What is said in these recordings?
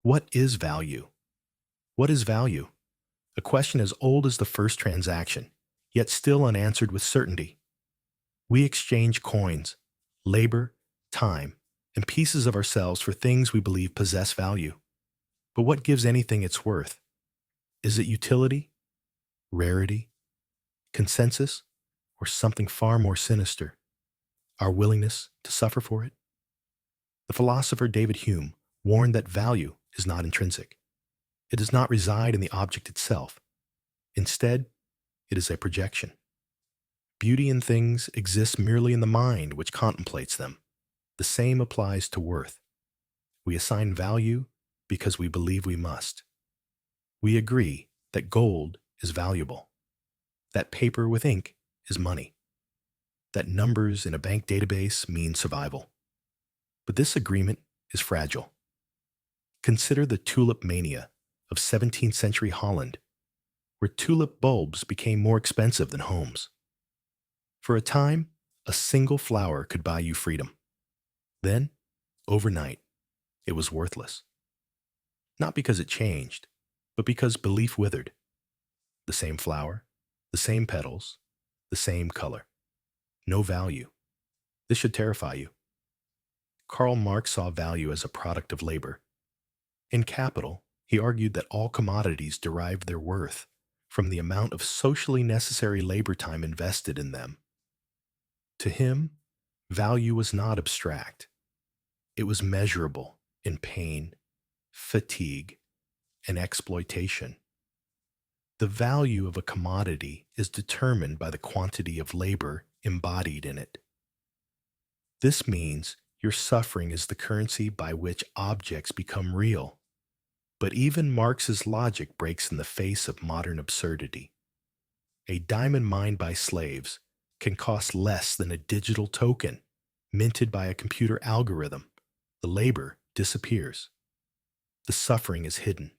What is value? What is value? A question as old as the first transaction, yet still unanswered with certainty. We exchange coins, labor, time, and pieces of ourselves for things we believe possess value. But what gives anything its worth? Is it utility, rarity, consensus, or something far more sinister? Our willingness to suffer for it? The philosopher David Hume warned that value is not intrinsic. It does not reside in the object itself. Instead, it is a projection. Beauty in things exists merely in the mind which contemplates them. The same applies to worth. We assign value because we believe we must. We agree that gold is valuable, that paper with ink is money, that numbers in a bank database mean survival. But this agreement is fragile. Consider the tulip mania of 17th century Holland, where tulip bulbs became more expensive than homes. For a time, a single flower could buy you freedom. Then, overnight, it was worthless. Not because it changed, but because belief withered. The same flower, the same petals, the same color. No value. This should terrify you. Karl Marx saw value as a product of labor. In Capital, he argued that all commodities derived their worth from the amount of socially necessary labor time invested in them. To him, value was not abstract. It was measurable in pain, fatigue, and exploitation. The value of a commodity is determined by the quantity of labor embodied in it. This means your suffering is the currency by which objects become real. But even Marx's logic breaks in the face of modern absurdity. A diamond mined by slaves can cost less than a digital token minted by a computer algorithm. The labor disappears. The suffering is hidden.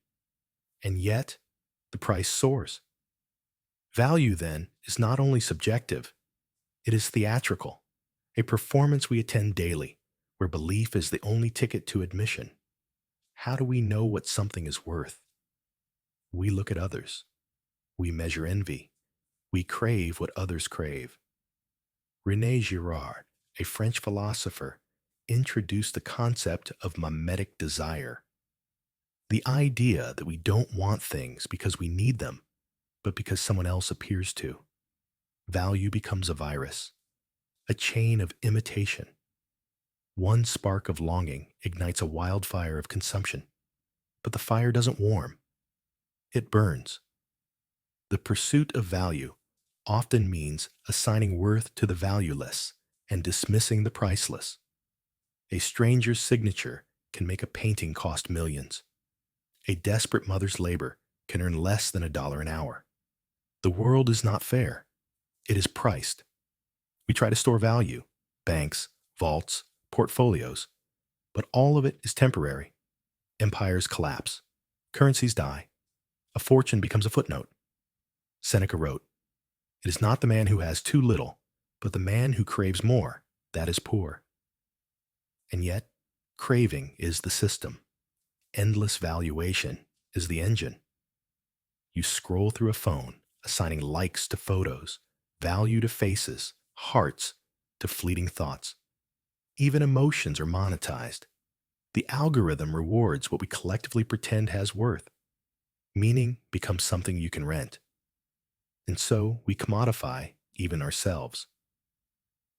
And yet, the price soars. Value, then, is not only subjective, it is theatrical, a performance we attend daily, where belief is the only ticket to admission. How do we know what something is worth? We look at others. We measure envy. We crave what others crave. René Girard, a French philosopher, introduced the concept of mimetic desire. The idea that we don't want things because we need them, but because someone else appears to. Value becomes a virus, a chain of imitation. One spark of longing ignites a wildfire of consumption, but the fire doesn't warm. It burns. The pursuit of value often means assigning worth to the valueless and dismissing the priceless. A stranger's signature can make a painting cost millions. A desperate mother's labor can earn less than $1 an hour. The world is not fair. It is priced. We try to store value, banks, vaults, portfolios, but all of it is temporary. Empires collapse. Currencies die. A fortune becomes a footnote. Seneca wrote, "It is not the man who has too little, but the man who craves more, that is poor." And yet, craving is the system. Endless valuation is the engine. You scroll through a phone, assigning likes to photos, value to faces, hearts to fleeting thoughts. Even emotions are monetized. The algorithm rewards what we collectively pretend has worth. Meaning becomes something you can rent. And so we commodify even ourselves.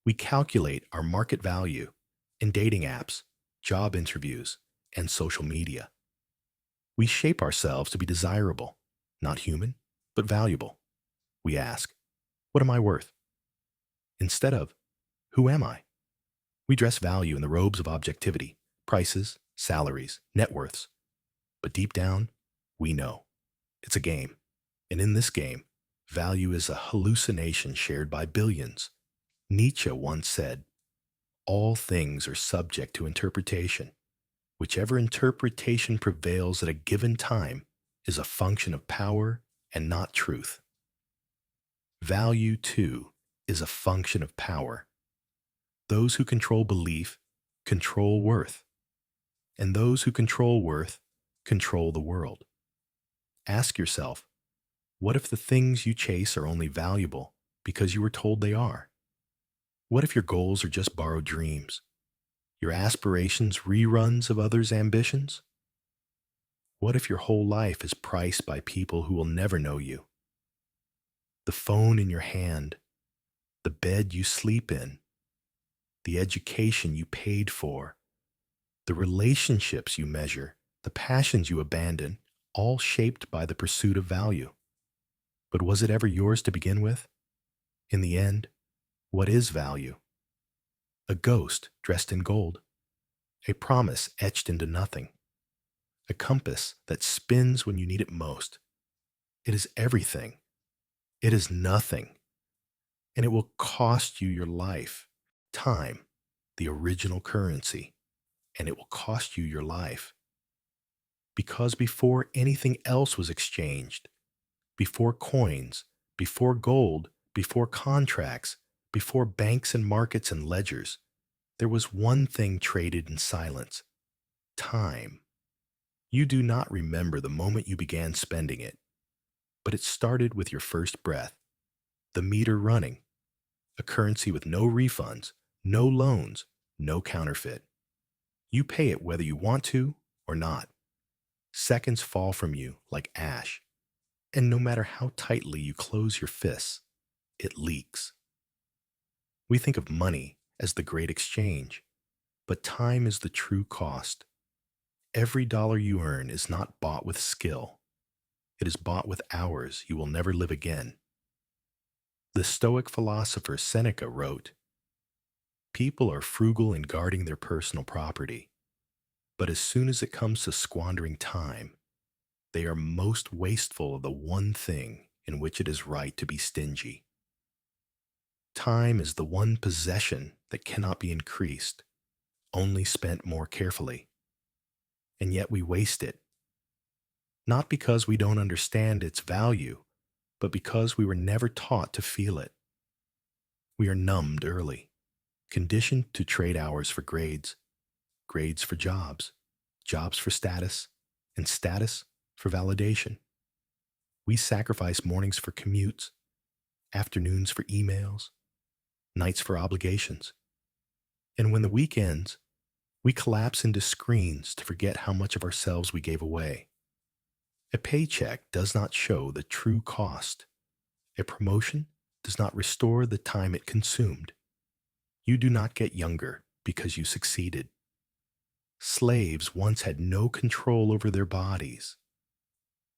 We calculate our market value in dating apps, job interviews, and social media. We shape ourselves to be desirable, not human, but valuable. We ask, what am I worth? Instead of, who am I? We dress value in the robes of objectivity, prices, salaries, net worths. But deep down, we know. It's a game. And in this game, value is a hallucination shared by billions. Nietzsche once said, all things are subject to interpretation. Whichever interpretation prevails at a given time is a function of power and not truth. Value, too, is a function of power. Those who control belief control worth, and those who control worth control the world. Ask yourself, what if the things you chase are only valuable because you were told they are? What if your goals are just borrowed dreams? Your aspirations reruns of others' ambitions? What if your whole life is priced by people who will never know you? The phone in your hand, the bed you sleep in, the education you paid for, the relationships you measure, the passions you abandon, all shaped by the pursuit of value. But was it ever yours to begin with? In the end, what is value? A ghost dressed in gold, a promise etched into nothing, a compass that spins when you need it most. It is everything. It is nothing. And it will cost you your life, time, the original currency, and it will cost you your life. Because before anything else was exchanged, before coins, before gold, before contracts, before banks and markets and ledgers, there was one thing traded in silence: time. You do not remember the moment you began spending it, but it started with your first breath, the meter running, a currency with no refunds, no loans, no counterfeit. You pay it whether you want to or not. Seconds fall from you like ash, and no matter how tightly you close your fists, it leaks. We think of money as the great exchange, but time is the true cost. Every dollar you earn is not bought with skill. It is bought with hours you will never live again. The Stoic philosopher Seneca wrote, "People are frugal in guarding their personal property, but as soon as it comes to squandering time, they are most wasteful of the one thing in which it is right to be stingy." Time is the one possession that cannot be increased, only spent more carefully. And yet we waste it. Not because we don't understand its value, but because we were never taught to feel it. We are numbed early, conditioned to trade hours for grades, grades for jobs, jobs for status, and status for validation. We sacrifice mornings for commutes, afternoons for emails, nights for obligations. And when the week ends, we collapse into screens to forget how much of ourselves we gave away. A paycheck does not show the true cost. A promotion does not restore the time it consumed. You do not get younger because you succeeded. Slaves once had no control over their bodies.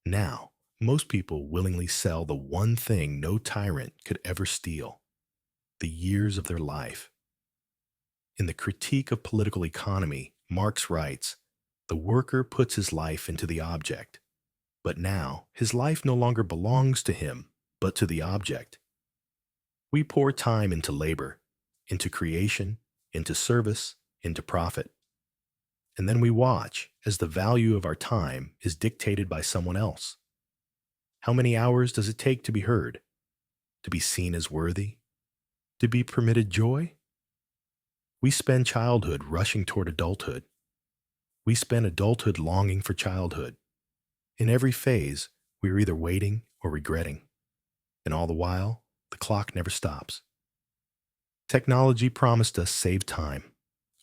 Now, most people willingly sell the one thing no tyrant could ever steal: the years of their life. In the Critique of Political Economy, Marx writes, "The worker puts his life into the object, but now his life no longer belongs to him, but to the object." We pour time into labor, into creation, into service, into profit. And then we watch as the value of our time is dictated by someone else. How many hours does it take to be heard, to be seen as worthy, to be permitted joy? We spend childhood rushing toward adulthood. We spend adulthood longing for childhood. In every phase, we are either waiting or regretting. And all the while, the clock never stops. Technology promised us save time,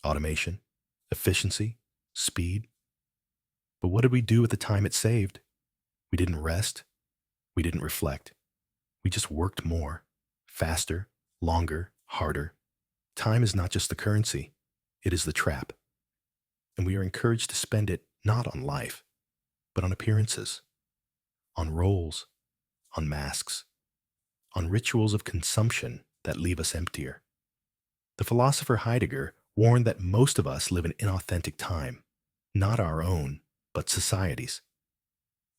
automation, efficiency, speed. But what did we do with the time it saved? We didn't rest. We didn't reflect. We just worked more, faster, longer, harder. Time is not just the currency, it is the trap. And we are encouraged to spend it not on life, but on appearances, on roles, on masks, on rituals of consumption that leave us emptier. The philosopher Heidegger warned that most of us live in inauthentic time, not our own, but society's.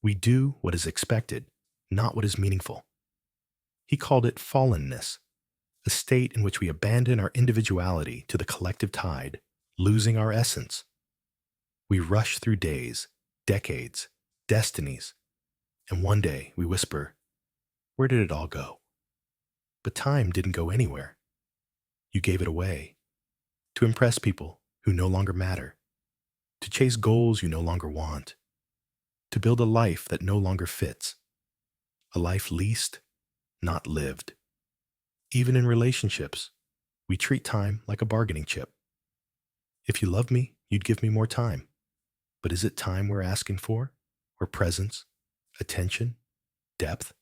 We do what is expected, not what is meaningful. He called it fallenness, a state in which we abandon our individuality to the collective tide, losing our essence. We rush through days, decades, destinies, and one day we whisper, "Where did it all go?" But time didn't go anywhere. You gave it away to impress people who no longer matter, to chase goals you no longer want, to build a life that no longer fits, a life leased, not lived. Even in relationships, we treat time like a bargaining chip. If you love me, you'd give me more time. But is it time we're asking for? Or presence, attention, depth?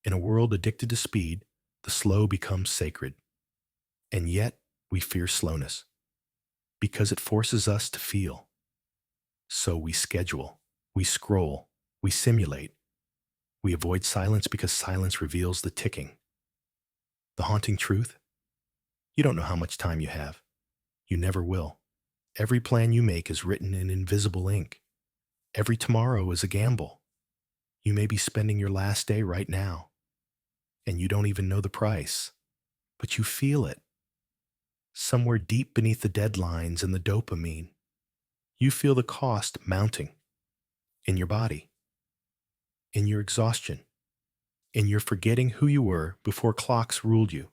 In a world addicted to speed, the slow becomes sacred. And yet, we fear slowness because it forces us to feel. So we schedule, we scroll, we simulate. We avoid silence because silence reveals the ticking. The haunting truth? You don't know how much time you have. You never will. Every plan you make is written in invisible ink. Every tomorrow is a gamble. You may be spending your last day right now, and you don't even know the price, but you feel it. Somewhere deep beneath the deadlines and the dopamine, you feel the cost mounting in your body, in your exhaustion, in your forgetting who you were before clocks ruled you.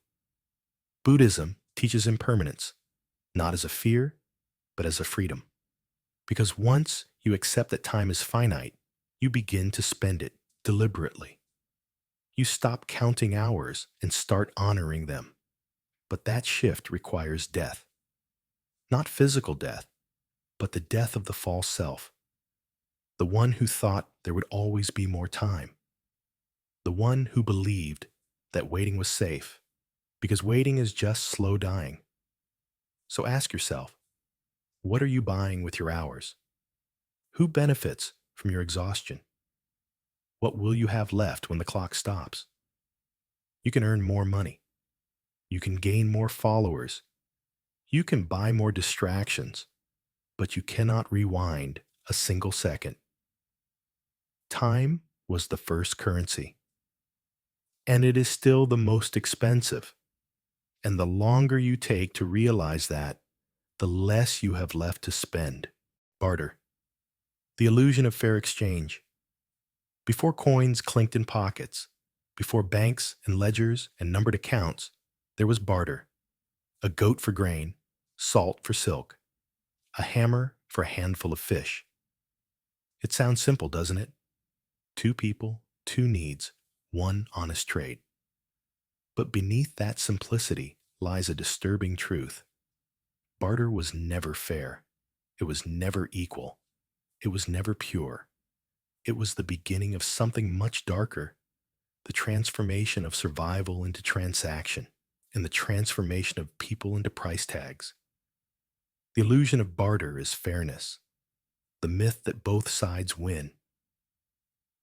Buddhism teaches impermanence, not as a fear, but as a freedom. Because once you accept that time is finite, you begin to spend it deliberately. You stop counting hours and start honoring them. But that shift requires death. Not physical death, but the death of the false self. The one who thought there would always be more time. The one who believed that waiting was safe, because waiting is just slow dying. So ask yourself, what are you buying with your hours? Who benefits from your exhaustion? What will you have left when the clock stops? You can earn more money. You can gain more followers. You can buy more distractions, but you cannot rewind a single second. Time was the first currency, and it is still the most expensive. And the longer you take to realize that, the less you have left to spend. Barter. The illusion of fair exchange. Before coins clinked in pockets, before banks and ledgers and numbered accounts, there was barter. A goat for grain, salt for silk, a hammer for a handful of fish. It sounds simple, doesn't it? Two people, two needs, one honest trade. But beneath that simplicity lies a disturbing truth. Barter was never fair. It was never equal. It was never pure. It was the beginning of something much darker, the transformation of survival into transaction, and the transformation of people into price tags. The illusion of barter is fairness, the myth that both sides win.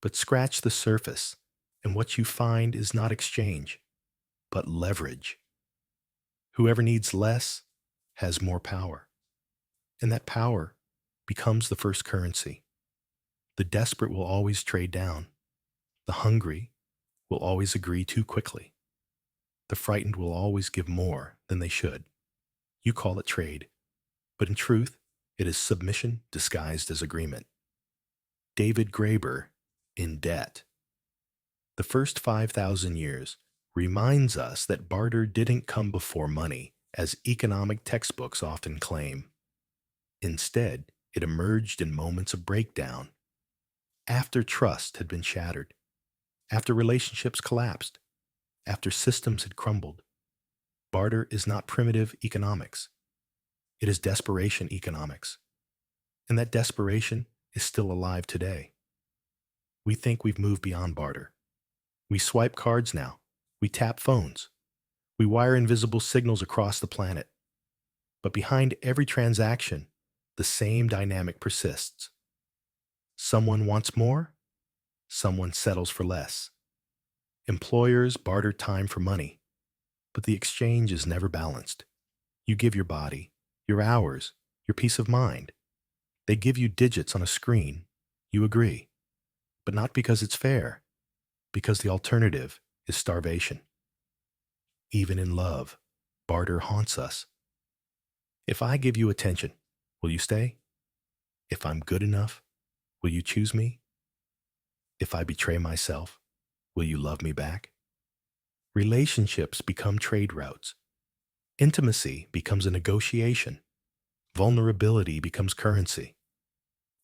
But scratch the surface, and what you find is not exchange, but leverage. Whoever needs less has more power, and that power becomes the first currency. The desperate will always trade down. The hungry will always agree too quickly. The frightened will always give more than they should. You call it trade, but in truth, it is submission disguised as agreement. David Graeber, In Debt. The first 5,000 years reminds us that barter didn't come before money, as economic textbooks often claim. Instead, it emerged in moments of breakdown, after trust had been shattered, after relationships collapsed, after systems had crumbled. Barter is not primitive economics. It is desperation economics. And that desperation is still alive today. We think we've moved beyond barter. We swipe cards now. We tap phones. We wire invisible signals across the planet. But behind every transaction, the same dynamic persists. Someone wants more, someone settles for less. Employers barter time for money, but the exchange is never balanced. You give your body, your hours, your peace of mind. They give you digits on a screen. You agree, but not because it's fair, because the alternative is starvation. Even in love, barter haunts us. If I give you attention, will you stay? If I'm good enough, will you choose me? If I betray myself, will you love me back? Relationships become trade routes. Intimacy becomes a negotiation. Vulnerability becomes currency.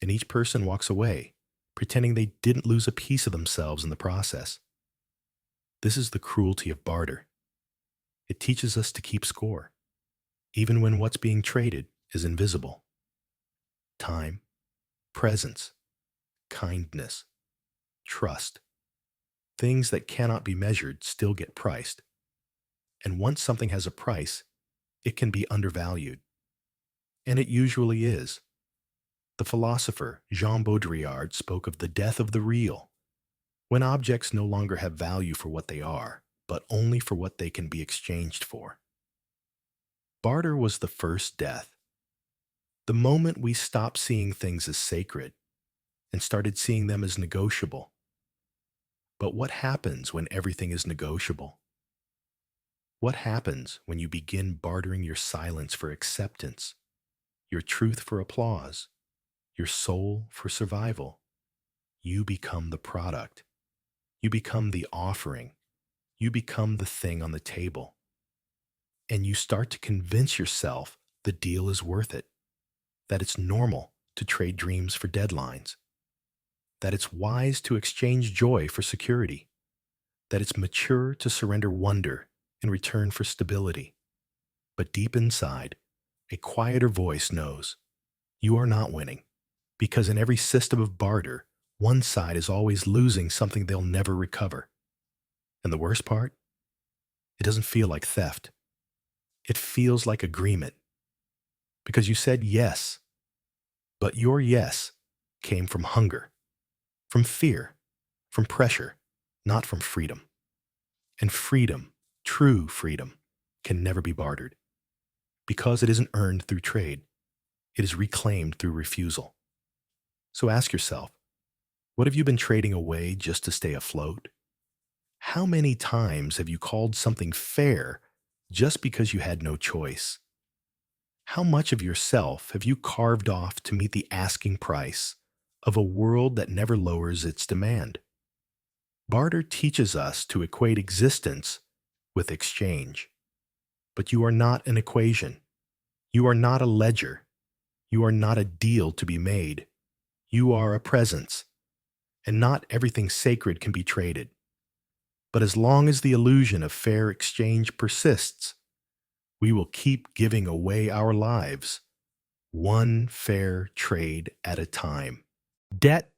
And each person walks away, pretending they didn't lose a piece of themselves in the process. This is the cruelty of barter. It teaches us to keep score, even when what's being traded is invisible. Time, presence, kindness, trust. Things that cannot be measured still get priced. And once something has a price, it can be undervalued. And it usually is. The philosopher Jean Baudrillard spoke of the death of the real, when objects no longer have value for what they are, but only for what they can be exchanged for. Barter was the first death. The moment we stopped seeing things as sacred and started seeing them as negotiable. But what happens when everything is negotiable? What happens when you begin bartering your silence for acceptance, your truth for applause, your soul for survival? You become the product. You become the offering. You become the thing on the table. And you start to convince yourself the deal is worth it, that it's normal to trade dreams for deadlines, that it's wise to exchange joy for security, that it's mature to surrender wonder in return for stability. But deep inside, a quieter voice knows you are not winning, because in every system of barter, one side is always losing something they'll never recover. And the worst part? It doesn't feel like theft. It feels like agreement. Because you said yes, but your yes came from hunger, from fear, from pressure, not from freedom. And freedom, true freedom, can never be bartered. Because it isn't earned through trade, it is reclaimed through refusal. So ask yourself, what have you been trading away just to stay afloat? How many times have you called something fair just because you had no choice? How much of yourself have you carved off to meet the asking price of a world that never lowers its demand? Barter teaches us to equate existence with exchange. But you are not an equation. You are not a ledger. You are not a deal to be made. You are a presence. And not everything sacred can be traded. But as long as the illusion of fair exchange persists, we will keep giving away our lives, one fair trade at a time. Debt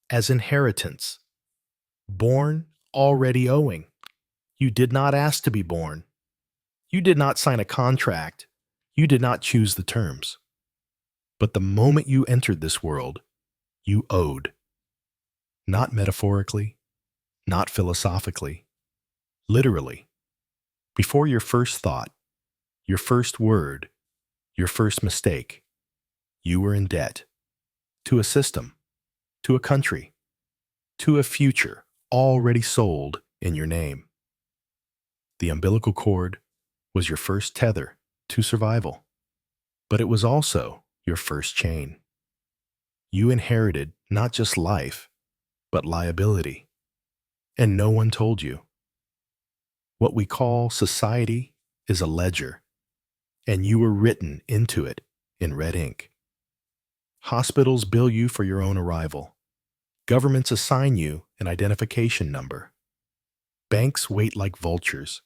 as inheritance. Born already owing. You did not ask to be born. You did not sign a contract. You did not choose the terms. But the moment you entered this world, you owed. Not metaphorically, not philosophically, literally. Before your first thought, your first word, your first mistake, you were in debt. To a system, to a country, to a future already sold in your name. The umbilical cord was your first tether to survival, but it was also your first chain. You inherited not just life, but liability, and no one told you. What we call society is a ledger, and you were written into it in red ink. Hospitals bill you for your own arrival. Governments assign you an identification number. Banks wait like vultures,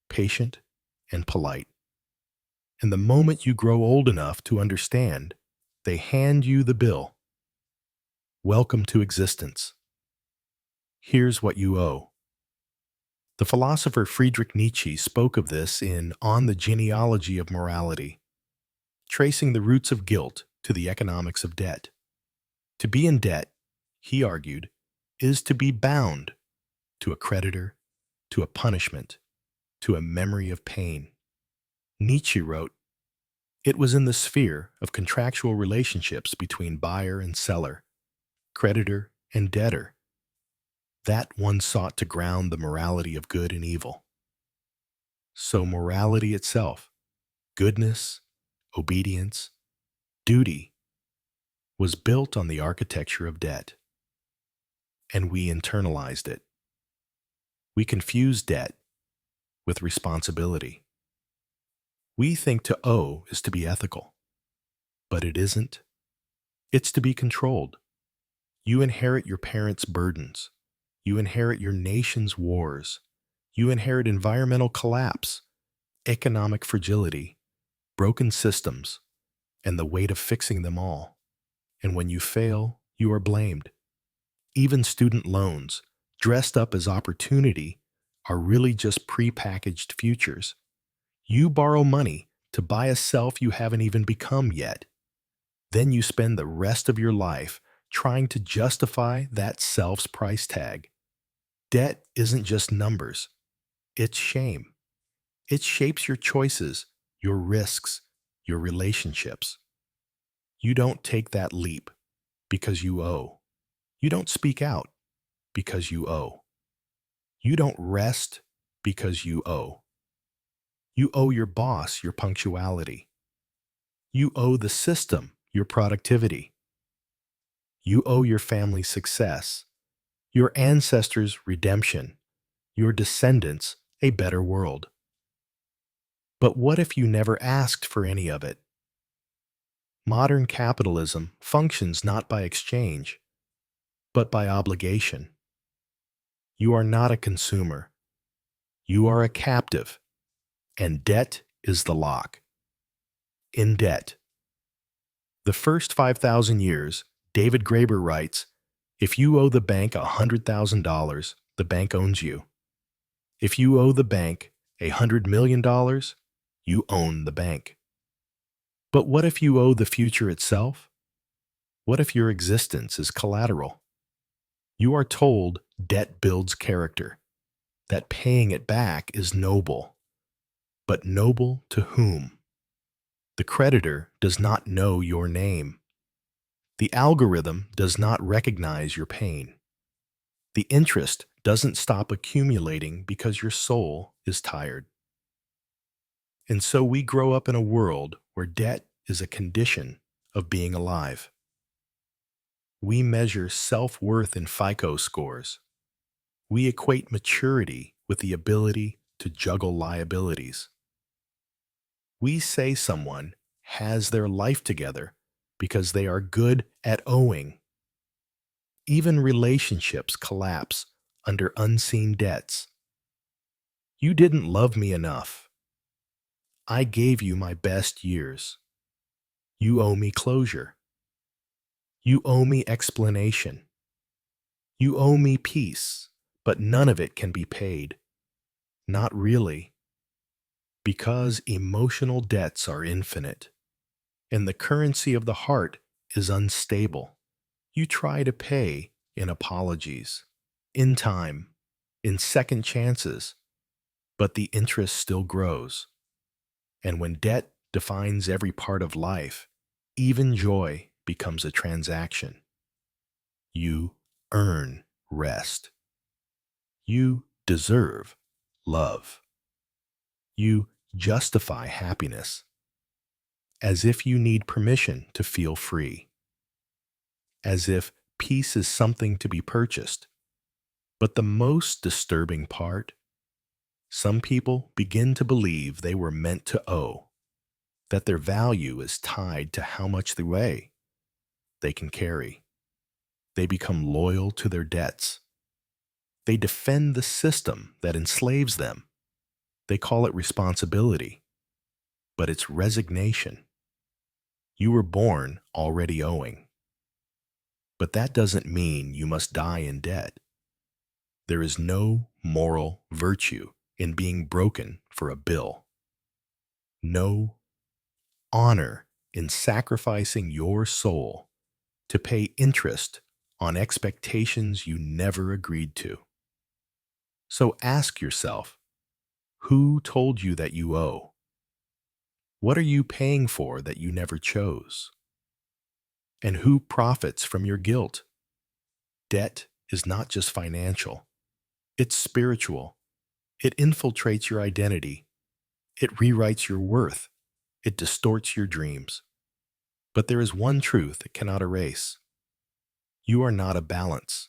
patient and polite. And the moment you grow old enough to understand, they hand you the bill. Welcome to existence. Here's what you owe. The philosopher Friedrich Nietzsche spoke of this in On the Genealogy of Morality, tracing the roots of guilt to the economics of debt. To be in debt, he argued, is to be bound to a creditor, to a punishment, to a memory of pain. Nietzsche wrote, "It was in the sphere of contractual relationships between buyer and seller, creditor and debtor, that one sought to ground the morality of good and evil." So morality itself, goodness, obedience, duty, was built on the architecture of debt. And we internalized it. We confuse debt with responsibility. We think to owe is to be ethical, but it isn't. It's to be controlled. You inherit your parents' burdens. You inherit your nation's wars. You inherit environmental collapse, economic fragility, broken systems, and the weight of fixing them all. And when you fail, you are blamed. Even student loans, dressed up as opportunity, are really just prepackaged futures. You borrow money to buy a self you haven't even become yet. Then you spend the rest of your life trying to justify that self's price tag. Debt isn't just numbers, it's shame. It shapes your choices, your risks, your relationships. You don't take that leap because you owe. You don't speak out because you owe. You don't rest because you owe. You owe your boss your punctuality. You owe the system your productivity. You owe your family success, your ancestors redemption, your descendants a better world. But what if you never asked for any of it? Modern capitalism functions not by exchange, but by obligation. You are not a consumer. You are a captive, and debt is the lock. In debt. The first 5,000 years, David Graeber writes, if you owe the bank $100,000, the bank owns you. If you owe the bank $100 million, you own the bank. But what if you owe the future itself? What if your existence is collateral? You are told debt builds character, that paying it back is noble. But noble to whom? The creditor does not know your name. The algorithm does not recognize your pain. The interest doesn't stop accumulating because your soul is tired. And so we grow up in a world where debt is a condition of being alive. We measure self-worth in FICO scores. We equate maturity with the ability to juggle liabilities. We say someone has their life together because they are good at owing. Even relationships collapse under unseen debts. You didn't love me enough. I gave you my best years. You owe me closure. You owe me explanation. You owe me peace, but none of it can be paid. Not really. Because emotional debts are infinite, and the currency of the heart is unstable. You try to pay in apologies, in time, in second chances, but the interest still grows. And when debt defines every part of life, even joy becomes a transaction. You earn rest. You deserve love. You justify happiness, as if you need permission to feel free, as if peace is something to be purchased. But the most disturbing part, some people begin to believe they were meant to owe, that their value is tied to how much they can carry. They become loyal to their debts. They defend the system that enslaves them. They call it responsibility, but it's resignation. You were born already owing. But that doesn't mean you must die in debt. There is no moral virtue in being broken for a bill. No honor in sacrificing your soul to pay interest on expectations you never agreed to. So ask yourself, who told you that you owe? What are you paying for that you never chose? And who profits from your guilt? Debt is not just financial. It's spiritual. It infiltrates your identity. It rewrites your worth. It distorts your dreams. But there is one truth it cannot erase. You are not a balance.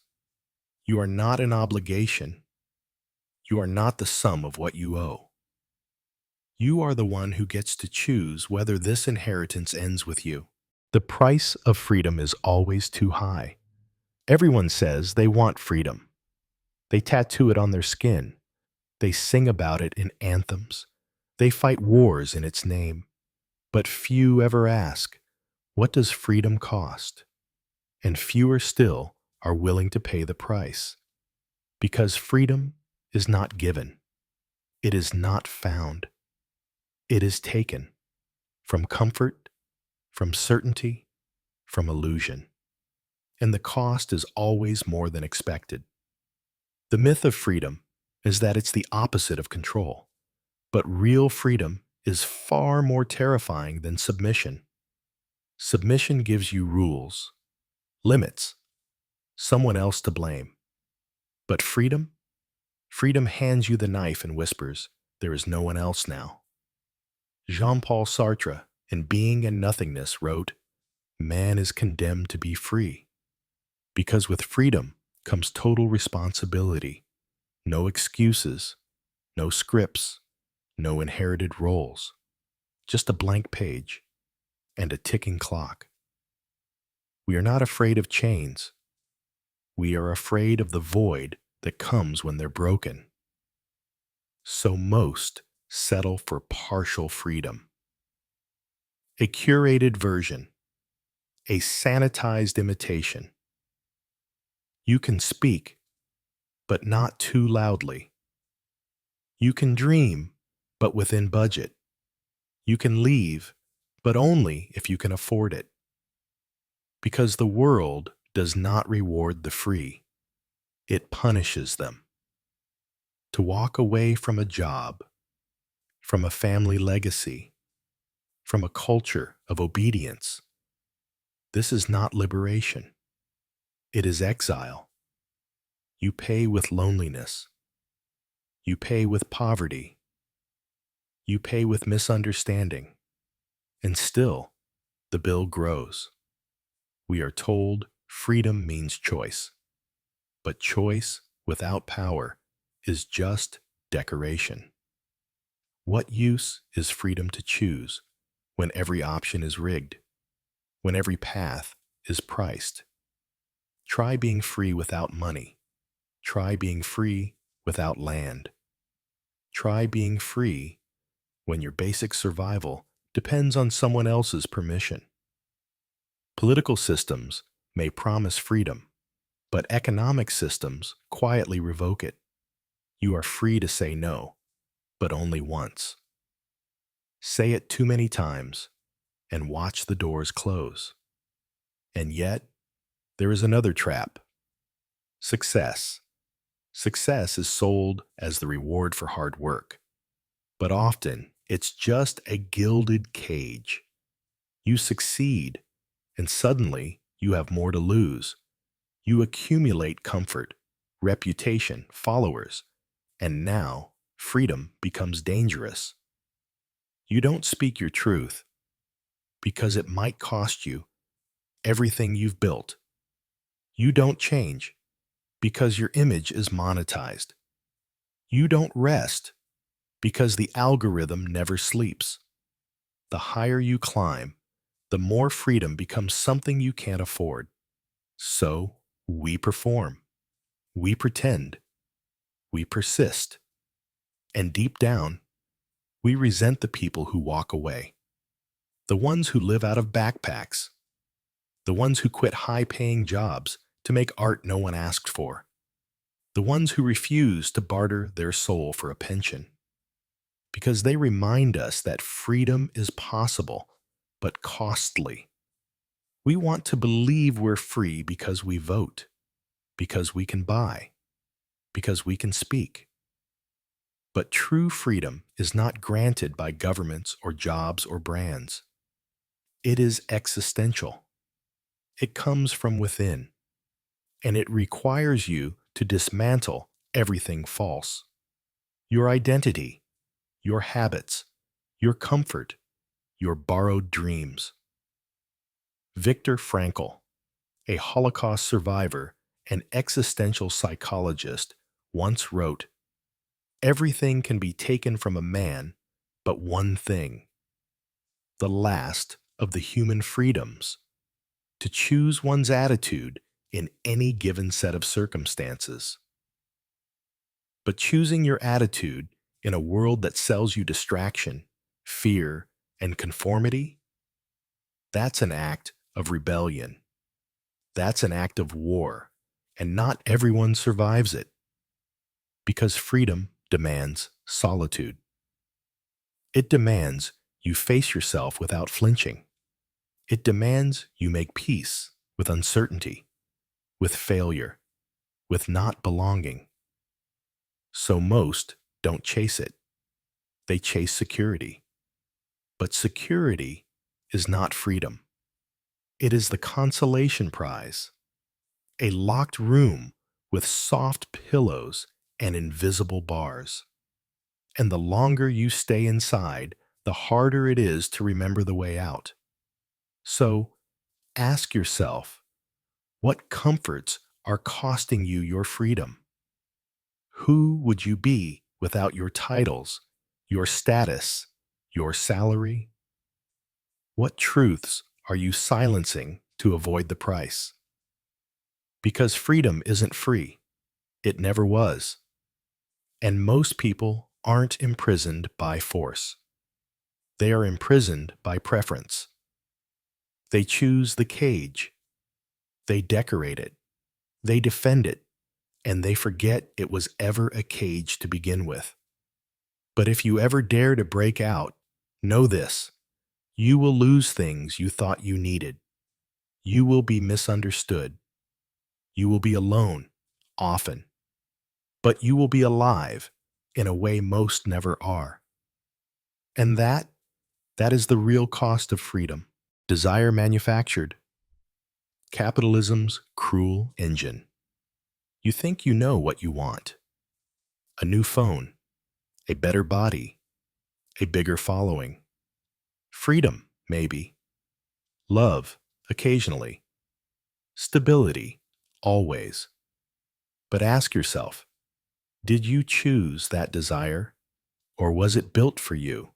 You are not an obligation. You are not the sum of what you owe. You are the one who gets to choose whether this inheritance ends with you. The price of freedom is always too high. Everyone says they want freedom. They tattoo it on their skin. They sing about it in anthems. They fight wars in its name. But few ever ask, what does freedom cost? And fewer still are willing to pay the price. Because freedom is not given. It is not found. It is taken from comfort, from certainty, from illusion. And the cost is always more than expected. The myth of freedom is that it's the opposite of control. But real freedom is far more terrifying than submission. Submission gives you rules, limits, someone else to blame. But freedom? Freedom hands you the knife and whispers, there is no one else now. Jean-Paul Sartre, in Being and Nothingness, wrote, "Man is condemned to be free." Because with freedom comes total responsibility. No excuses, no scripts, no inherited roles. Just a blank page and a ticking clock. We are not afraid of chains. We are afraid of the void that comes when they're broken. So most settle for partial freedom. A curated version, a sanitized imitation. You can speak, but not too loudly. You can dream, but within budget. You can leave, but only if you can afford it. Because the world does not reward the free. It punishes them. To walk away from a job, from a family legacy, from a culture of obedience, this is not liberation. It is exile. You pay with loneliness. You pay with poverty. You pay with misunderstanding. And still, the bill grows. We are told freedom means choice. But choice without power is just decoration. What use is freedom to choose when every option is rigged, when every path is priced? Try being free without money. Try being free without land. Try being free when your basic survival depends on someone else's permission. Political systems may promise freedom, but economic systems quietly revoke it. You are free to say no, but only once. Say it too many times and watch the doors close. And yet, there is another trap. Success. Success is sold as the reward for hard work, but often it's just a gilded cage. You succeed, and suddenly you have more to lose. You accumulate comfort, reputation, followers, and now freedom becomes dangerous. You don't speak your truth because it might cost you everything you've built. You don't change because your image is monetized. You don't rest because the algorithm never sleeps. The higher you climb, the more freedom becomes something you can't afford. So we perform, we pretend, we persist, and deep down, we resent the people who walk away. The ones who live out of backpacks, the ones who quit high-paying jobs to make art no one asked for, the ones who refuse to barter their soul for a pension. Because they remind us that freedom is possible, but costly. We want to believe we're free because we vote, because we can buy, because we can speak. But true freedom is not granted by governments or jobs or brands. It is existential. It comes from within, and it requires you to dismantle everything false. Your identity, your habits, your comfort, your borrowed dreams. Viktor Frankl, a Holocaust survivor and existential psychologist, once wrote, "Everything can be taken from a man, but one thing, the last of the human freedoms, to choose one's attitude in any given set of circumstances. But choosing your attitude in a world that sells you distraction, fear, and conformity, that's an act of rebellion. That's an act of war, and not everyone survives it, because freedom demands solitude. It demands you face yourself without flinching. It demands you make peace with uncertainty, with failure, with not belonging. So most don't chase it. They chase security. But security is not freedom. It is the consolation prize, a locked room with soft pillows and invisible bars. And the longer you stay inside, the harder it is to remember the way out. So ask yourself, what comforts are costing you your freedom? Who would you be without your titles, your status, your salary? What truths are you silencing to avoid the price? Because freedom isn't free. It never was. And most people aren't imprisoned by force. They are imprisoned by preference. They choose the cage. They decorate it. They defend it. And they forget it was ever a cage to begin with. But if you ever dare to break out, know this: you will lose things you thought you needed. You will be misunderstood. You will be alone, often. But you will be alive in a way most never are. And that is the real cost of freedom. Desire manufactured. Capitalism's cruel engine. You think you know what you want. A new phone, a better body, a bigger following. Freedom, maybe. Love, occasionally. Stability, always. But ask yourself, did you choose that desire, or was it built for you?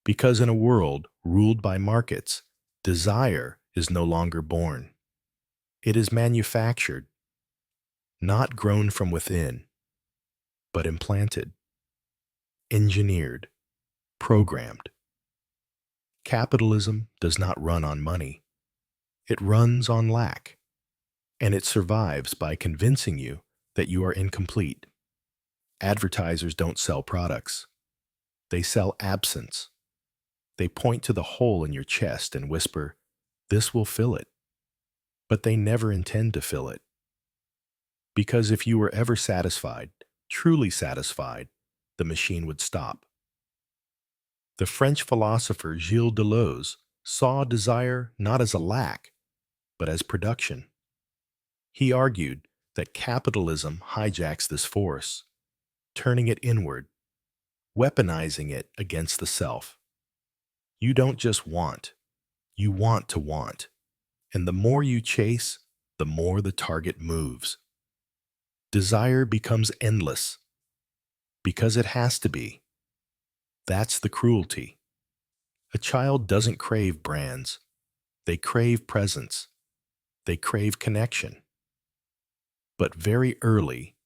Because in a world ruled by markets, desire is no longer born. It is manufactured, not grown from within, but implanted, engineered, programmed. Capitalism does not run on money. It runs on lack, and it survives by convincing you that you are incomplete. Advertisers don't sell products. They sell absence. They point to the hole in your chest and whisper, "This will fill it." But they never intend to fill it. Because if you were ever satisfied, truly satisfied, the machine would stop. The French philosopher Gilles Deleuze saw desire not as a lack, but as production. He argued that capitalism hijacks this force, turning it inward, weaponizing it against the self. You don't just want, you want to want. And the more you chase, the more the target moves. Desire becomes endless, because it has to be. That's the cruelty. A child doesn't crave brands. They crave presence. They crave connection. But very early,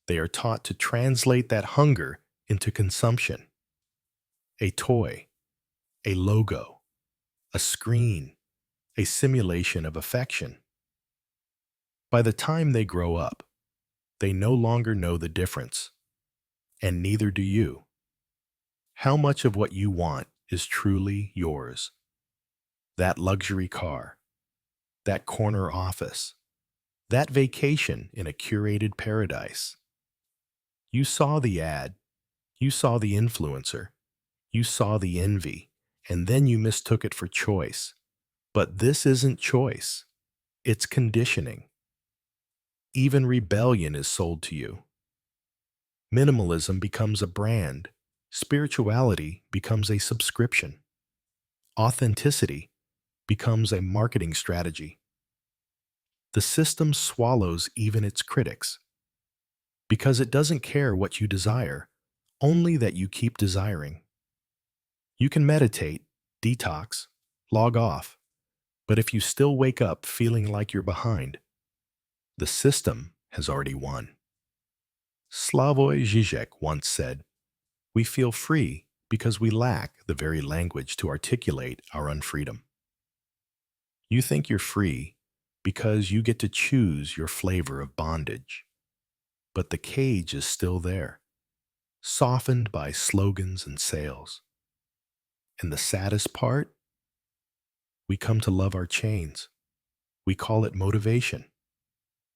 they are taught to translate that hunger into consumption. A toy, a logo, a screen, a simulation of affection. By the time they grow up, they no longer know the difference, and neither do you. How much of what you want is truly yours? That luxury car, that corner office, that vacation in a curated paradise. You saw the ad, you saw the influencer, you saw the envy, and then you mistook it for choice. But this isn't choice, it's conditioning. Even rebellion is sold to you. Minimalism becomes a brand. Spirituality becomes a subscription. Authenticity becomes a marketing strategy. The system swallows even its critics because it doesn't care what you desire, only that you keep desiring. You can meditate, detox, log off, but if you still wake up feeling like you're behind, The system has already won. Slavoj Žižek once said, "We feel free because we lack the very language to articulate our unfreedom." You think you're free because you get to choose your flavor of bondage, but the cage is still there, softened by slogans and sales. And the saddest part? We come to love our chains. We call it motivation,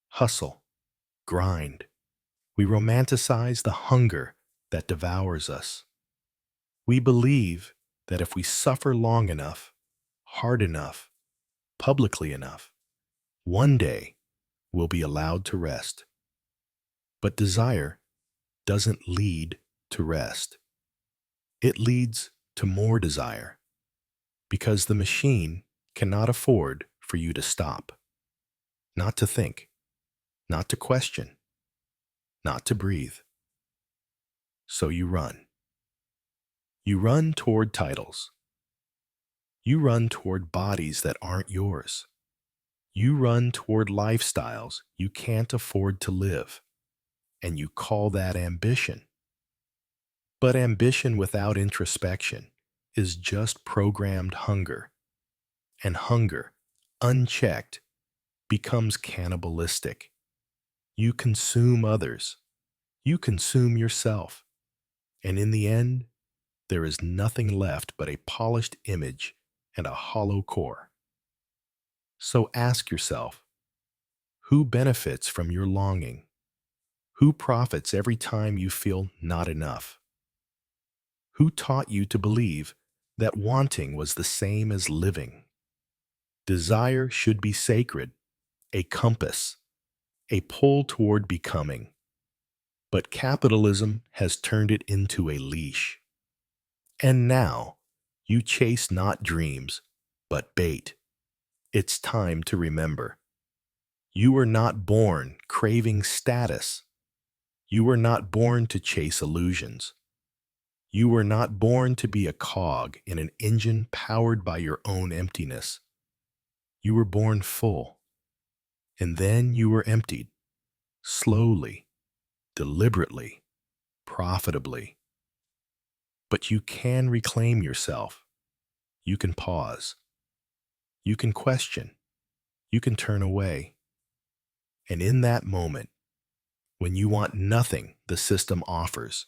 hustle, grind. We romanticize the hunger that devours us. We believe that if we suffer long enough, hard enough, publicly enough, one day we'll be allowed to rest. But desire doesn't lead to rest. It leads to more desire, because the machine cannot afford for you to stop, not to think, not to question, not to breathe. So you run. You run toward titles. You run toward bodies that aren't yours. You run toward lifestyles you can't afford to live, and you call that ambition. But ambition without introspection is just programmed hunger, and hunger, unchecked, becomes cannibalistic. You consume others. You consume yourself. And in the end, there is nothing left but a polished image and a hollow core. So ask yourself, who benefits from your longing? Who profits every time you feel not enough? Who taught you to believe that wanting was the same as living? Desire should be sacred, a compass, a pull toward becoming. But capitalism has turned it into a leash. And now, you chase not dreams, but bait. It's time to remember. You were not born craving status. You were not born to chase illusions. You were not born to be a cog in an engine powered by your own emptiness. You were born full, and then you were emptied, slowly, deliberately, profitably. But you can reclaim yourself. You can pause. You can question. You can turn away. And in that moment, when you want nothing the system offers,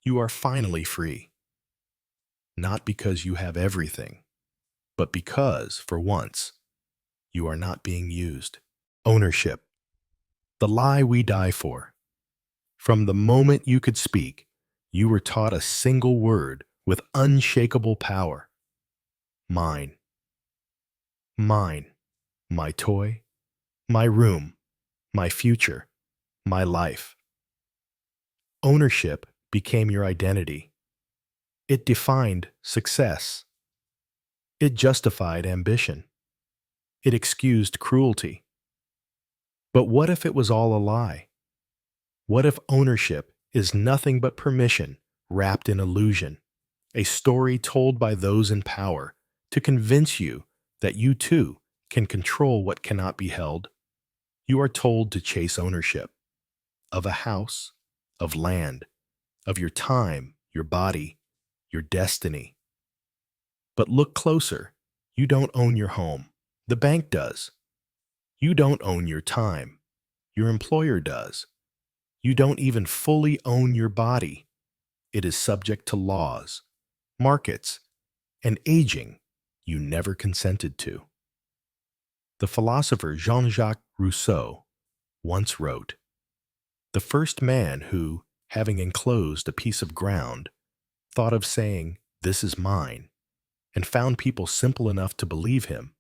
you are finally free. Not because you have everything, but because, for once, you are not being used. Ownership, the lie we die for. From the moment you could speak, you were taught a single word with unshakable power. Mine. Mine. My toy. My room. My future. My life. Ownership became your identity. It defined success. It justified ambition. It excused cruelty. But what if it was all a lie? What if ownership is nothing but permission wrapped in illusion, a story told by those in power to convince you that you too can control what cannot be held? You are told to chase ownership of a house, of land, of your time, your body, your destiny. But look closer. You don't own your home. The bank does. You don't own your time. Your employer does. You don't even fully own your body. It is subject to laws, markets, and aging you never consented to. The philosopher Jean-Jacques Rousseau once wrote, "The first man who, having enclosed a piece of ground, thought of saying, 'This is mine,' and found people simple enough to believe him,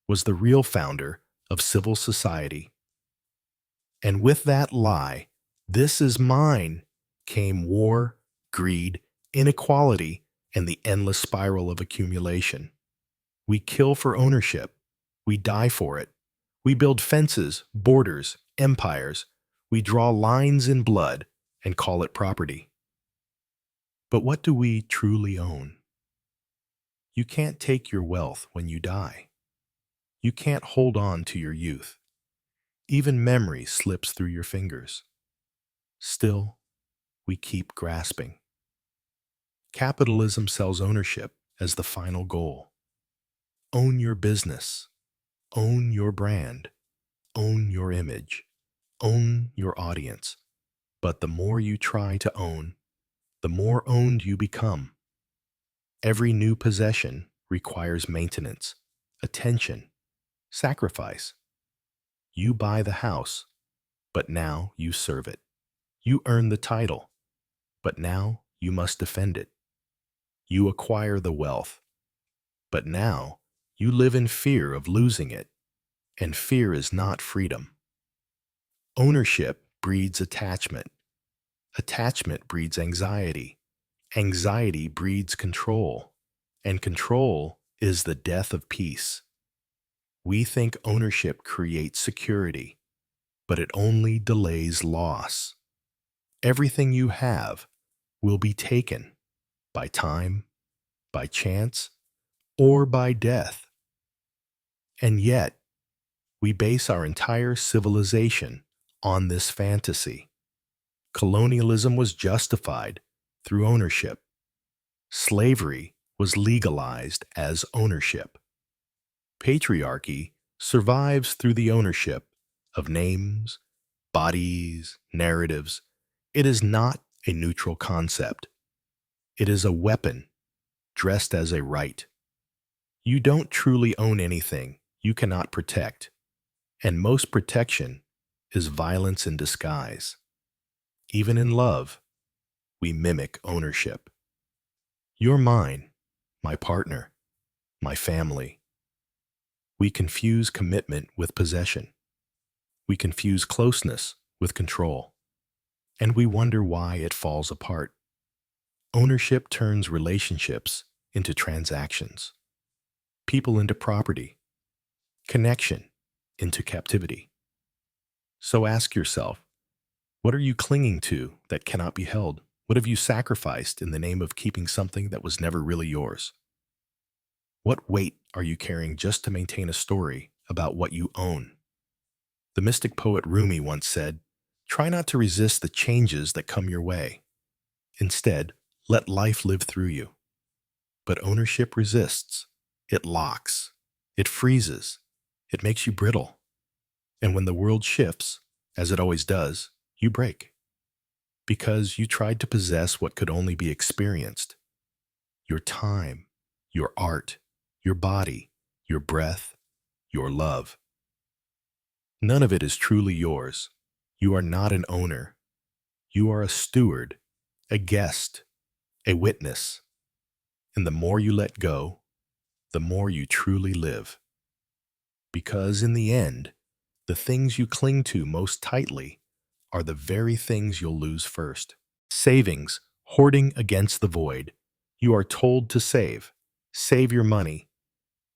was the real founder of civil society." And with that lie, "This is mine," came war, greed, inequality, and the endless spiral of accumulation. We kill for ownership. We die for it. We build fences, borders, empires. We draw lines in blood and call it property. But what do we truly own? You can't take your wealth when you die. You can't hold on to your youth. Even memory slips through your fingers. Still, we keep grasping. Capitalism sells ownership as the final goal. Own your business. Own your brand. Own your image. Own your audience. But the more you try to own, the more owned you become. Every new possession requires maintenance, attention, sacrifice. You buy the house, but now you serve it. You earn the title, but now you must defend it. You acquire the wealth, but now you live in fear of losing it, and fear is not freedom. Ownership breeds attachment. Attachment breeds anxiety. Anxiety breeds control, and control is the death of peace. We think ownership creates security, but it only delays loss. Everything you have will be taken by time, by chance, or by death. And yet, we base our entire civilization on this fantasy. Colonialism was justified through ownership. Slavery was legalized as ownership. Patriarchy survives through the ownership of names, bodies, narratives. It is not a neutral concept. It is a weapon dressed as a right. You don't truly own anything you cannot protect, and most protection is violence in disguise. Even in love, we mimic ownership. You're mine, my partner, my family. We confuse commitment with possession. We confuse closeness with control. And we wonder why it falls apart. Ownership turns relationships into transactions, people into property, connection into captivity. So ask yourself, what are you clinging to that cannot be held? What have you sacrificed in the name of keeping something that was never really yours? What weight are you carrying just to maintain a story about what you own? The mystic poet Rumi once said, "Try not to resist the changes that come your way. Instead, let life live through you." But ownership resists. It locks. It freezes. It makes you brittle. And when the world shifts, as it always does, you break. Because you tried to possess what could only be experienced. Your time, your art, your body, your breath, your love. None of it is truly yours. You are not an owner. You are a steward, a guest, a witness. And the more you let go, the more you truly live. Because in the end, the things you cling to most tightly are the very things you'll lose first. Savings, hoarding against the void. You are told to save. Save your money.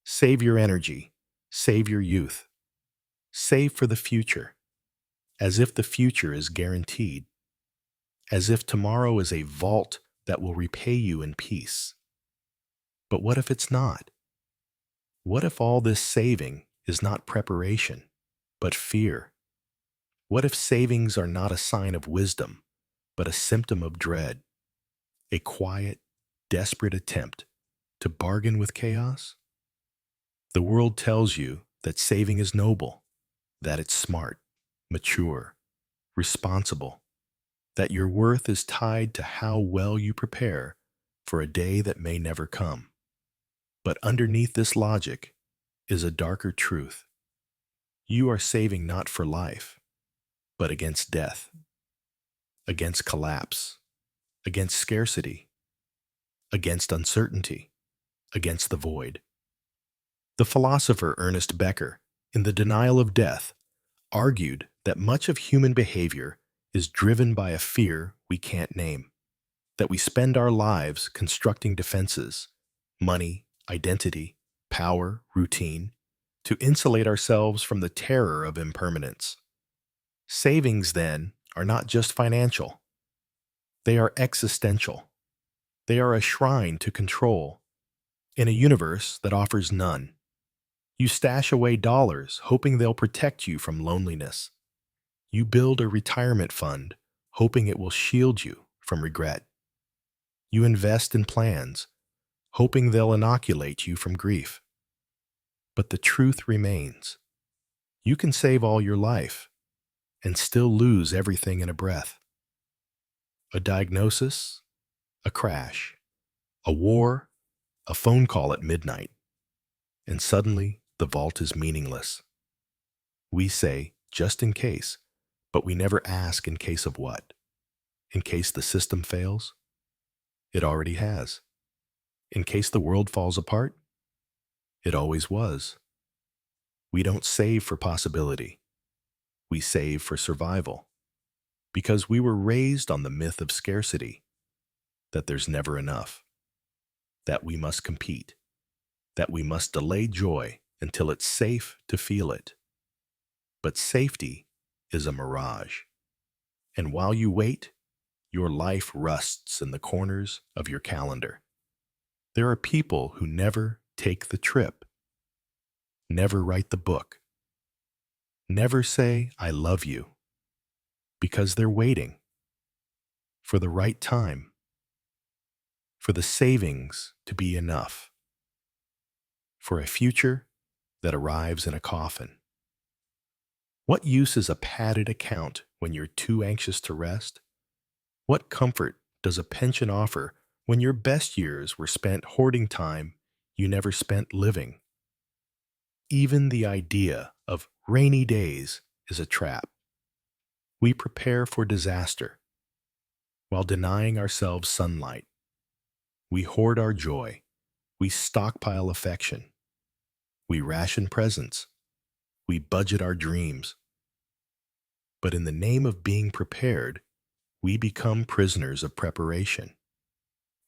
Save your energy. Save your youth. Save for the future. As if the future is guaranteed. As if tomorrow is a vault that will repay you in peace. But what if it's not? What if all this saving is not preparation, but fear? What if savings are not a sign of wisdom, but a symptom of dread? A quiet, desperate attempt to bargain with chaos? The world tells you that saving is noble, that it's smart, mature, responsible, that your worth is tied to how well you prepare for a day that may never come. But underneath this logic is a darker truth. You are saving not for life, but against death, against collapse, against scarcity, against uncertainty, against the void. The philosopher Ernest Becker, in The Denial of Death, argued that much of human behavior is driven by a fear we can't name, that we spend our lives constructing defenses, money, identity, power, routine, to insulate ourselves from the terror of impermanence. Savings, then, are not just financial. They are existential. They are a shrine to control in a universe that offers none. You stash away dollars, hoping they'll protect you from loneliness. You build a retirement fund, hoping it will shield you from regret. You invest in plans, hoping they'll inoculate you from grief. But the truth remains. You can save all your life and still lose everything in a breath. A diagnosis, a crash, a war, a phone call at midnight, and suddenly the vault is meaningless. We say, just in case, but we never ask in case of what? In case the system fails? It already has. In case the world falls apart? It always was. We don't save for possibility. We save for survival. Because we were raised on the myth of scarcity, that there's never enough, that we must compete, that we must delay joy until it's safe to feel it. But safety is a mirage. And while you wait, your life rusts in the corners of your calendar. There are people who never take the trip, never write the book, never say, I love you, because they're waiting for the right time, for the savings to be enough, for a future that arrives in a coffin. What use is a padded account when you're too anxious to rest? What comfort does a pension offer when your best years were spent hoarding time you never spent living? Even the idea of rainy days is a trap. We prepare for disaster while denying ourselves sunlight. We hoard our joy. We stockpile affection. We ration presents. We budget our dreams. But in the name of being prepared, we become prisoners of preparation.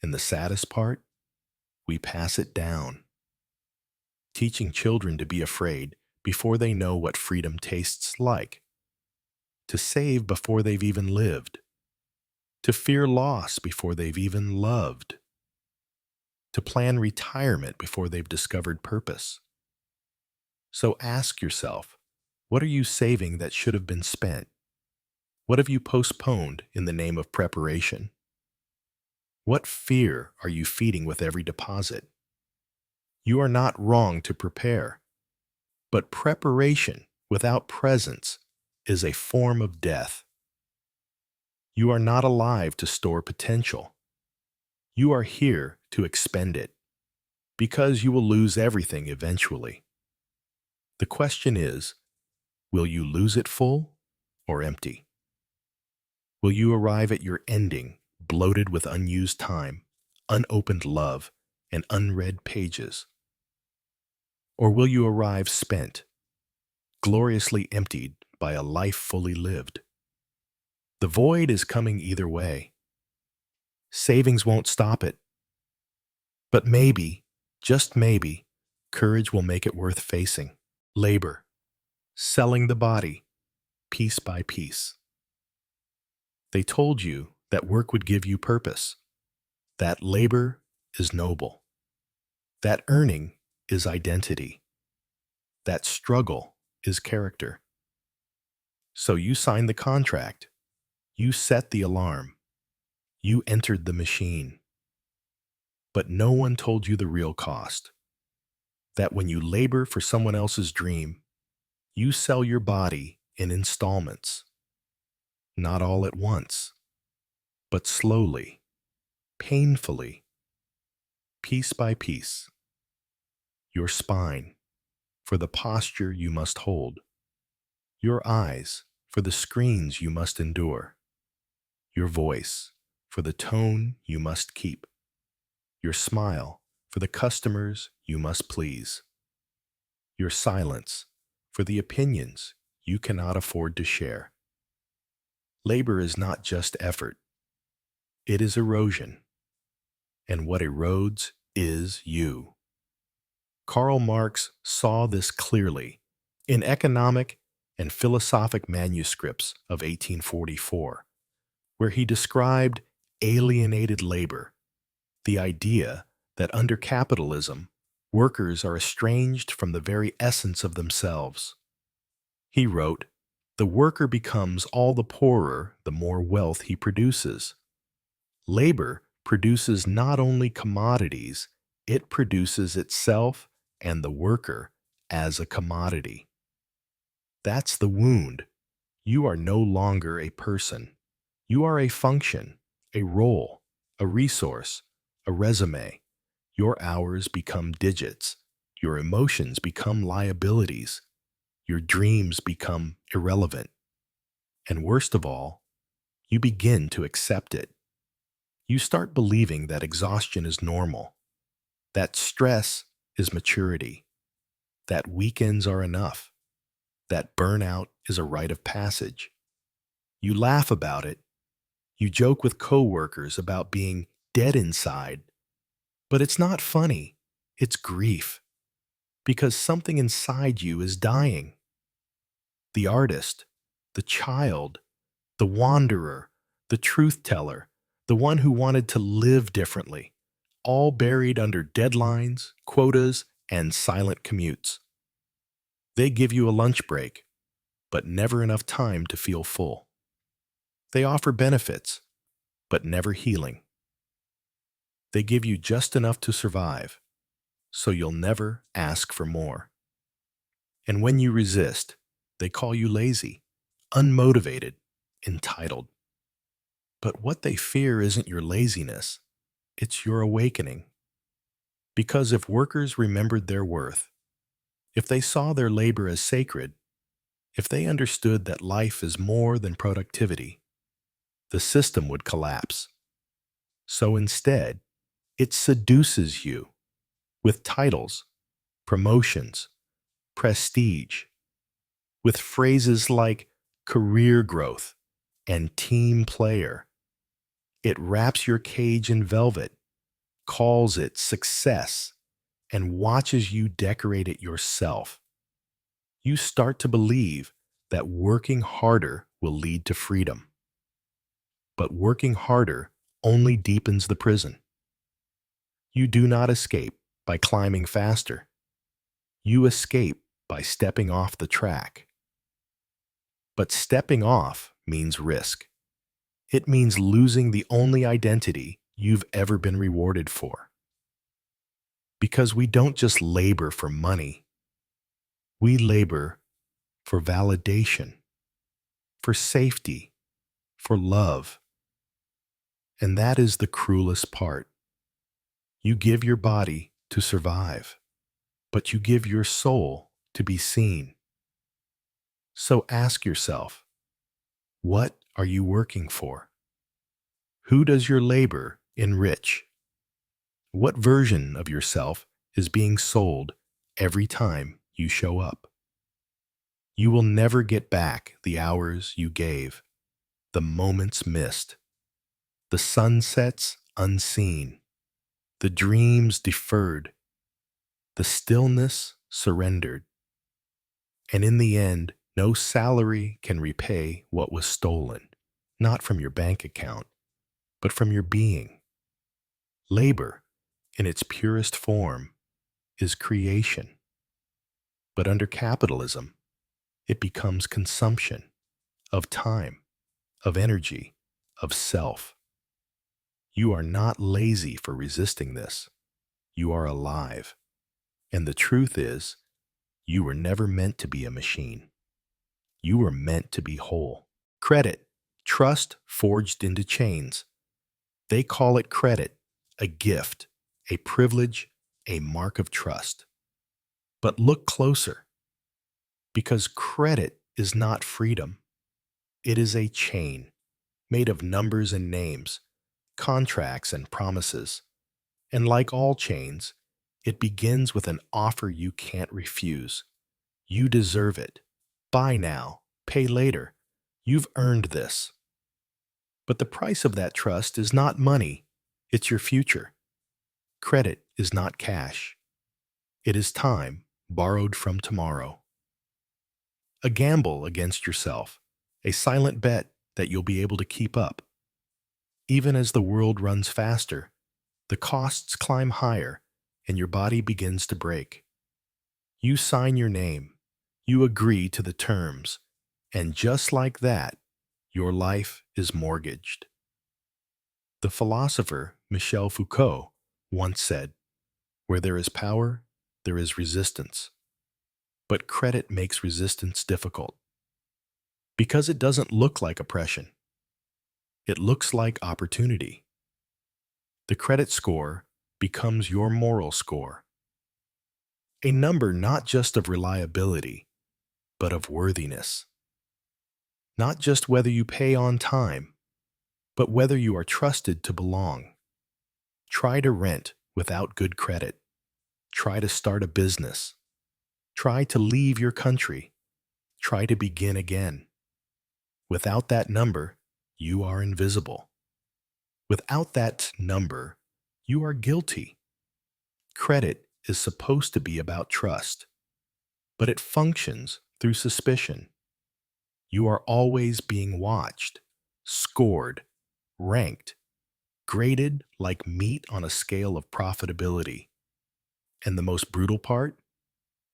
And the saddest part, we pass it down, teaching children to be afraid before they know what freedom tastes like, to save before they've even lived, to fear loss before they've even loved, to plan retirement before they've discovered purpose. So ask yourself, what are you saving that should have been spent? What have you postponed in the name of preparation? What fear are you feeding with every deposit? You are not wrong to prepare, but preparation without presence is a form of death. You are not alive to store potential. You are here to expend it, because you will lose everything eventually. The question is, will you lose it full or empty? Will you arrive at your ending bloated with unused time, unopened love, and unread pages? Or will you arrive spent, gloriously emptied by a life fully lived? The void is coming either way. Savings won't stop it. But maybe, just maybe, courage will make it worth facing. Labor, selling the body, piece by piece. They told you that work would give you purpose, that labor is noble, that earning is identity, that struggle is character. So you signed the contract, you set the alarm, you entered the machine. But no one told you the real cost, that when you labor for someone else's dream, you sell your body in installments, not all at once, but slowly, painfully, piece by piece. Your spine, for the posture you must hold. Your eyes, for the screens you must endure. Your voice, for the tone you must keep. Your smile, for the customers you must please. Your silence, for the opinions you cannot afford to share. Labor is not just effort. It is erosion. And what erodes is you. Karl Marx saw this clearly in economic and philosophic manuscripts of 1844, where he described alienated labor, the idea that under capitalism, Workers are estranged from the very essence of themselves. He wrote, "The worker becomes all the poorer the more wealth he produces." Labor produces not only commodities, it produces itself and the worker as a commodity. That's the wound. You are no longer a person. You are a function, a role, a resource, a résumé. Your hours become digits. Your emotions become liabilities. Your dreams become irrelevant. And worst of all, you begin to accept it. You start believing that exhaustion is normal, that stress is maturity, that weekends are enough, that burnout is a rite of passage. You laugh about it. You joke with coworkers about being dead inside. But it's not funny. It's grief. Because something inside you is dying. The artist, the child, the wanderer, the truth teller, the one who wanted to live differently, all buried under deadlines, quotas, and silent commutes. They give you a lunch break, but never enough time to feel full. They offer benefits, but never healing. They give you just enough to survive, so you'll never ask for more. And when you resist, they call you lazy, unmotivated, entitled. But what they fear isn't your laziness, it's your awakening. Because if workers remembered their worth, if they saw their labor as sacred, if they understood that life is more than productivity, the system would collapse. So instead, it seduces you with titles, promotions, prestige, with phrases like career growth and team player. It wraps your cage in velvet, calls it success, and watches you decorate it yourself. You start to believe that working harder will lead to freedom. But working harder only deepens the prison. You do not escape by climbing faster. You escape by stepping off the track. But stepping off means risk. It means losing the only identity you've ever been rewarded for. Because we don't just labor for money. We labor for validation, for safety, for love. And that is the cruelest part. You give your body to survive, but you give your soul to be seen. So ask yourself, what are you working for? Who does your labor enrich? What version of yourself is being sold every time you show up? You will never get back the hours you gave, the moments missed, the sunsets unseen, the dreams deferred, the stillness surrendered. And in the end, no salary can repay what was stolen, not from your bank account, but from your being. Labor, in its purest form, is creation. But under capitalism, it becomes consumption of time, of energy, of self. You are not lazy for resisting this. You are alive. And the truth is, you were never meant to be a machine. You were meant to be whole. Credit, trust forged into chains. They call it credit, a gift, a privilege, a mark of trust. But look closer, because credit is not freedom. It is a chain made of numbers and names, contracts and promises. And like all chains, it begins with an offer you can't refuse. You deserve it. Buy now, pay later. You've earned this. But the price of that trust is not money, it's your future. Credit is not cash. It is time borrowed from tomorrow. A gamble against yourself, a silent bet that you'll be able to keep up. Even as the world runs faster, the costs climb higher, and your body begins to break. You sign your name, you agree to the terms, and just like that, your life is mortgaged. The philosopher Michel Foucault once said, "Where there is power, there is resistance." But credit makes resistance difficult because it doesn't look like oppression. It looks like opportunity. The credit score becomes your moral score, a number not just of reliability, but of worthiness. Not just whether you pay on time, but whether you are trusted to belong. Try to rent without good credit. Try to start a business. Try to leave your country. Try to begin again. Without that number, you are invisible. Without that number, you are guilty. Credit is supposed to be about trust, but it functions through suspicion. You are always being watched, scored, ranked, graded like meat on a scale of profitability. And the most brutal part?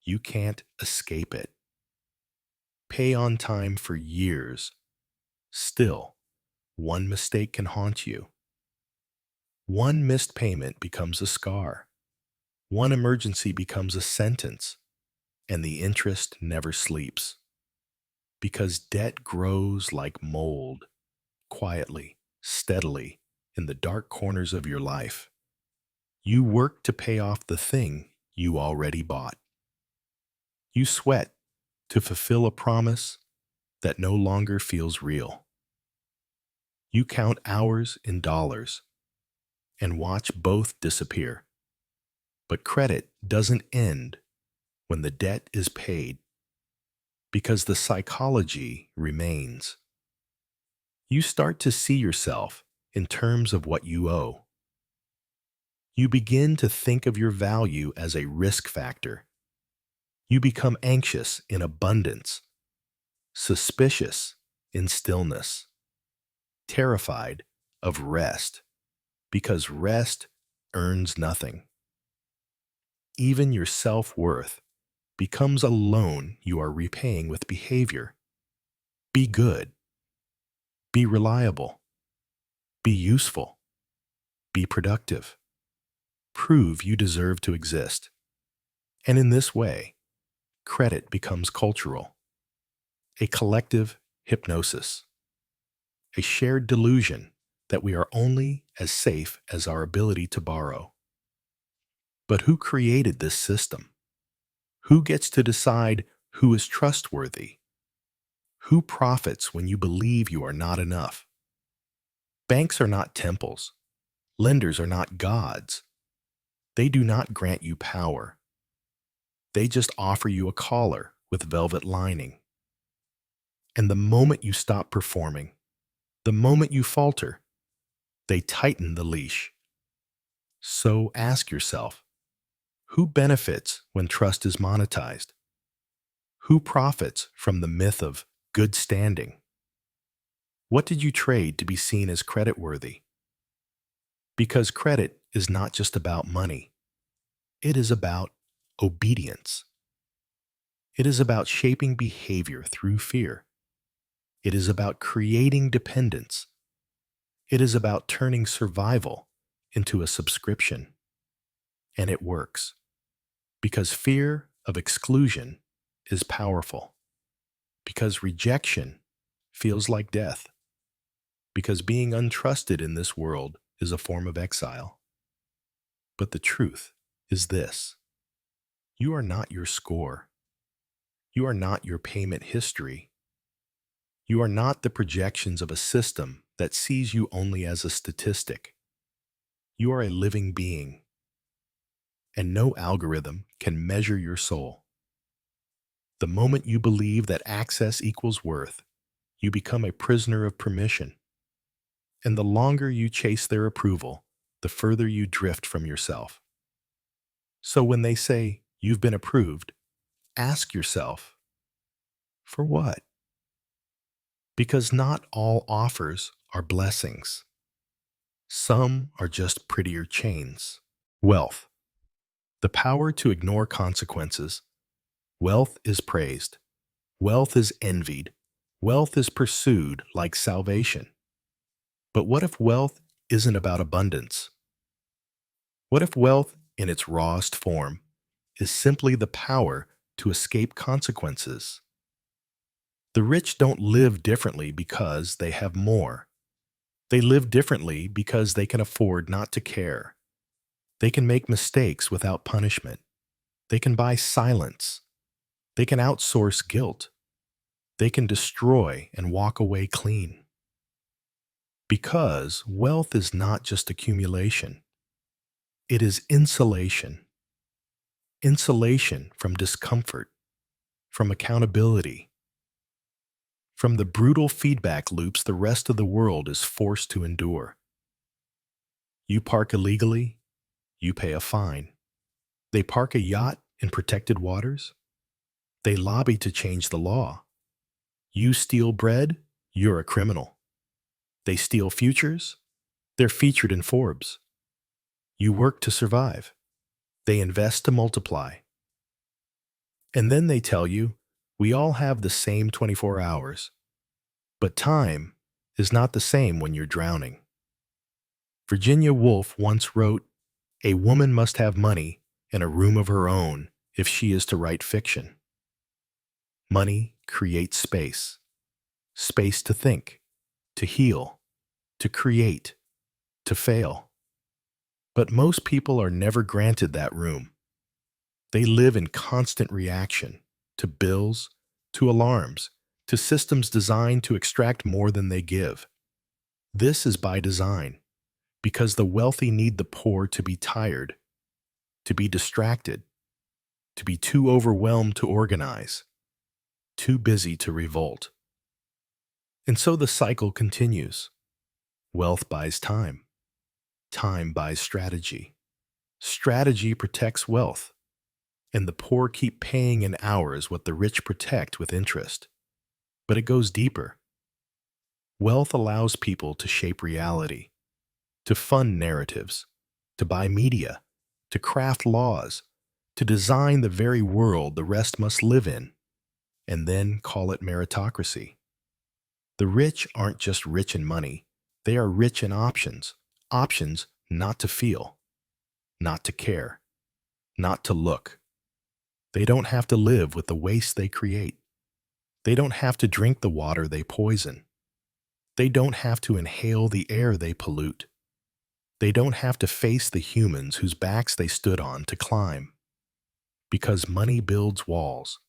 You can't escape it. Pay on time for years. Still, one mistake can haunt you. One missed payment becomes a scar. One emergency becomes a sentence, and the interest never sleeps. Because debt grows like mold, quietly, steadily, in the dark corners of your life. You work to pay off the thing you already bought. You sweat to fulfill a promise that no longer feels real. You count hours in dollars and watch both disappear. But credit doesn't end when the debt is paid because the psychology remains. You start to see yourself in terms of what you owe. You begin to think of your value as a risk factor. You become anxious in abundance, suspicious in stillness, terrified of rest, because rest earns nothing. Even your self-worth becomes a loan you are repaying with behavior. Be good. Be reliable. Be useful. Be productive. Prove you deserve to exist. And in this way, credit becomes cultural, a collective hypnosis, a shared delusion that we are only as safe as our ability to borrow. But who created this system? Who gets to decide who is trustworthy? Who profits when you believe you are not enough? Banks are not temples. Lenders are not gods. They do not grant you power. They just offer you a collar with velvet lining. And the moment you stop performing, the moment you falter, they tighten the leash. So ask yourself, who benefits when trust is monetized? Who profits from the myth of good standing? What did you trade to be seen as creditworthy? Because credit is not just about money. It is about obedience. It is about shaping behavior through fear. It is about creating dependence. It is about turning survival into a subscription. And it works. Because fear of exclusion is powerful. Because rejection feels like death. Because being untrusted in this world is a form of exile. But the truth is this: you are not your score. You are not your payment history. You are not the projections of a system that sees you only as a statistic. You are a living being, and no algorithm can measure your soul. The moment you believe that access equals worth, you become a prisoner of permission. And the longer you chase their approval, the further you drift from yourself. So when they say you've been approved, ask yourself, for what? Because not all offers are blessings. Some are just prettier chains. Wealth. The power to ignore consequences. Wealth is praised. Wealth is envied. Wealth is pursued like salvation. But what if wealth isn't about abundance? What if wealth, in its rawest form, is simply the power to escape consequences? The rich don't live differently because they have more. They live differently because they can afford not to care. They can make mistakes without punishment. They can buy silence. They can outsource guilt. They can destroy and walk away clean. Because wealth is not just accumulation. It is insulation. Insulation from discomfort, from accountability, from the brutal feedback loops the rest of the world is forced to endure. You park illegally, you pay a fine. They park a yacht in protected waters, they lobby to change the law. You steal bread, you're a criminal. They steal futures, they're featured in Forbes. You work to survive, they invest to multiply. And then they tell you, we all have the same 24 hours. But time is not the same when you're drowning. Virginia Woolf once wrote, "A woman must have money and a room of her own if she is to write fiction." Money creates space. Space to think, to heal, to create, to fail. But most people are never granted that room. They live in constant reaction to bills, to alarms, to systems designed to extract more than they give. This is by design, because the wealthy need the poor to be tired, to be distracted, to be too overwhelmed to organize, too busy to revolt. And so the cycle continues. Wealth buys time. Time buys strategy. Strategy protects wealth. And the poor keep paying in hours what the rich protect with interest. But it goes deeper. Wealth allows people to shape reality, to fund narratives, to buy media, to craft laws, to design the very world the rest must live in, and then call it meritocracy. The rich aren't just rich in money, they are rich in options. Options not to feel, not to care, not to look. They don't have to live with the waste they create. They don't have to drink the water they poison. They don't have to inhale the air they pollute. They don't have to face the humans whose backs they stood on to climb. Because money builds walls.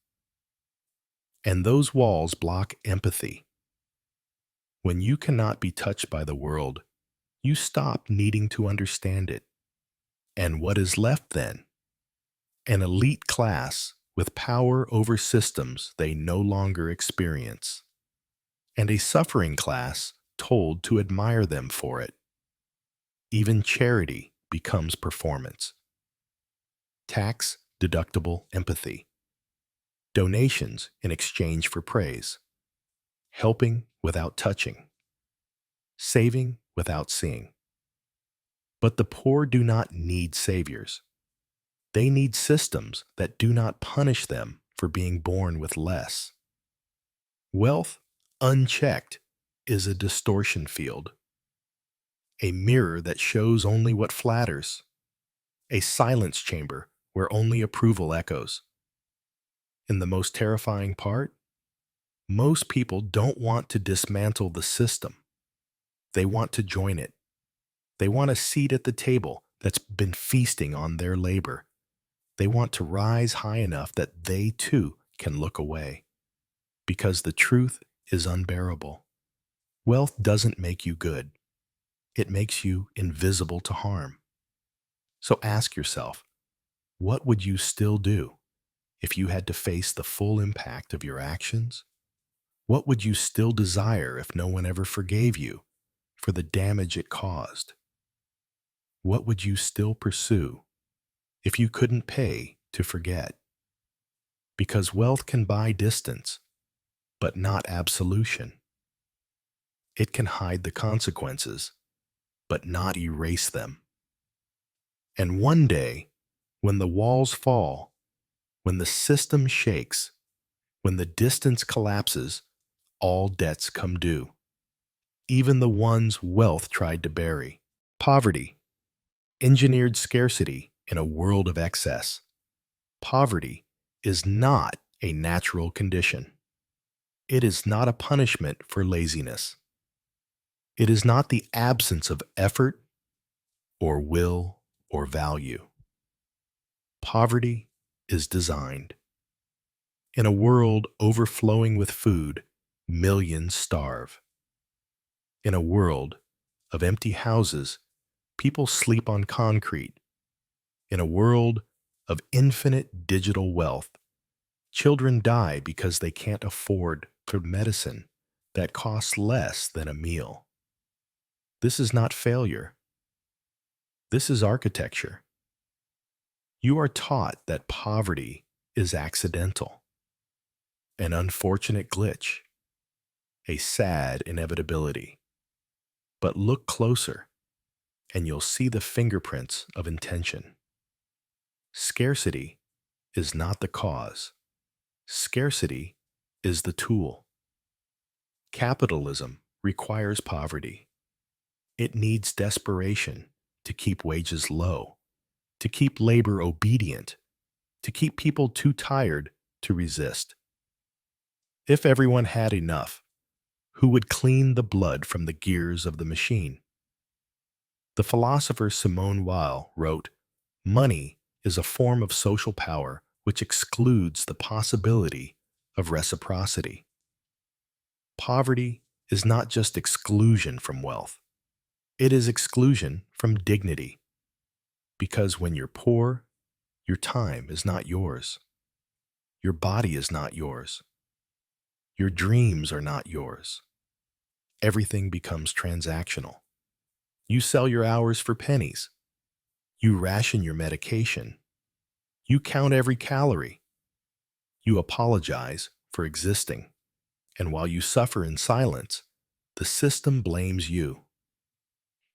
And those walls block empathy. When you cannot be touched by the world, you stop needing to understand it. And what is left then? An elite class with power over systems they no longer experience, and a suffering class told to admire them for it. Even charity becomes performance. Tax-deductible empathy. Donations in exchange for praise. Helping without touching. Saving without seeing. But the poor do not need saviors. They need systems that do not punish them for being born with less. Wealth, unchecked, is a distortion field. A mirror that shows only what flatters. A silence chamber where only approval echoes. And the most terrifying part? Most people don't want to dismantle the system. They want to join it. They want a seat at the table that's been feasting on their labor. They want to rise high enough that they too can look away. Because the truth is unbearable. Wealth doesn't make you good. It makes you invisible to harm. So ask yourself, what would you still do if you had to face the full impact of your actions? What would you still desire if no one ever forgave you for the damage it caused? What would you still pursue if you couldn't pay to forget? Because wealth can buy distance, but not absolution. It can hide the consequences, but not erase them. And one day, When the walls fall, when the system shakes, when the distance collapses, all debts come due, even the ones wealth tried to bury. Poverty, engineered scarcity in a world of excess. Poverty is not a natural condition. It is not a punishment for laziness. It is not the absence of effort or will or value. Poverty is designed. In a world overflowing with food, millions starve. In a world of empty houses, people sleep on concrete. In a world of infinite digital wealth, children die because they can't afford for medicine that costs less than a meal. This is not failure. This is architecture. You are taught that poverty is accidental, an unfortunate glitch, a sad inevitability. But look closer, and you'll see the fingerprints of intention. Scarcity is not the cause. Scarcity is the tool. Capitalism requires poverty. It needs desperation to keep wages low, to keep labor obedient, to keep people too tired to resist. If everyone had enough, who would clean the blood from the gears of the machine? The philosopher Simone Weil wrote, "Money is a form of social power which excludes the possibility of reciprocity." Poverty is not just exclusion from wealth. It is exclusion from dignity. Because when you're poor, your time is not yours. Your body is not yours. Your dreams are not yours. Everything becomes transactional. You sell your hours for pennies. You ration your medication. You count every calorie. You apologize for existing. And while you suffer in silence, the system blames you.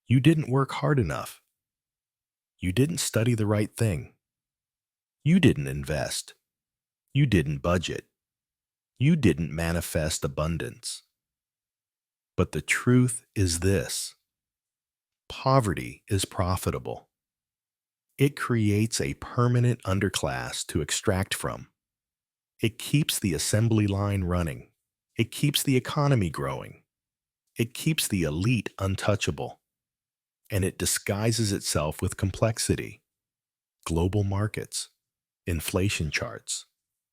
You didn't work hard enough. You didn't study the right thing. You didn't invest. You didn't budget. You didn't manifest abundance. But the truth is this: poverty is profitable. It creates a permanent underclass to extract from. It keeps the assembly line running. It keeps the economy growing. It keeps the elite untouchable. And it disguises itself with complexity, global markets, inflation charts,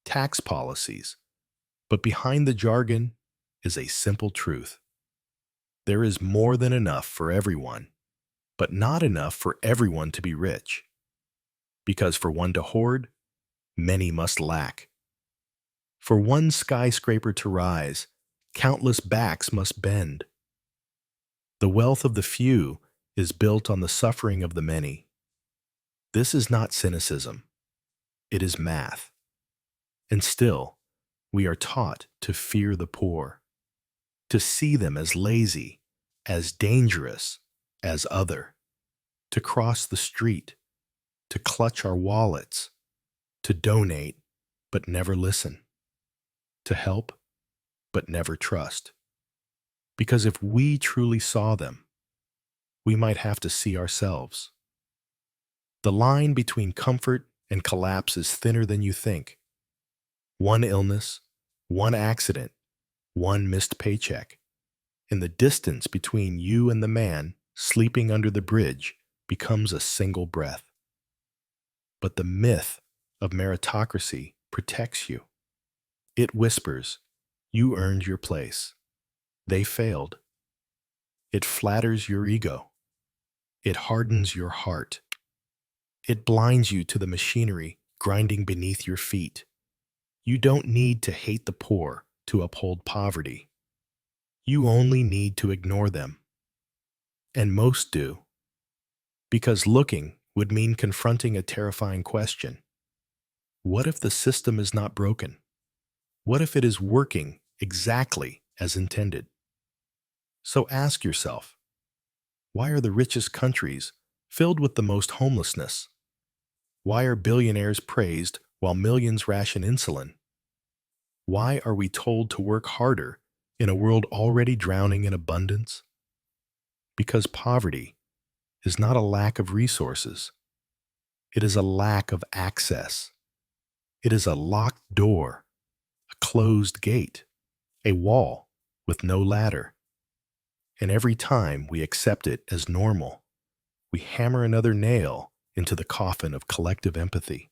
tax policies. But behind the jargon is a simple truth. There is more than enough for everyone, but not enough for everyone to be rich. Because for one to hoard, many must lack. For one skyscraper to rise, countless backs must bend. The wealth of the few is built on the suffering of the many. This is not cynicism. It is math. And still, we are taught to fear the poor, to see them as lazy, as dangerous, as other, to cross the street, to clutch our wallets, to donate but never listen, to help but never trust. Because if we truly saw them, we might have to see ourselves. The line between comfort and collapse is thinner than you think. One illness, one accident, one missed paycheck, and the distance between you and the man sleeping under the bridge becomes a single breath. But the myth of meritocracy protects you. It whispers, "You earned your place. They failed." It flatters your ego. It hardens your heart. It blinds you to the machinery grinding beneath your feet. You don't need to hate the poor to uphold poverty. You only need to ignore them. And most do. Because looking would mean confronting a terrifying question. What if the system is not broken? What if it is working exactly as intended? So ask yourself, why are the richest countries filled with the most homelessness? Why are billionaires praised while millions ration insulin? Why are we told to work harder in a world already drowning in abundance? Because poverty is not a lack of resources. It is a lack of access. It is a locked door, a closed gate, a wall with no ladder. And every time we accept it as normal, we hammer another nail into the coffin of collective empathy.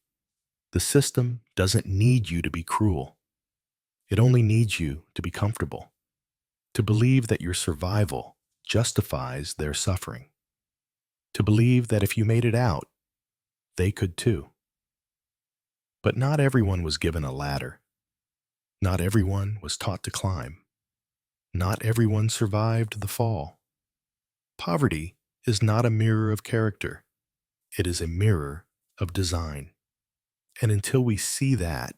The system doesn't need you to be cruel. It only needs you to be comfortable, to believe that your survival justifies their suffering, to believe that if you made it out, they could too. But not everyone was given a ladder. Not everyone was taught to climb. Not everyone survived the fall. Poverty is not a mirror of character. It is a mirror of design. And until we see that,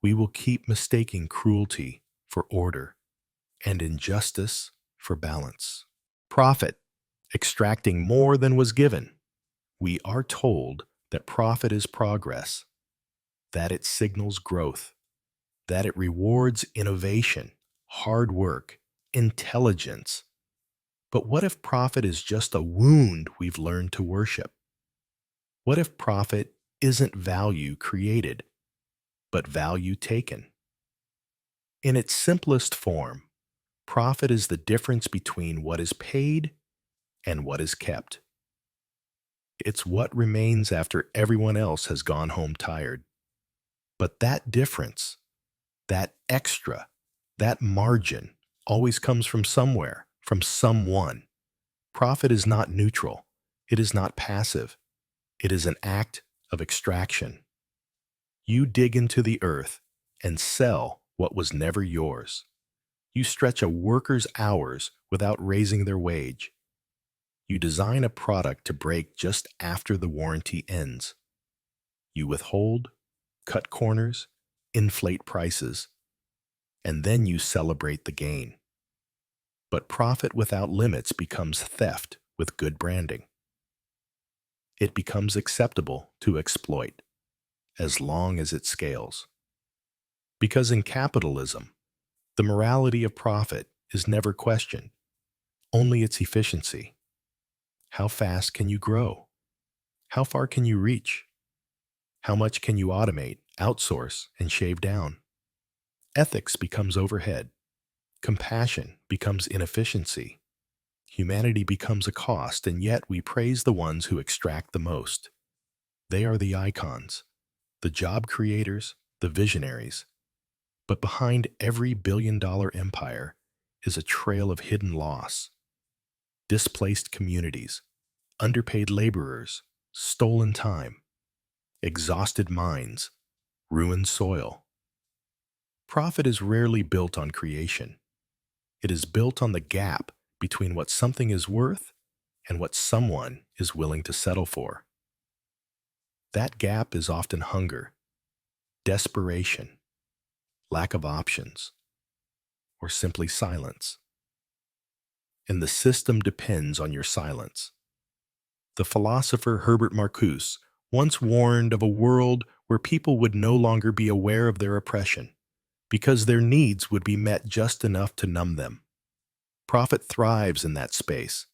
we will keep mistaking cruelty for order and injustice for balance. Profit, extracting more than was given. We are told that profit is progress, that it signals growth, that it rewards innovation, hard work, intelligence. But what if profit is just a wound we've learned to worship? What if profit isn't value created, but value taken? In its simplest form, profit is the difference between what is paid and what is kept. It's what remains after everyone else has gone home tired. But that difference, that extra, that margin always comes from somewhere, from someone. Profit is not neutral. It is not passive. It is an act of extraction. You dig into the earth and sell what was never yours. You stretch a worker's hours without raising their wage. You design a product to break just after the warranty ends. You withhold, cut corners, inflate prices, and then you celebrate the gain. But profit without limits becomes theft with good branding. It becomes acceptable to exploit, as long as it scales. Because in capitalism, the morality of profit is never questioned, only its efficiency. How fast can you grow? How far can you reach? How much can you automate, outsource, and shave down? Ethics becomes overhead. Compassion becomes inefficiency. Humanity becomes a cost, and yet we praise the ones who extract the most. They are the icons, the job creators, the visionaries. But behind every billion-dollar empire is a trail of hidden loss. Displaced communities, underpaid laborers, stolen time, exhausted minds, ruined soil. Profit is rarely built on creation. It is built on the gap between what something is worth and what someone is willing to settle for. That gap is often hunger, desperation, lack of options, or simply silence. And the system depends on your silence. The philosopher Herbert Marcuse once warned of a world where people would no longer be aware of their oppression, because their needs would be met just enough to numb them. Profit thrives in that space,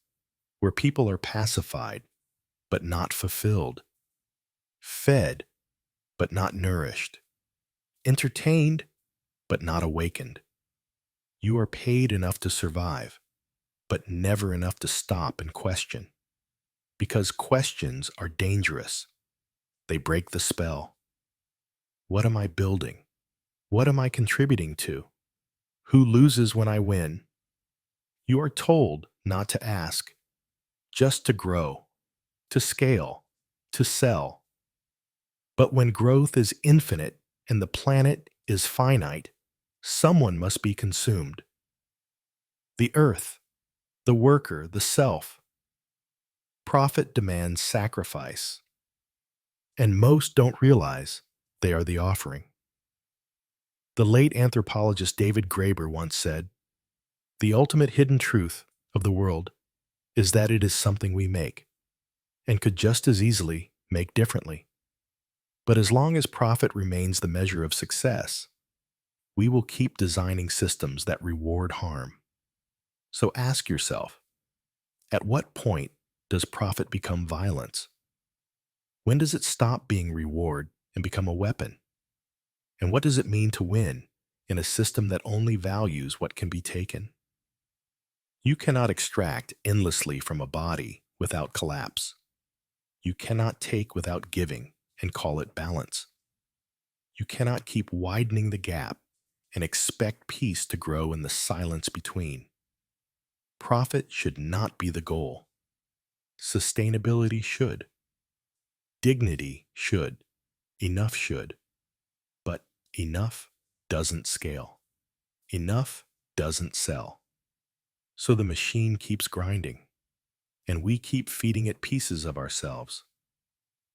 where people are pacified, but not fulfilled, fed, but not nourished, entertained, but not awakened. You are paid enough to survive, but never enough to stop and question. Because questions are dangerous. They break the spell. What am I building? What am I contributing to? Who loses when I win? You are told not to ask, just to grow, to scale, to sell. But when growth is infinite and the planet is finite, someone must be consumed. The earth, the worker, the self. Profit demands sacrifice. And most don't realize they are the offering. The late anthropologist David Graeber once said, "The ultimate hidden truth of the world is that it is something we make, and could just as easily make differently." But as long as profit remains the measure of success, we will keep designing systems that reward harm. So ask yourself, at what point does profit become violence? When does it stop being reward and become a weapon? And what does it mean to win in a system that only values what can be taken? You cannot extract endlessly from a body without collapse. You cannot take without giving and call it balance. You cannot keep widening the gap and expect peace to grow in the silence between. Profit should not be the goal. Sustainability should. Dignity should. Enough should. But enough doesn't scale. Enough doesn't sell. So the machine keeps grinding, and we keep feeding it pieces of ourselves,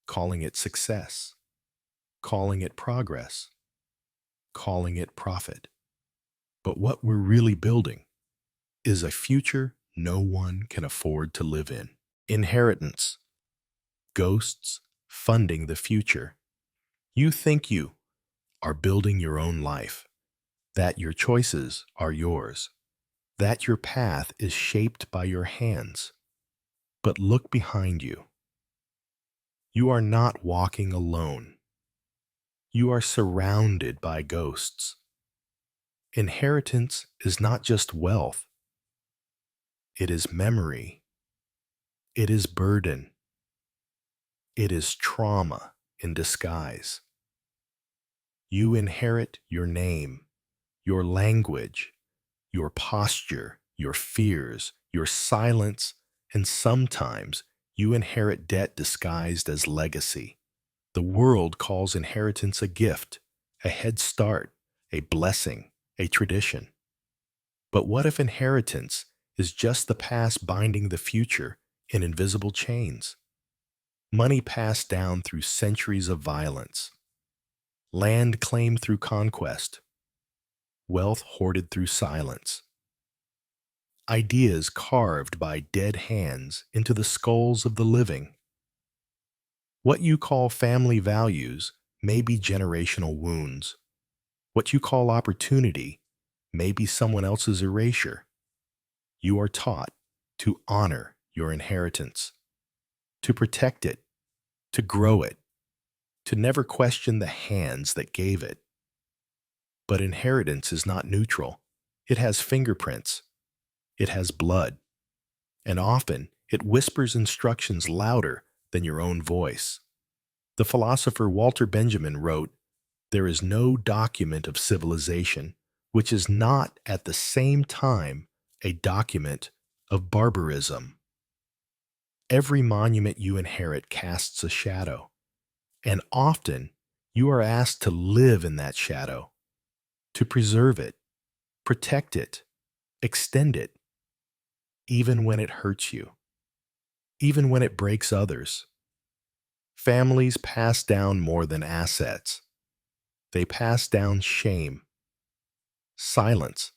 calling it success, calling it progress, calling it profit. But what we're really building is a future no one can afford to live in. Inheritance. Ghosts funding the future. You think you are building your own life, that your choices are yours, that your path is shaped by your hands. But look behind you. You are not walking alone. You are surrounded by ghosts. Inheritance is not just wealth. It is memory. It is burden. It is trauma in disguise. You inherit your name, your language, your posture, your fears, your silence, and sometimes you inherit debt disguised as legacy. The world calls inheritance a gift, a head start, a blessing, a tradition. But what if inheritance is just the past binding the future in invisible chains? Money passed down through centuries of violence, land claimed through conquest, wealth hoarded through silence, ideas carved by dead hands into the skulls of the living. What you call family values may be generational wounds. What you call opportunity may be someone else's erasure. You are taught to honor your inheritance, to protect it, to grow it, to never question the hands that gave it. But inheritance is not neutral. It has fingerprints. It has blood. And often, it whispers instructions louder than your own voice. The philosopher Walter Benjamin wrote, "There is no document of civilization which is not at the same time a document of barbarism." Every monument you inherit casts a shadow, and often you are asked to live in that shadow, to preserve it, protect it, extend it, even when it hurts you, even when it breaks others. Families pass down more than assets. They pass down shame, silence,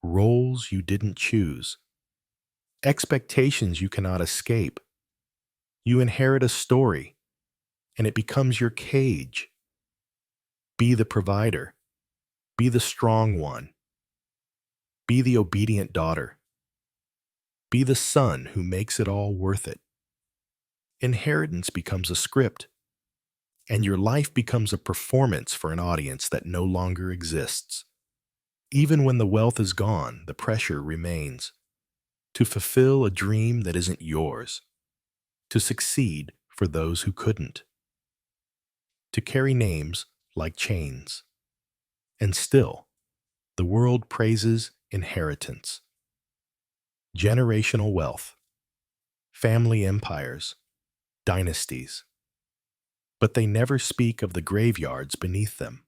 roles you didn't choose, expectations you cannot escape. You inherit a story, and it becomes your cage. Be the provider. Be the strong one. Be the obedient daughter. Be the son who makes it all worth it. Inheritance becomes a script, and your life becomes a performance for an audience that no longer exists. Even when the wealth is gone, the pressure remains. To fulfill a dream that isn't yours. To succeed for those who couldn't. To carry names like chains. And still, the world praises inheritance. Generational wealth. Family empires. Dynasties. But they never speak of the graveyards beneath them.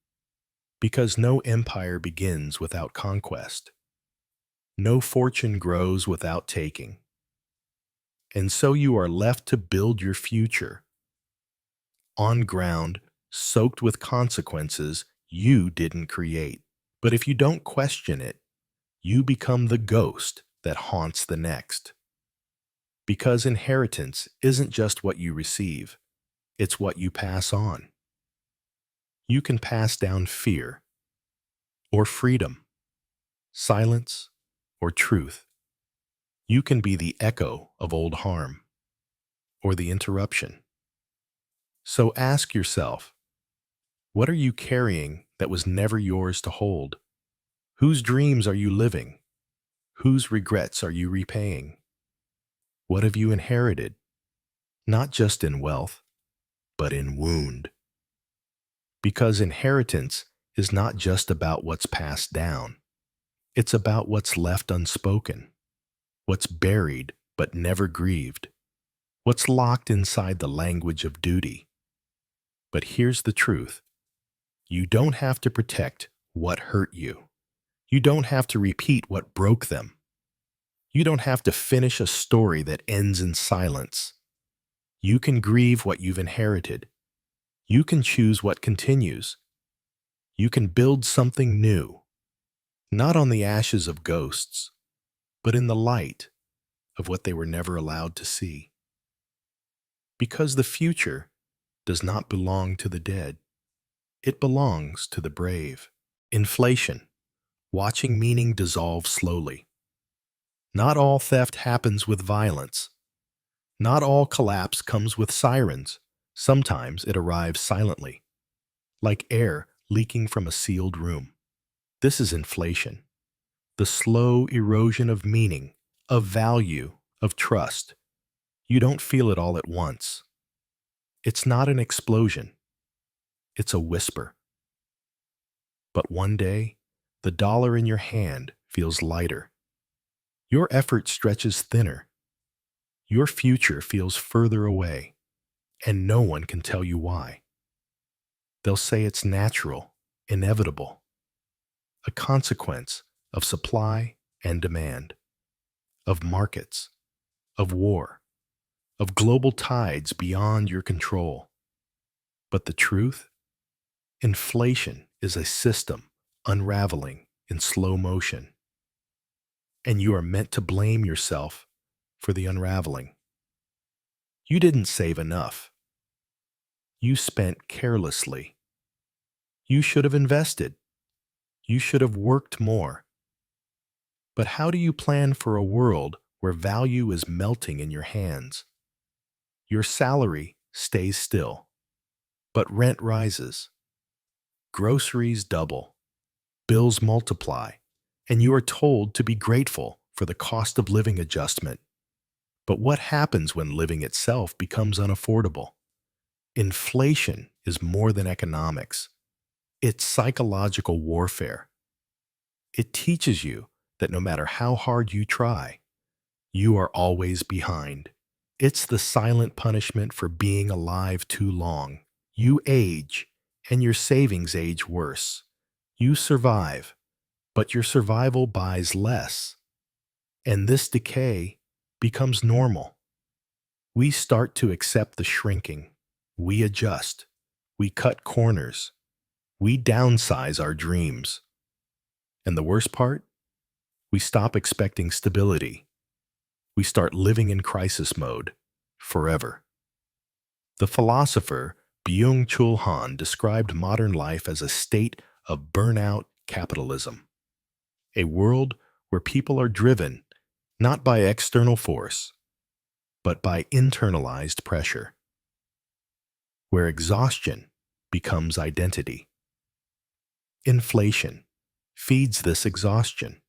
Because no empire begins without conquest. No fortune grows without taking. And so you are left to build your future on ground soaked with consequences you didn't create. But if you don't question it, you become the ghost that haunts the next. Because inheritance isn't just what you receive, it's what you pass on. You can pass down fear or freedom, silence or truth. You can be the echo of old harm or the interruption. So ask yourself, what are you carrying that was never yours to hold? Whose dreams are you living? Whose regrets are you repaying? What have you inherited? Not just in wealth, but in wound. Because inheritance is not just about what's passed down. It's about what's left unspoken, what's buried but never grieved, what's locked inside the language of duty. But here's the truth. You don't have to protect what hurt you. You don't have to repeat what broke them. You don't have to finish a story that ends in silence. You can grieve what you've inherited. You can choose what continues. You can build something new, not on the ashes of ghosts, but in the light of what they were never allowed to see. Because the future does not belong to the dead. It belongs to the brave. Inflation, watching meaning dissolve slowly. Not all theft happens with violence. Not all collapse comes with sirens. Sometimes it arrives silently, like air leaking from a sealed room. This is inflation, the slow erosion of meaning, of value, of trust. You don't feel it all at once. It's not an explosion. It's a whisper. But one day, the dollar in your hand feels lighter. Your effort stretches thinner. Your future feels further away, and no one can tell you why. They'll say it's natural, inevitable, a consequence of supply and demand, of markets, of war, of global tides beyond your control. But the truth? Inflation is a system unraveling in slow motion, and you are meant to blame yourself for the unraveling. You didn't save enough. You spent carelessly. You should have invested. You should have worked more. But how do you plan for a world where value is melting in your hands? Your salary stays still, but rent rises. Groceries double, bills multiply, and you are told to be grateful for the cost of living adjustment. But what happens when living itself becomes unaffordable? Inflation is more than economics. It's psychological warfare. It teaches you that no matter how hard you try, you are always behind. It's the silent punishment for being alive too long. You age, and your savings age worse. You survive, but your survival buys less. And this decay becomes normal. We start to accept the shrinking. We adjust. We cut corners. We downsize our dreams. And the worst part? We stop expecting stability. We start living in crisis mode forever. The philosopher Byung-Chul Han described modern life as a state of burnout capitalism, a world where people are driven not by external force, but by internalized pressure, where exhaustion becomes identity. Inflation feeds this exhaustion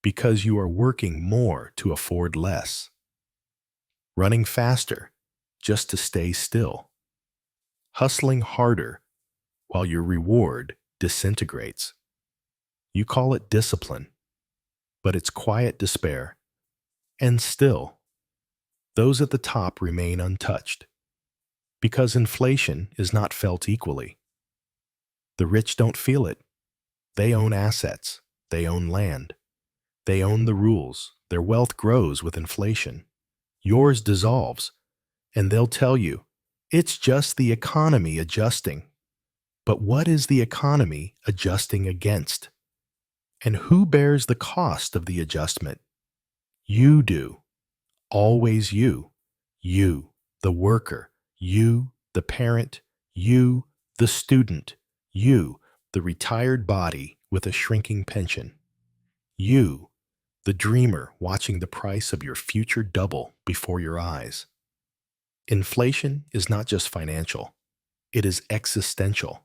because you are working more to afford less, running faster just to stay still, hustling harder while your reward disintegrates. You call it discipline, but it's quiet despair. And still, those at the top remain untouched because inflation is not felt equally. The rich don't feel it. They own assets. They own land. They own the rules. Their wealth grows with inflation. Yours dissolves, and they'll tell you, it's just the economy adjusting. But what is the economy adjusting against? And who bears the cost of the adjustment? You do. Always you. You, the worker. You, the parent. You, The student, you, the retired body with a shrinking pension. You, the dreamer watching the price of your future double before your eyes. Inflation is not just financial, it is existential.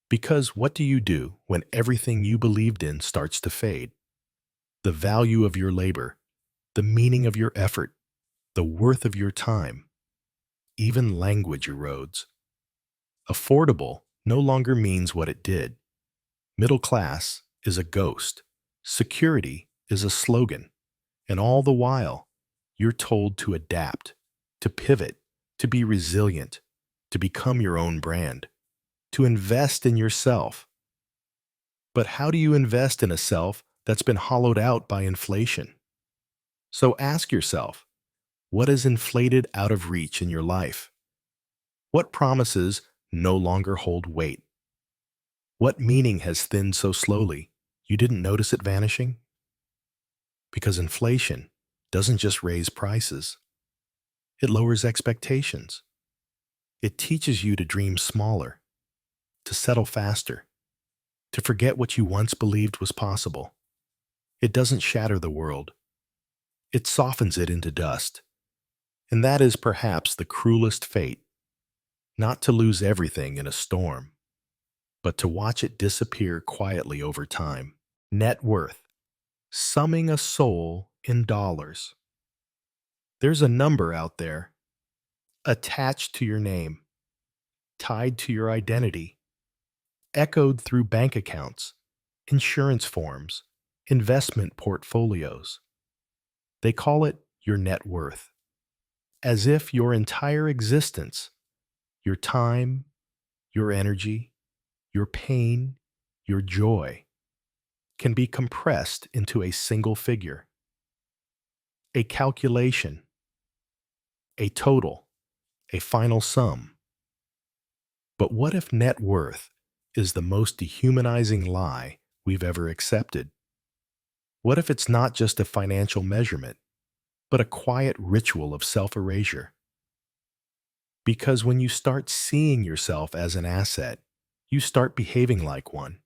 Because what do you do when everything you believed in starts to fade? The value of your labor, the meaning of your effort, the worth of your time, even language erodes. Affordable no longer means what it did. Middle class is a ghost. Security is a slogan. And all the while, you're told to adapt, to pivot, to be resilient, to become your own brand, to invest in yourself. But how do you invest in a self that's been hollowed out by inflation? So ask yourself, what is inflated out of reach in your life? What promises no longer hold weight? What meaning has thinned so slowly you didn't notice it vanishing? Because inflation doesn't just raise prices, it lowers expectations. It teaches you to dream smaller, to settle faster, to forget what you once believed was possible. It doesn't shatter the world, it softens it into dust. And that is perhaps the cruelest fate, not to lose everything in a storm, but to watch it disappear quietly over time. Net worth, summing a soul in dollars. There's a number out there, attached to your name, tied to your identity, echoed through bank accounts, insurance forms, investment portfolios. They call it your net worth, as if your entire existence, your time, your energy, your pain, your joy, can be compressed into a single figure. A calculation, a total, a final sum. But what if net worth is the most dehumanizing lie we've ever accepted? What if it's not just a financial measurement, but a quiet ritual of self-erasure? Because when you start seeing yourself as an asset, you start behaving like one.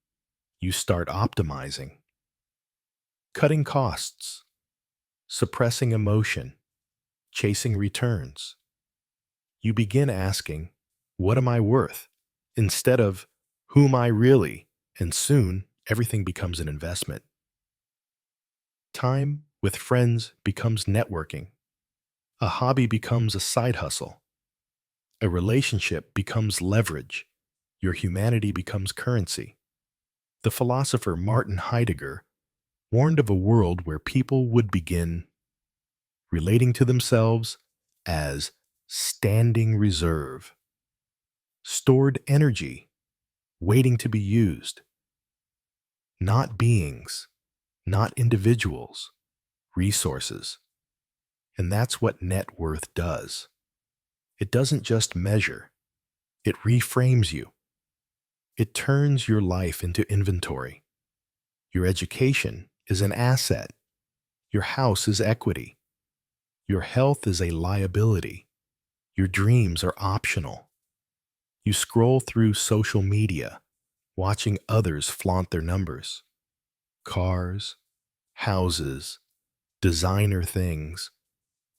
You start optimizing, cutting costs, suppressing emotion, chasing returns. You begin asking, what am I worth? Instead of, who am I really? And soon, everything becomes an investment. Time with friends becomes networking. A hobby becomes a side hustle. A relationship becomes leverage. Your humanity becomes currency. The philosopher Martin Heidegger warned of a world where people would begin relating to themselves as standing reserve, stored energy, waiting to be used. Not beings, not individuals, resources. And that's what net worth does. It doesn't just measure, it reframes you. It turns your life into inventory. Your education is an asset. Your house is equity. Your health is a liability. Your dreams are optional. You scroll through social media, watching others flaunt their numbers. Cars, houses, designer things,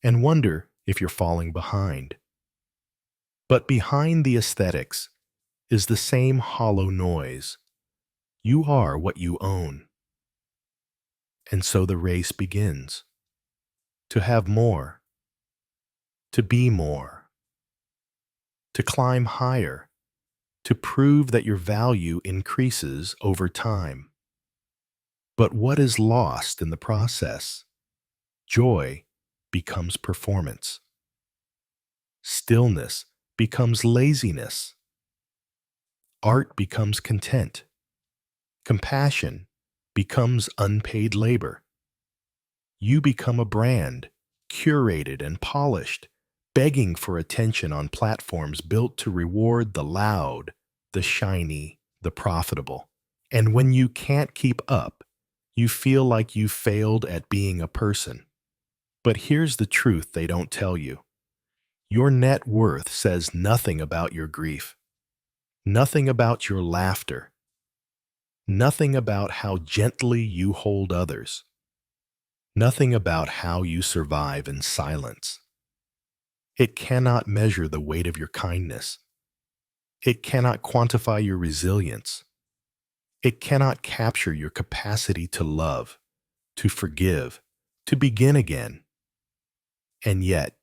and wonder if you're falling behind. But behind the aesthetics is the same hollow noise. You are what you own. And so the race begins. To have more. To be more. To climb higher. To prove that your value increases over time. But what is lost in the process? Joy becomes performance. Stillness becomes laziness. Art becomes content. Compassion becomes unpaid labor. You become a brand, curated and polished, begging for attention on platforms built to reward the loud, the shiny, the profitable. And when you can't keep up, you feel like you failed at being a person. But here's the truth they don't tell you. Your net worth says nothing about your grief. Nothing about your laughter. Nothing about how gently you hold others. Nothing about how you survive in silence. It cannot measure the weight of your kindness. It cannot quantify your resilience. It cannot capture your capacity to love, to forgive, to begin again. And yet,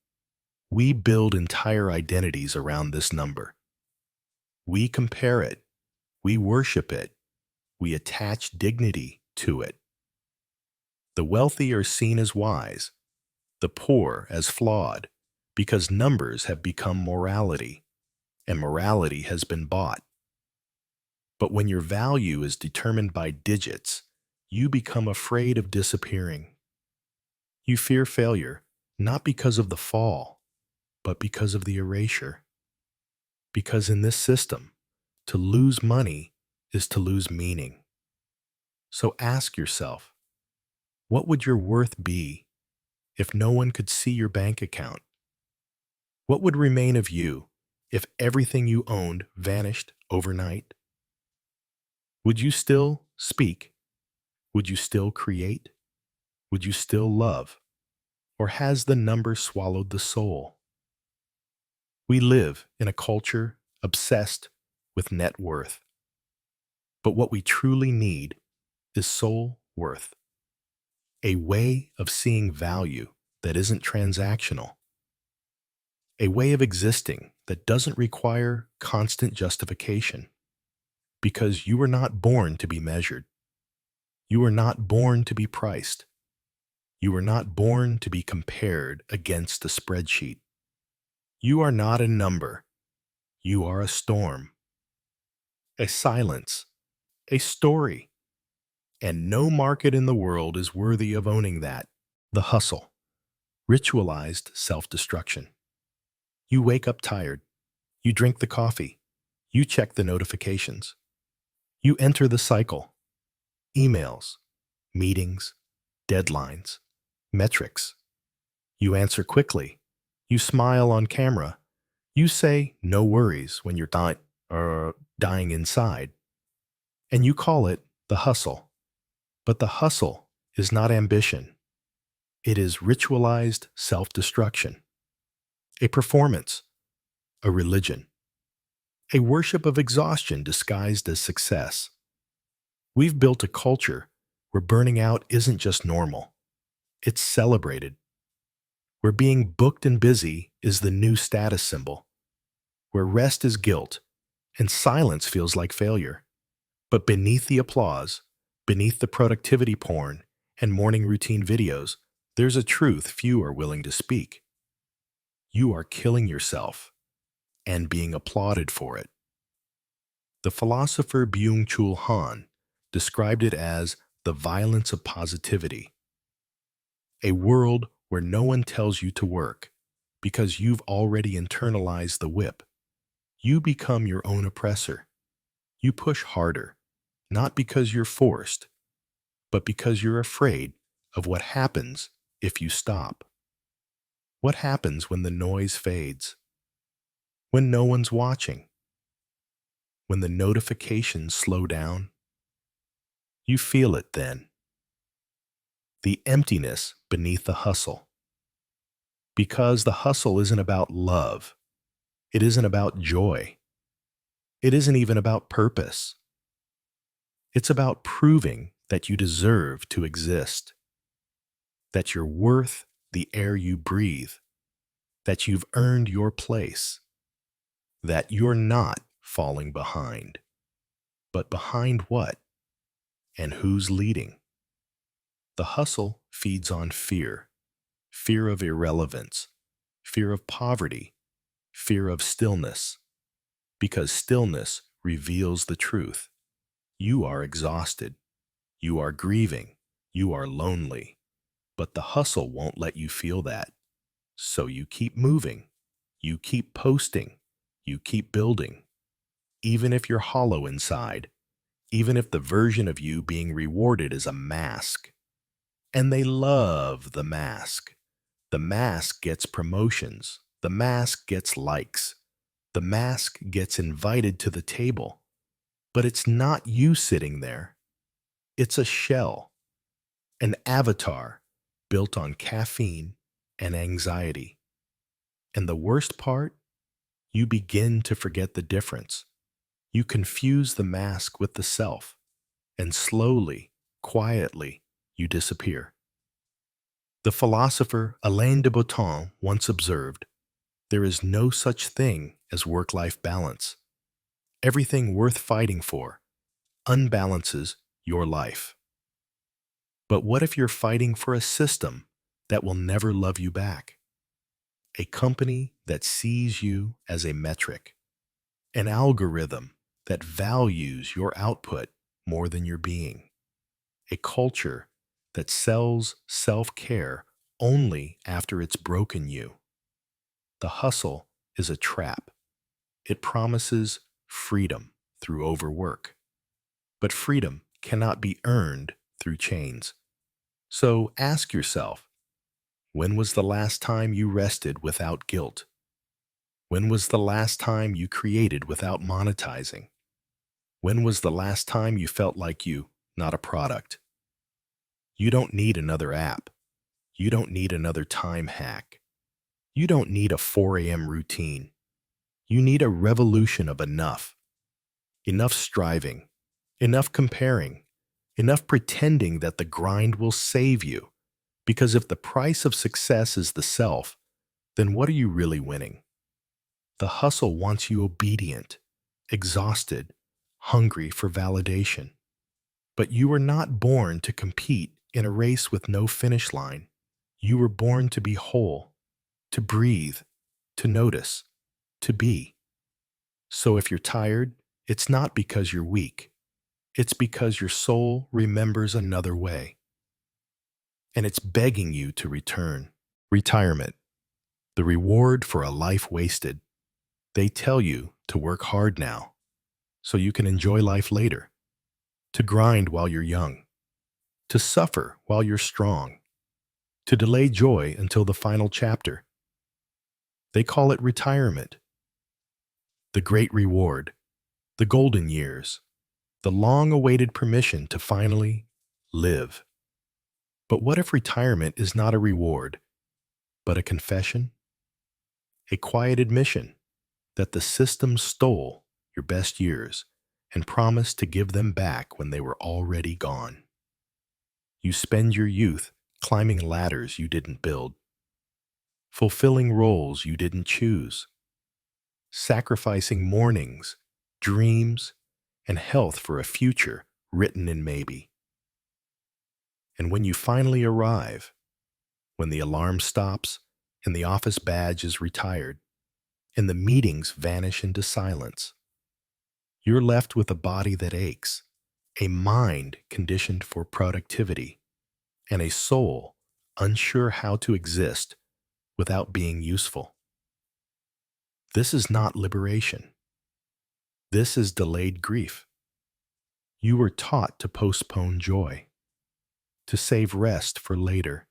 we build entire identities around this number. We compare it. We worship it. We attach dignity to it. The wealthy are seen as wise, the poor as flawed, because numbers have become morality, and morality has been bought. But when your value is determined by digits, you become afraid of disappearing. You fear failure, not because of the fall, but because of the erasure. Because in this system, to lose money is to lose meaning. So ask yourself, what would your worth be if no one could see your bank account? What would remain of you if everything you owned vanished overnight? Would you still speak? Would you still create? Would you still love? Or has the number swallowed the soul? We live in a culture obsessed with net worth. But what we truly need is soul worth, a way of seeing value that isn't transactional, a way of existing that doesn't require constant justification. Because you were not born to be measured. You were not born to be priced. You were not born to be compared against a spreadsheet. You are not a number. You are a storm, a silence, a story. And no market in the world is worthy of owning that. The hustle, ritualized self-destruction. You wake up tired. You drink the coffee. You check the notifications. You enter the cycle. Emails, meetings, deadlines, metrics. You answer quickly. You smile on camera. You say no worries when you're dying inside. And you call it the hustle. But the hustle is not ambition. It is ritualized self-destruction. A performance, a religion, a worship of exhaustion disguised as success. We've built a culture where burning out isn't just normal, it's celebrated. Where being booked and busy is the new status symbol. Where rest is guilt and silence feels like failure. But beneath the applause, beneath the productivity porn and morning routine videos, there's a truth few are willing to speak. You are killing yourself and being applauded for it. The philosopher Byung-Chul Han described it as the violence of positivity, a world where no one tells you to work because you've already internalized the whip. You become your own oppressor. You push harder, not because you're forced, but because you're afraid of what happens if you stop. What happens when the noise fades? When no one's watching? When the notifications slow down? You feel it then. The emptiness beneath the hustle. Because the hustle isn't about love. It isn't about joy. It isn't even about purpose. It's about proving that you deserve to exist, that you're worth the air you breathe, that you've earned your place, that you're not falling behind. But behind what? And who's leading? The hustle feeds on fear, fear of irrelevance, fear of poverty, fear of stillness, because stillness reveals the truth. You are exhausted. You are grieving. You are lonely. But the hustle won't let you feel that. So you keep moving. You keep posting. You keep building. Even if you're hollow inside. Even if the version of you being rewarded is a mask. And they love the mask. The mask gets promotions. The mask gets likes. The mask gets invited to the table, but it's not you sitting there. It's a shell, an avatar built on caffeine and anxiety. And the worst part, you begin to forget the difference. You confuse the mask with the self, and slowly, quietly, you disappear. The philosopher Alain de Botton once observed, "There is no such thing as work-life balance. Everything worth fighting for unbalances your life." But what if you're fighting for a system that will never love you back? A company that sees you as a metric, an algorithm that values your output more than your being, a culture that sells self-care only after it's broken you. The hustle is a trap. It promises freedom through overwork. But freedom cannot be earned through chains. So ask yourself, when was the last time you rested without guilt? When was the last time you created without monetizing? When was the last time you felt like you, not a product? You don't need another app. You don't need another time hack. You don't need a 4 a.m. routine. You need a revolution of enough. Enough striving. Enough comparing. Enough pretending that the grind will save you. Because if the price of success is the self, then what are you really winning? The hustle wants you obedient, exhausted, hungry for validation. But you were not born to compete in a race with no finish line. You were born to be whole, to breathe, to notice, to be. So if you're tired, it's not because you're weak. It's because your soul remembers another way. And it's begging you to return. Retirement, the reward for a life wasted. They tell you to work hard now, so you can enjoy life later, to grind while you're young, to suffer while you're strong, to delay joy until the final chapter. They call it retirement. The great reward, the golden years, the long-awaited permission to finally live. But what if retirement is not a reward, but a confession? A quiet admission that the system stole your best years and promised to give them back when they were already gone. You spend your youth climbing ladders you didn't build, fulfilling roles you didn't choose, sacrificing mornings, dreams, and health for a future written in maybe. And when you finally arrive, when the alarm stops and the office badge is retired, and the meetings vanish into silence, you're left with a body that aches, a mind conditioned for productivity, and a soul unsure how to exist without being useful. This is not liberation. This is delayed grief. You were taught to postpone joy, to save rest for later,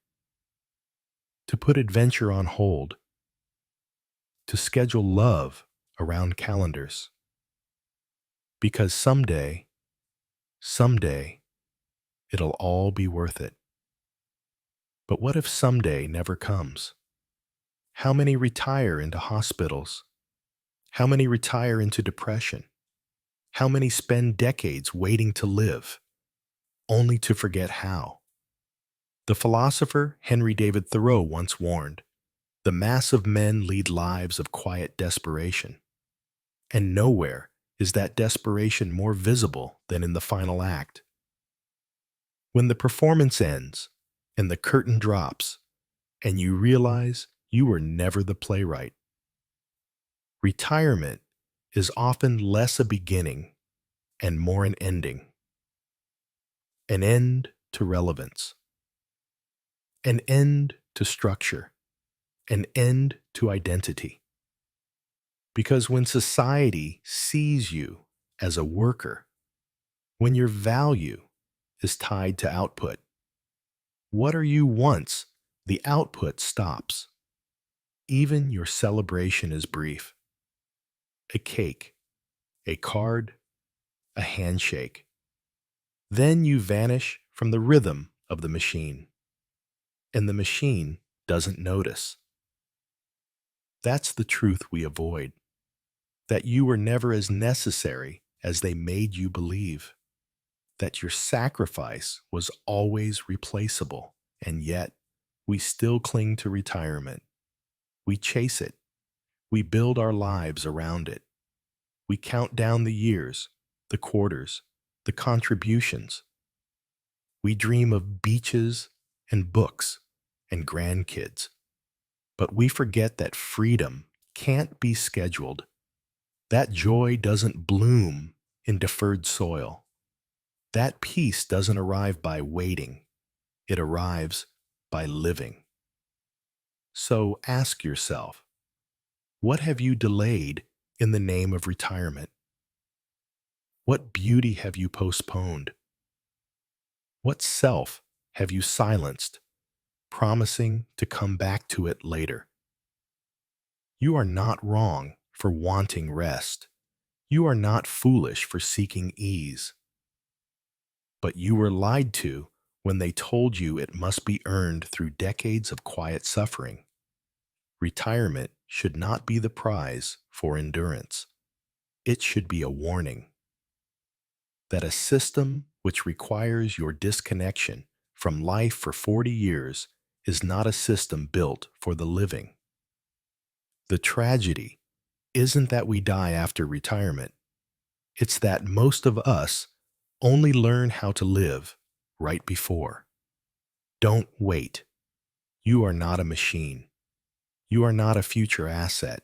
to put adventure on hold, to schedule love around calendars. Because someday, it'll all be worth it. But what if someday never comes? How many retire into hospitals? How many retire into depression? How many spend decades waiting to live, only to forget how? The philosopher Henry David Thoreau once warned, "The mass of men lead lives of quiet desperation, and nowhere is that desperation more visible than in the final act." When the performance ends and the curtain drops and you realize you were never the playwright. Retirement is often less a beginning and more an ending. An end to relevance. An end to structure. An end to identity. Because when society sees you as a worker, when your value is tied to output, what are you once the output stops? Even your celebration is brief. a cake, a card, a handshake. Then you vanish from the rhythm of the machine, and the machine doesn't notice. That's the truth we avoid, that you were never as necessary as they made you believe, that your sacrifice was always replaceable, and yet we still cling to retirement. We chase it. We build our lives around it. We count down the years, the quarters, the contributions. We dream of beaches and books and grandkids. But we forget that freedom can't be scheduled. That joy doesn't bloom in deferred soil. That peace doesn't arrive by waiting. It arrives by living. So ask yourself, what have you delayed in the name of retirement? What beauty have you postponed? What self have you silenced, promising to come back to it later? You are not wrong for wanting rest. You are not foolish for seeking ease. But you were lied to when they told you it must be earned through decades of quiet suffering. Retirement should not be the prize for endurance. It should be a warning that a system which requires your disconnection from life for 40 years is not a system built for the living. The tragedy isn't that we die after retirement. It's that most of us only learn how to live right before. Don't wait. You are not a machine. You are not a future asset.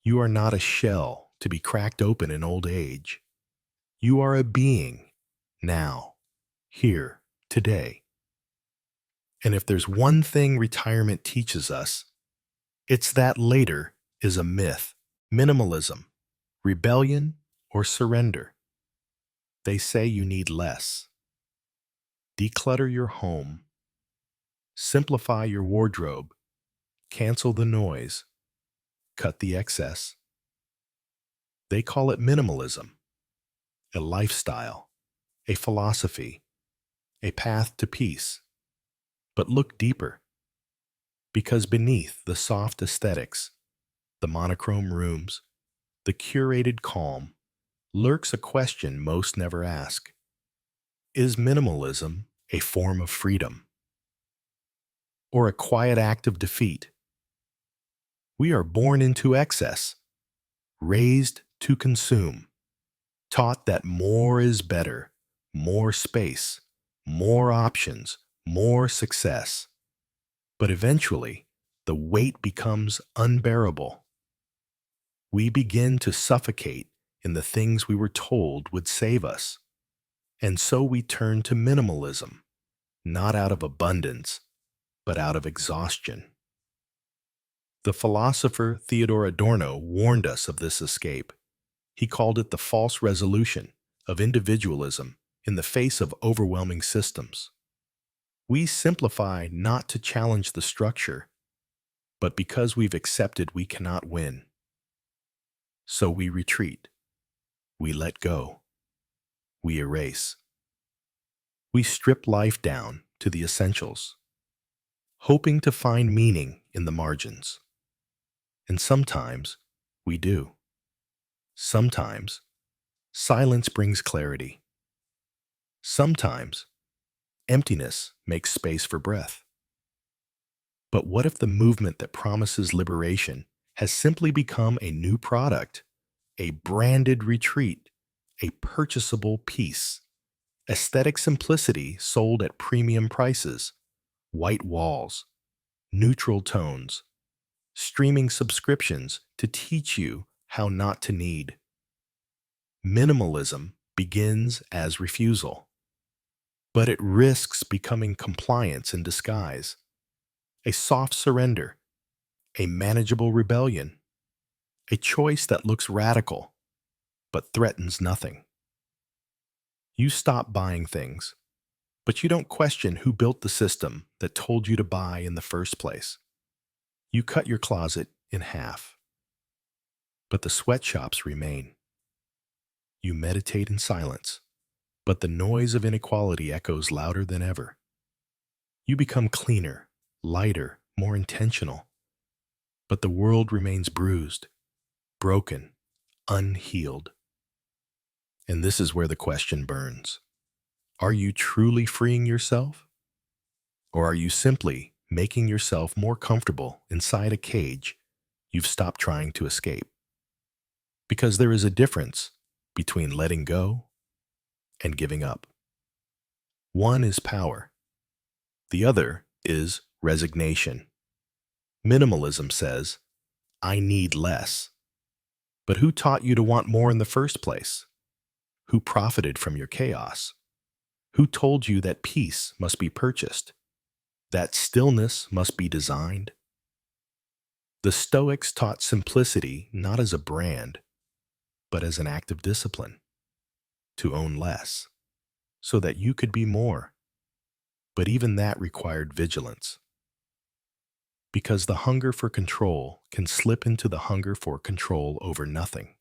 You are not a shell to be cracked open in old age. You are a being, now, here, today. And if there's one thing retirement teaches us, it's that later is a myth. Minimalism, rebellion, or surrender. They say you need less. Declutter your home. Simplify your wardrobe. Cancel the noise. Cut the excess. They call it minimalism, a lifestyle, a philosophy, a path to peace. But look deeper, because beneath the soft aesthetics, the monochrome rooms, the curated calm, lurks a question most never ask. Is minimalism a form of freedom? Or a quiet act of defeat? We are born into excess, raised to consume, taught that more is better, more space, more options, more success. But eventually, the weight becomes unbearable. We begin to suffocate in the things we were told would save us. And so we turn to minimalism, not out of abundance, but out of exhaustion. The philosopher Theodor Adorno warned us of this escape. He called it the false resolution of individualism in the face of overwhelming systems. We simplify not to challenge the structure, but because we've accepted we cannot win. So we retreat. We let go. We erase. We strip life down to the essentials, hoping to find meaning in the margins. And sometimes we do. Sometimes silence brings clarity. Sometimes emptiness makes space for breath. But what if the movement that promises liberation has simply become a new product, a branded retreat, a purchasable piece? Aesthetic simplicity sold at premium prices, white walls, neutral tones, streaming subscriptions to teach you how not to need. Minimalism begins as refusal, but it risks becoming compliance in disguise, a soft surrender, a manageable rebellion, a choice that looks radical but threatens nothing. You stop buying things, but you don't question who built the system that told you to buy in the first place. You cut your closet in half. but the sweatshops remain. You meditate in silence, but the noise of inequality echoes louder than ever. You become cleaner, lighter, more intentional, but the world remains bruised, broken, unhealed. And this is where the question burns. Are you truly freeing yourself? Or are you simply making yourself more comfortable inside a cage you've stopped trying to escape? Because there is a difference between letting go and giving up. One is power. The other is resignation. Minimalism says, I need less. But who taught you to want more in the first place? Who profited from your chaos? Who told you that peace must be purchased? That stillness must be designed? The Stoics taught simplicity not as a brand, but as an act of discipline, to own less, so that you could be more. But even that required vigilance, because the hunger for control can slip into the hunger for control over nothing.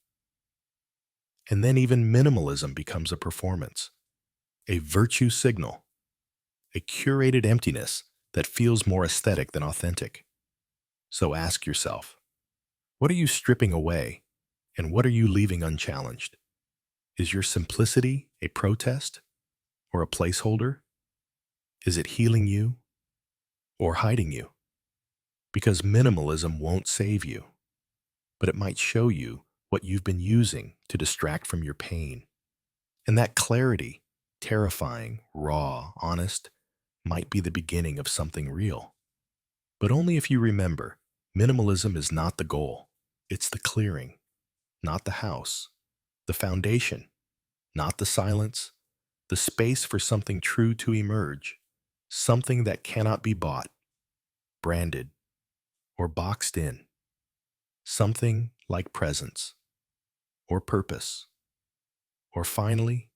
And then even minimalism becomes a performance, a virtue signal, a curated emptiness that feels more aesthetic than authentic. So ask yourself, what are you stripping away, and what are you leaving unchallenged? Is your simplicity a protest or a placeholder? Is it healing you or hiding you? Because minimalism won't save you, but it might show you what you've been using to distract from your pain. And that clarity, terrifying, raw, honest, might be the beginning of something real. But only if you remember, minimalism is not the goal. It's the clearing, not the house, the foundation, not the silence, the space for something true to emerge, something that cannot be bought, branded, or boxed in, something like presence, or purpose, or finally,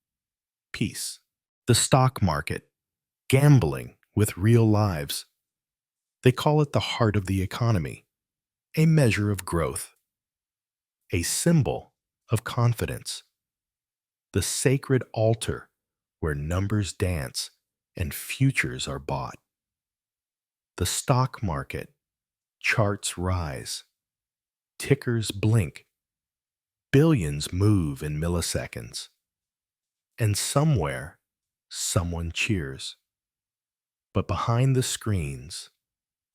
peace. The stock market, gambling with real lives. They call it the heart of the economy, a measure of growth, a symbol of confidence, the sacred altar where numbers dance and futures are bought. The stock market, charts rise, tickers blink, billions move in milliseconds, and somewhere, someone cheers. But behind the screens,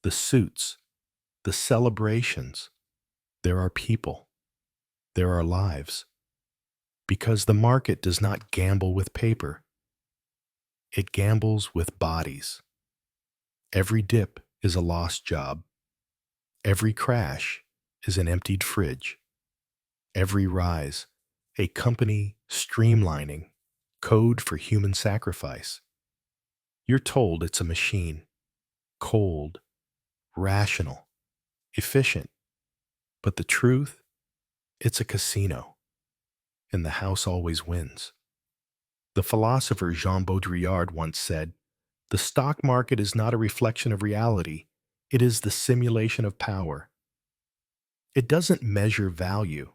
the suits, the celebrations, there are people, there are lives. Because the market does not gamble with paper, it gambles with bodies. Every dip is a lost job. Every crash is an emptied fridge. Every rise, a company streamlining, code for human sacrifice. You're told it's a machine, cold, rational, efficient. But the truth, it's a casino, and the house always wins. The philosopher Jean Baudrillard once said, "The stock market is not a reflection of reality, it is the simulation of power." It doesn't measure value,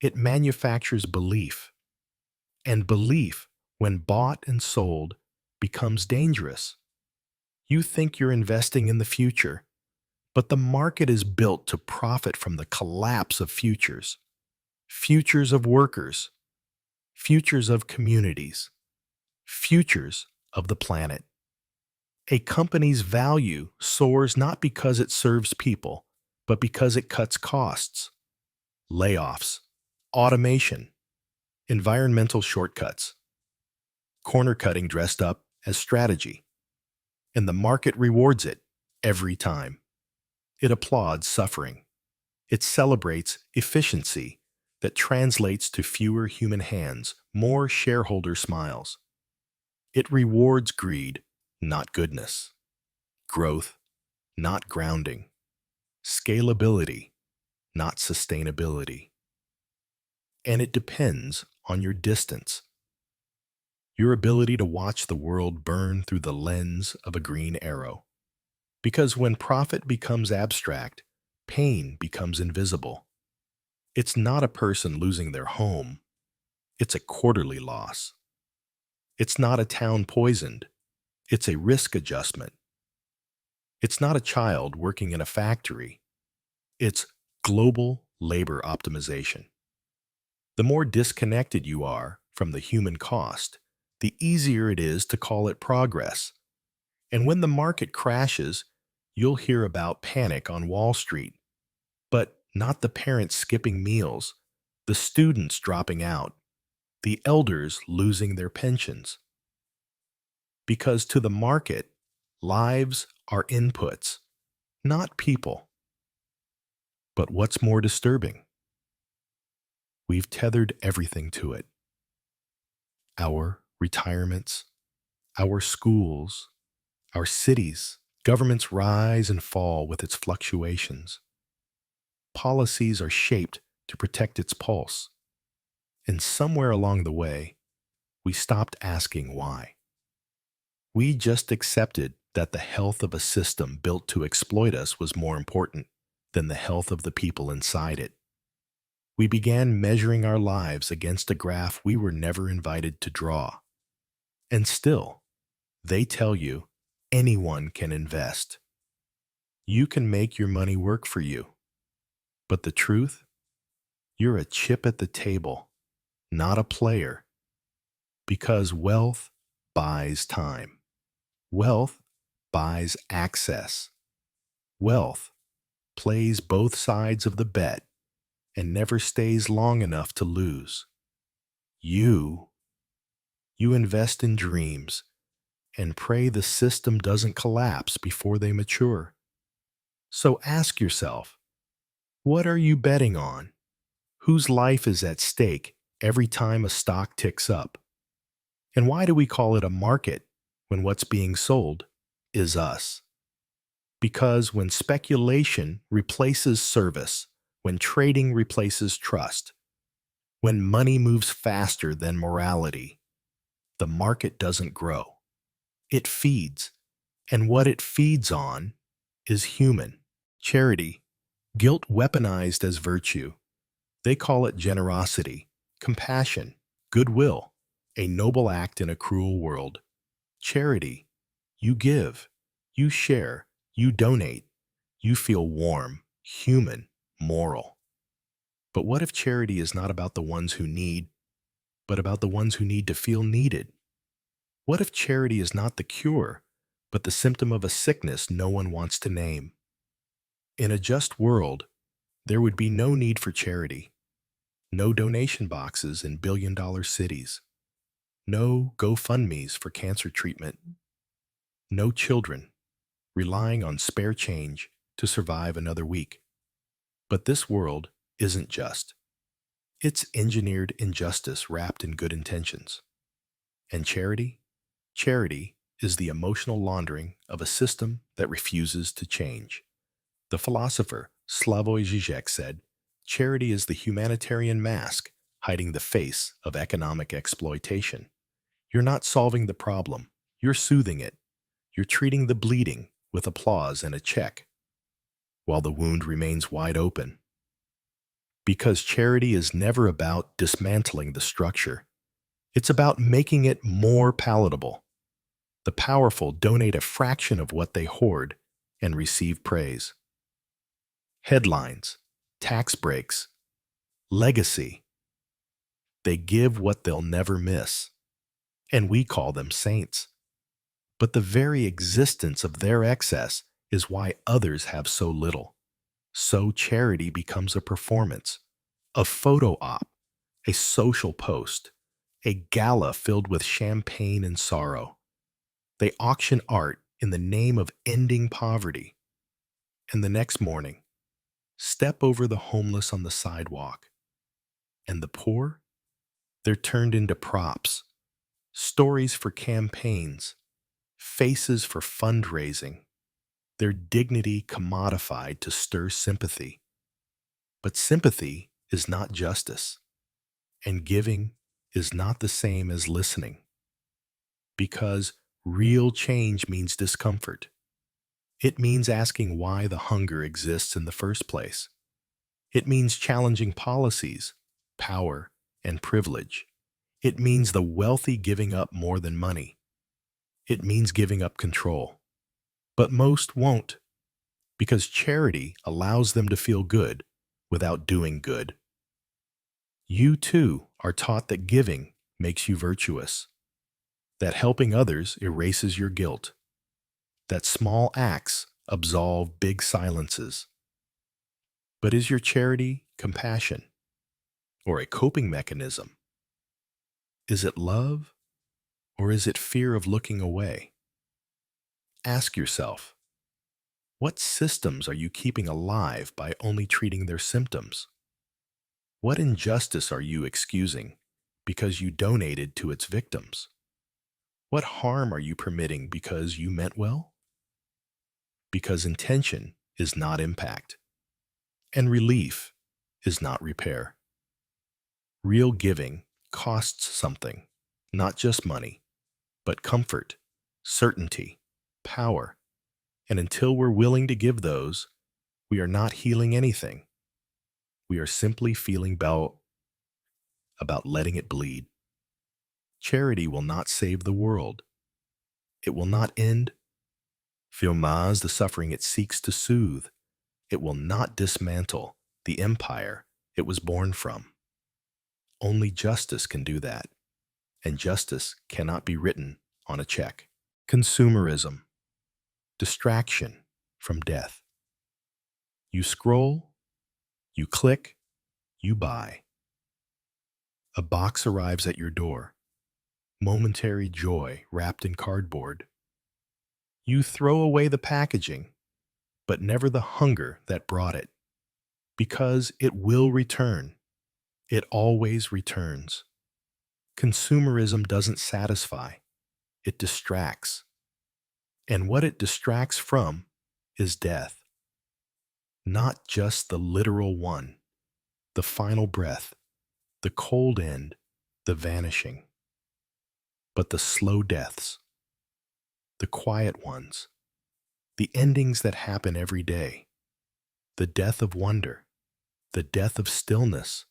it manufactures belief. And belief, when bought and sold, becomes dangerous. You think you're investing in the future, but the market is built to profit from the collapse of futures. Futures of workers, futures of communities, futures of the planet. A company's value soars not because it serves people, but because it cuts costs. Layoffs, automation, environmental shortcuts, corner cutting dressed up as strategy. And the market rewards it every time. It applauds suffering. It celebrates efficiency that translates to fewer human hands, more shareholder smiles. It rewards greed, not goodness. Growth, not grounding. Scalability, not sustainability. And it depends on your distance. Your ability to watch the world burn through the lens of a green arrow. Because when profit becomes abstract, pain becomes invisible. It's not a person losing their home, it's a quarterly loss. It's not a town poisoned, it's a risk adjustment. It's not a child working in a factory, it's global labor optimization. The more disconnected you are from the human cost, the easier it is to call it progress. And when the market crashes, you'll hear about panic on Wall Street, but not the parents skipping meals, the students dropping out, the elders losing their pensions. Because to the market, lives are inputs, not people. But what's more disturbing? We've tethered everything to it. Our retirements, our schools, our cities. Governments rise and fall with its fluctuations. Policies are shaped to protect its pulse. And somewhere along the way, we stopped asking why. We just accepted that the health of a system built to exploit us was more important than the health of the people inside it. We began measuring our lives against a graph we were never invited to draw. And still, they tell you anyone can invest. You can make your money work for you. But the truth? You're a chip at the table, not a player. Because wealth buys time. Wealth buys access. Wealth plays both sides of the bet and never stays long enough to lose. You invest in dreams and pray the system doesn't collapse before they mature. So ask yourself, what are you betting on? Whose life is at stake every time a stock ticks up? And why do we call it a market when what's being sold is us? Because when speculation replaces service, when trading replaces trust, when money moves faster than morality, the market doesn't grow. It feeds. And what it feeds on is human. Charity, guilt weaponized as virtue. They call it generosity, compassion, goodwill, a noble act in a cruel world. Charity, you give, you share, you donate, you feel warm, human, moral. But what if charity is not about the ones who need, but about the ones who need to feel needed? What if charity is not the cure, but the symptom of a sickness no one wants to name? In a just world, there would be no need for charity, no donation boxes in billion-dollar cities, no GoFundMes for cancer treatment, no children relying on spare change to survive another week. But this world isn't just. It's engineered injustice wrapped in good intentions. And charity? Charity is the emotional laundering of a system that refuses to change. The philosopher Slavoj Žižek said, "Charity is the humanitarian mask hiding the face of economic exploitation." You're not solving the problem, you're soothing it. You're treating the bleeding with applause and a check, while the wound remains wide open. Because charity is never about dismantling the structure. It's about making it more palatable. The powerful donate a fraction of what they hoard and receive praise. Headlines, tax breaks, legacy. They give what they'll never miss. And we call them saints. But the very existence of their excess is why others have so little. So charity becomes a performance, a photo op, a social post, a gala filled with champagne and sorrow. They auction art in the name of ending poverty. And the next morning, step over the homeless on the sidewalk. And the poor? They're turned into props, stories for campaigns, faces for fundraising, their dignity commodified to stir sympathy. But sympathy is not justice, and giving is not the same as listening. Because real change means discomfort. It means asking why the hunger exists in the first place. It means challenging policies, power, and privilege. It means the wealthy giving up more than money. It means giving up control. But most won't, because charity allows them to feel good without doing good. You too are taught that giving makes you virtuous, that helping others erases your guilt, that small acts absolve big silences. But is your charity compassion or a coping mechanism? Is it love or is it fear of looking away? Ask yourself, what systems are you keeping alive by only treating their symptoms? What injustice are you excusing because you donated to its victims? What harm are you permitting because you meant well? Because intention is not impact, and relief is not repair. Real giving costs something, not just money, but comfort, certainty, power. And until we're willing to give those, we are not healing anything. We are simply feeling about letting it bleed. Charity will not save the world. It will not end the suffering it seeks to soothe. It will not dismantle the empire it was born from. Only justice can do that, and justice cannot be written on a check. Consumerism, distraction from death. You scroll, you click, you buy. A box arrives at your door, momentary joy wrapped in cardboard. You throw away the packaging, but never the hunger that brought it, because it will return. It always returns. Consumerism doesn't satisfy, it distracts. And what it distracts from is death. Not just the literal one, the final breath, the cold end, the vanishing, but the slow deaths, the quiet ones, the endings that happen every day, the death of wonder, the death of stillness,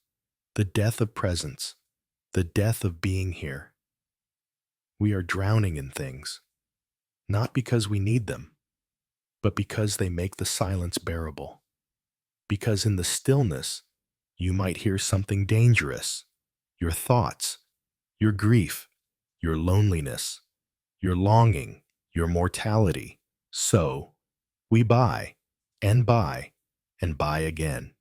the death of presence, the death of being here. We are drowning in things, not because we need them, but because they make the silence bearable. Because in the stillness, you might hear something dangerous, your thoughts, your grief, your loneliness, your longing, your mortality. So, we buy, and buy, and buy again.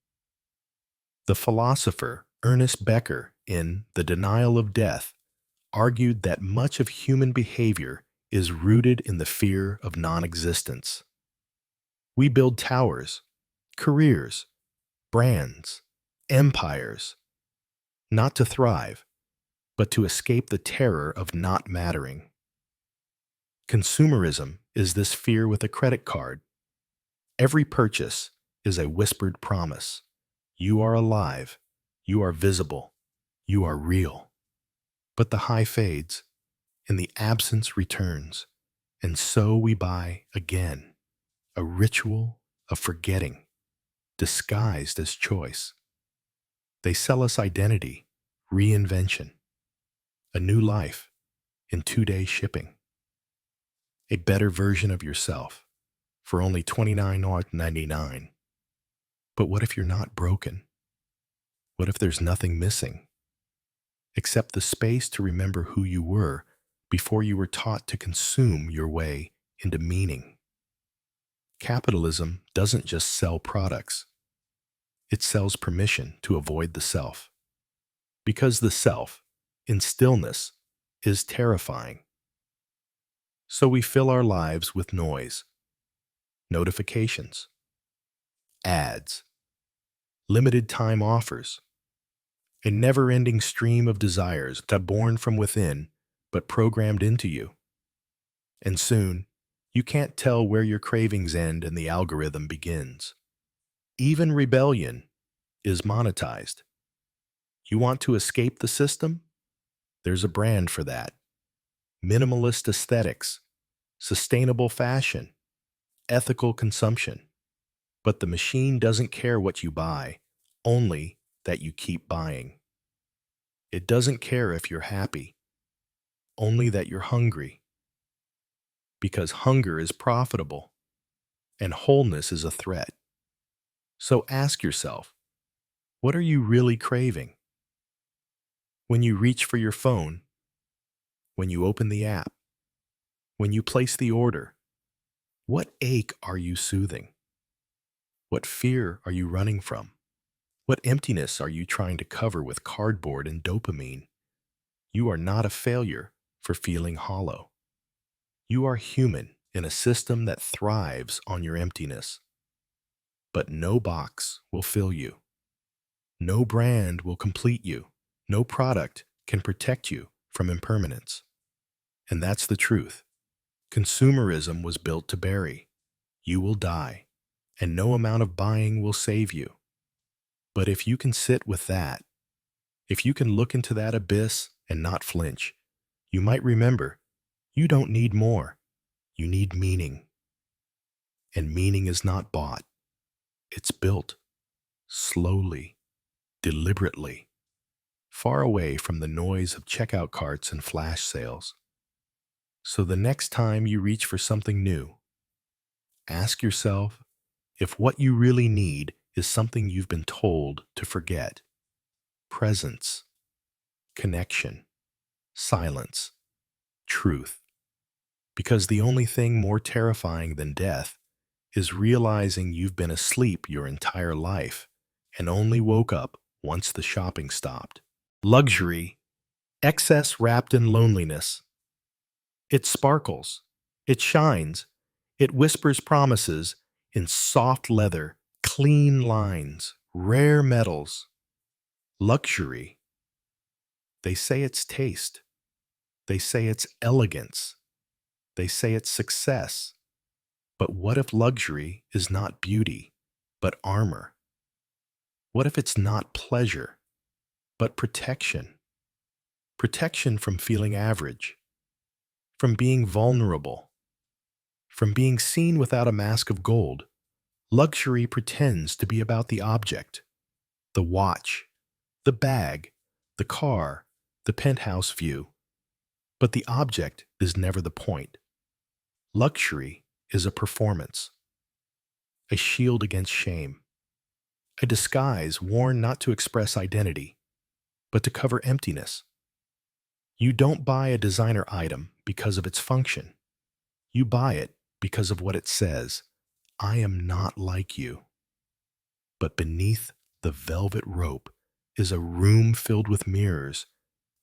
The philosopher Ernest Becker, in The Denial of Death, argued that much of human behavior is rooted in the fear of non-existence. We build towers, careers, brands, empires, not to thrive, but to escape the terror of not mattering. Consumerism is this fear with a credit card. Every purchase is a whispered promise. You are alive, you are visible, you are real. But the high fades, and the absence returns, and so we buy again, a ritual of forgetting, disguised as choice. They sell us identity, reinvention, a new life in 2-day shipping, a better version of yourself for only $29.99. But what if you're not broken? What if there's nothing missing? Except the space to remember who you were before you were taught to consume your way into meaning. Capitalism doesn't just sell products. It sells permission to avoid the self. Because the self, in stillness, is terrifying. So we fill our lives with noise, notifications, ads, limited time offers, a never-ending stream of desires that are born from within but programmed into you. And soon, you can't tell where your cravings end and the algorithm begins. Even rebellion is monetized. You want to escape the system? There's a brand for that. Minimalist aesthetics, sustainable fashion, ethical consumption. But the machine doesn't care what you buy, only that you keep buying. It doesn't care if you're happy, only that you're hungry, because hunger is profitable and wholeness is a threat. So ask yourself, what are you really craving? When you reach for your phone, when you open the app, when you place the order, what ache are you soothing? What fear are you running from? What emptiness are you trying to cover with cardboard and dopamine? You are not a failure for feeling hollow. You are human in a system that thrives on your emptiness. But no box will fill you. No brand will complete you. No product can protect you from impermanence. And that's the truth. Consumerism was built to bury. You will die, and no amount of buying will save you. But if you can sit with that, if you can look into that abyss and not flinch, you might remember you don't need more. You need meaning. And meaning is not bought. It's built slowly, deliberately, far away from the noise of checkout carts and flash sales. So the next time you reach for something new, ask yourself if what you really need is something you've been told to forget. Presence, connection, silence, truth. Because the only thing more terrifying than death is realizing you've been asleep your entire life and only woke up once the shopping stopped. Luxury, excess wrapped in loneliness. It sparkles, it shines, it whispers promises in soft leather, clean lines, rare metals. Luxury. They say it's taste. They say it's elegance. They say it's success. But what if luxury is not beauty, but armor? What if it's not pleasure, but protection? Protection from feeling average, from being vulnerable, from being seen without a mask of gold. Luxury pretends to be about the object, the watch, the bag, the car, the penthouse view. But the object is never the point. Luxury is a performance, a shield against shame, a disguise worn not to express identity, but to cover emptiness. You don't buy a designer item because of its function. You buy it because of what it says. I am not like you. But beneath the velvet rope is a room filled with mirrors,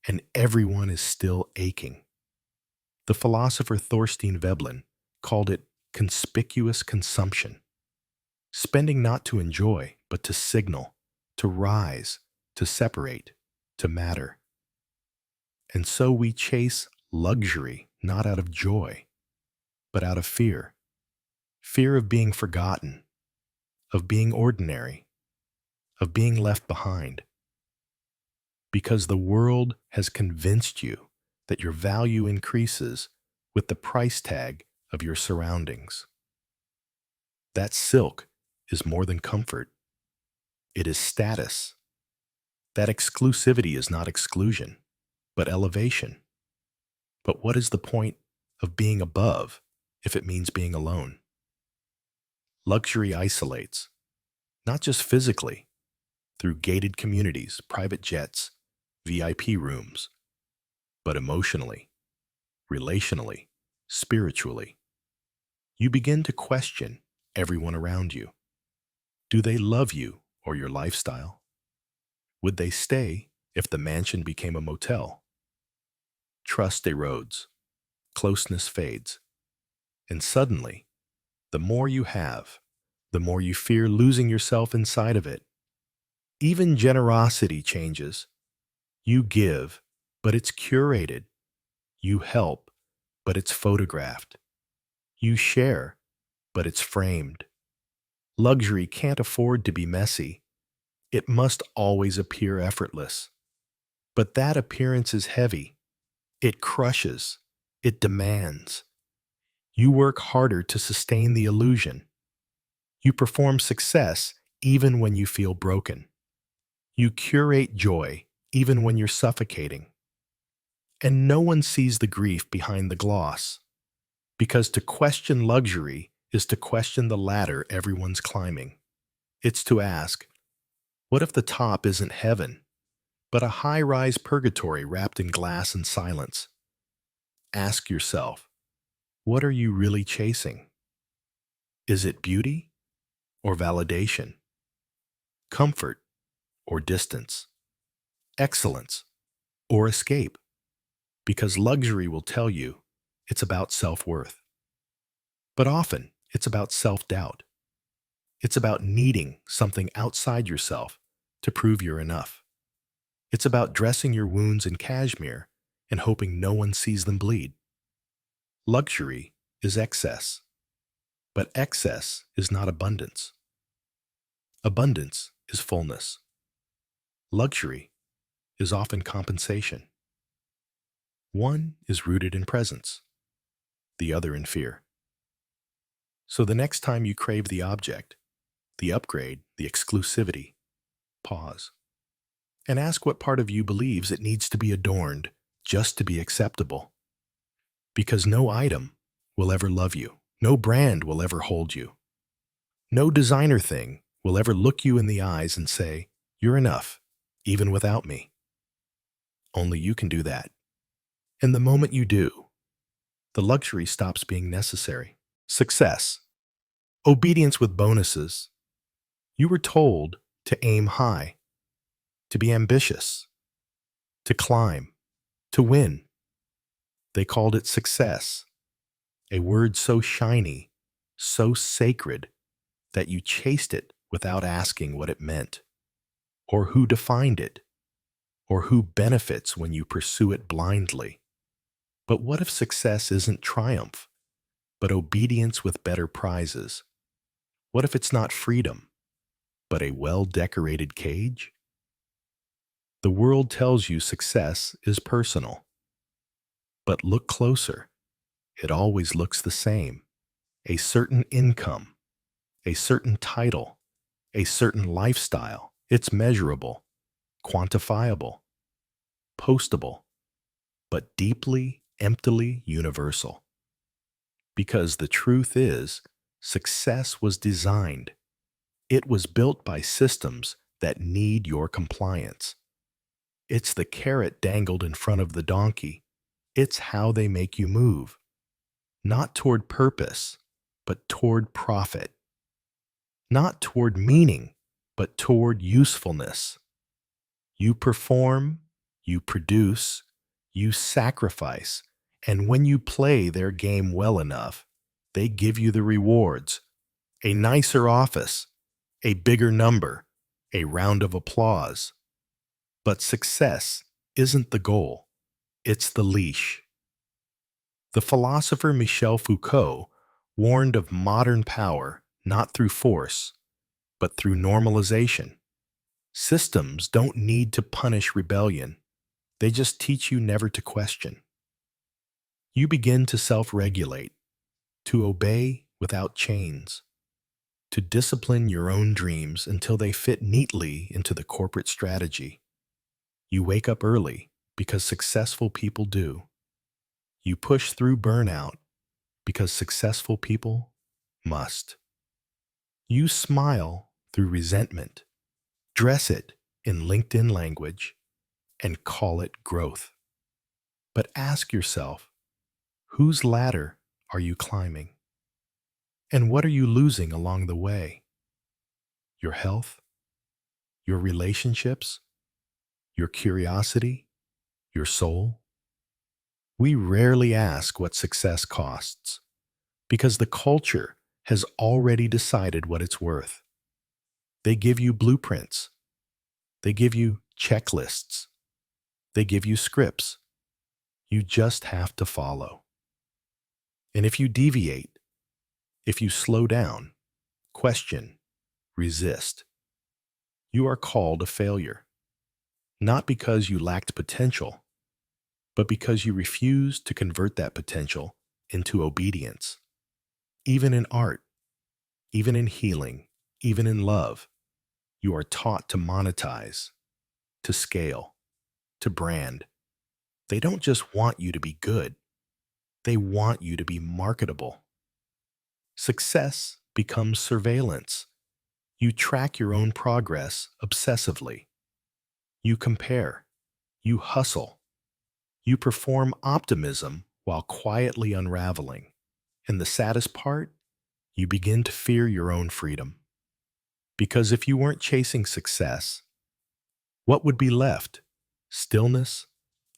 and everyone is still aching. The philosopher Thorstein Veblen called it conspicuous consumption, spending not to enjoy, but to signal, to rise, to separate, to matter. And so we chase luxury not out of joy, but out of fear. Fear of being forgotten, of being ordinary, of being left behind. Because the world has convinced you that your value increases with the price tag of your surroundings. That silk is more than comfort. It is status. That exclusivity is not exclusion, but elevation. But what is the point of being above if it means being alone? Luxury isolates, not just physically, through gated communities, private jets, VIP rooms, but emotionally, relationally, spiritually. You begin to question everyone around you. Do they love you or your lifestyle? Would they stay if the mansion became a motel? Trust erodes, closeness fades, and suddenly, the more you have, the more you fear losing yourself inside of it. Even generosity changes. You give, but it's curated. You help, but it's photographed. You share, but it's framed. Luxury can't afford to be messy. It must always appear effortless. But that appearance is heavy. It crushes. It demands. You work harder to sustain the illusion. You perform success even when you feel broken. You curate joy even when you're suffocating. And no one sees the grief behind the gloss, because to question luxury is to question the ladder everyone's climbing. It's to ask, what if the top isn't heaven, but a high-rise purgatory wrapped in glass and silence? Ask yourself, what are you really chasing? Is it beauty or validation? Comfort or distance? Excellence or escape? Because luxury will tell you it's about self-worth. But often, it's about self-doubt. It's about needing something outside yourself to prove you're enough. It's about dressing your wounds in cashmere and hoping no one sees them bleed. Luxury is excess, but excess is not abundance. Abundance is fullness. Luxury is often compensation. One is rooted in presence, the other in fear. So the next time you crave the object, the upgrade, the exclusivity, pause and ask what part of you believes it needs to be adorned just to be acceptable. Because no item will ever love you. No brand will ever hold you. No designer thing will ever look you in the eyes and say, you're enough, even without me. Only you can do that. And the moment you do, the luxury stops being necessary. Success. Obedience with bonuses. You were told to aim high, to be ambitious, to climb, to win. They called it success, a word so shiny, so sacred, that you chased it without asking what it meant, or who defined it, or who benefits when you pursue it blindly. But what if success isn't triumph, but obedience with better prizes? What if it's not freedom, but a well-decorated cage? The world tells you success is personal. But look closer. It always looks the same. A certain income, a certain title, a certain lifestyle. It's measurable, quantifiable, postable, but deeply, emptily universal. Because the truth is, success was designed. It was built by systems that need your compliance. It's the carrot dangled in front of the donkey. It's how they make you move. Not toward purpose, but toward profit. Not toward meaning, but toward usefulness. You perform, you produce, you sacrifice, and when you play their game well enough, they give you the rewards. A nicer office, a bigger number, a round of applause. But success isn't the goal, it's the leash. The philosopher Michel Foucault warned of modern power not through force, but through normalization. Systems don't need to punish rebellion, they just teach you never to question. You begin to self-regulate, to obey without chains, to discipline your own dreams until they fit neatly into the corporate strategy. You wake up early because successful people do. You push through burnout because successful people must. You smile through resentment, dress it in LinkedIn language, and call it growth. But ask yourself, whose ladder are you climbing? And what are you losing along the way? Your health? Your relationships? Your curiosity? Your soul? We rarely ask what success costs, because the culture has already decided what it's worth. They give you blueprints. They give you checklists. They give you scripts. You just have to follow. And if you deviate, if you slow down, question, resist, you are called a failure. Not because you lacked potential, but because you refused to convert that potential into obedience. Even in art, even in healing, even in love, you are taught to monetize, to scale, to brand. They don't just want you to be good, they want you to be marketable. Success becomes surveillance. You track your own progress obsessively. You compare. You hustle. You perform optimism while quietly unraveling. And the saddest part, you begin to fear your own freedom. Because if you weren't chasing success, what would be left? Stillness?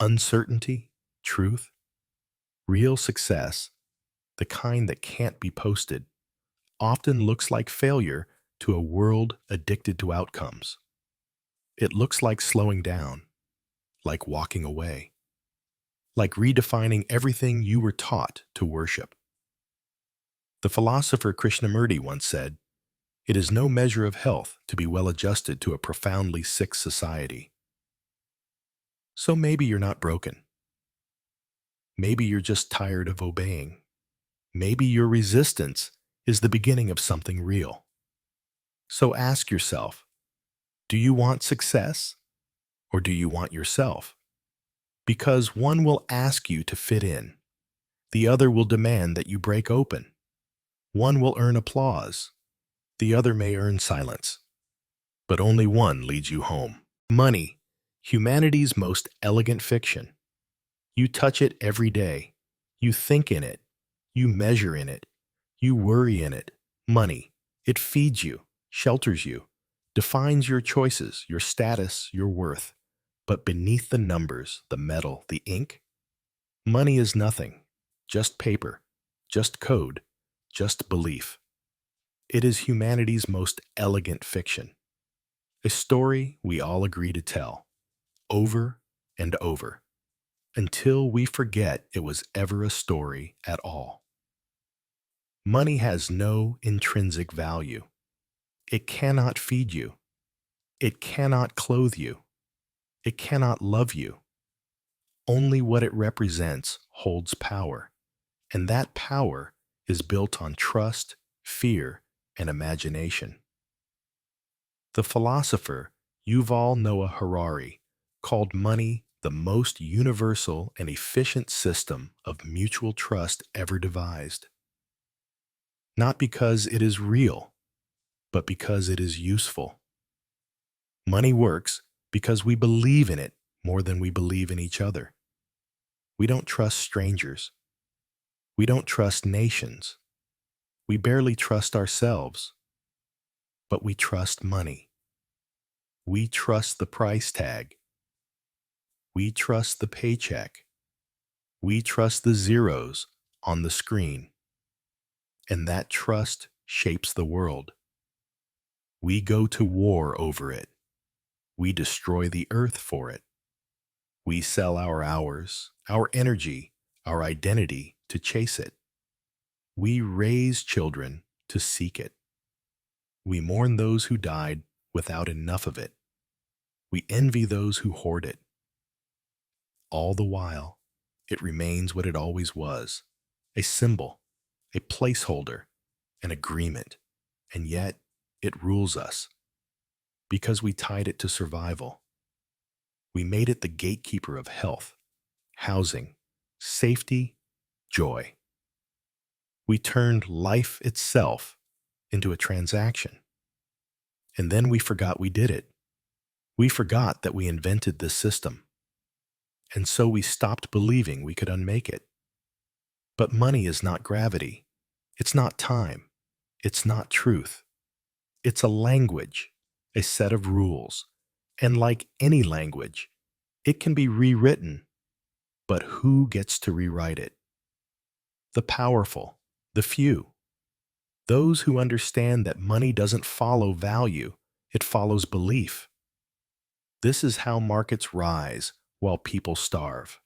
Uncertainty? Truth? Real success, the kind that can't be posted, often looks like failure to a world addicted to outcomes. It looks like slowing down, like walking away, like redefining everything you were taught to worship. The philosopher Krishnamurti once said, "It is no measure of health to be well adjusted to a profoundly sick society." So maybe you're not broken. Maybe you're just tired of obeying. Maybe your resistance is the beginning of something real. So ask yourself, do you want success or do you want yourself? Because one will ask you to fit in. The other will demand that you break open. One will earn applause. The other may earn silence. But only one leads you home. Money, humanity's most elegant fiction. You touch it every day. You think in it. You measure in it. You worry in it. Money, it feeds you, shelters you, defines your choices, your status, your worth. But beneath the numbers, the metal, the ink, money is nothing, just paper, just code, just belief. It is humanity's most elegant fiction, a story we all agree to tell, over and over, until we forget it was ever a story at all. Money has no intrinsic value. It cannot feed you. It cannot clothe you. It cannot love you. Only what it represents holds power, and that power is built on trust, fear, and imagination. The philosopher Yuval Noah Harari called money the most universal and efficient system of mutual trust ever devised. Not because it is real, but because it is useful. Money works because we believe in it more than we believe in each other. We don't trust strangers. We don't trust nations. We barely trust ourselves. But we trust money. We trust the price tag. We trust the paycheck. We trust the zeros on the screen. And that trust shapes the world. We go to war over it. We destroy the earth for it. We sell our hours, our energy, our identity to chase it. We raise children to seek it. We mourn those who died without enough of it. We envy those who hoard it. All the while, it remains what it always was, a symbol, a placeholder, an agreement, and yet it rules us because we tied it to survival. We made it the gatekeeper of health, housing, safety, joy. We turned life itself into a transaction. And then we forgot we did it. We forgot that we invented this system. And so we stopped believing we could unmake it. But money is not gravity. It's not time. It's not truth. It's a language, a set of rules. And like any language, it can be rewritten. But who gets to rewrite it? The powerful, the few. Those who understand that money doesn't follow value, it follows belief. This is how markets rise while people starve.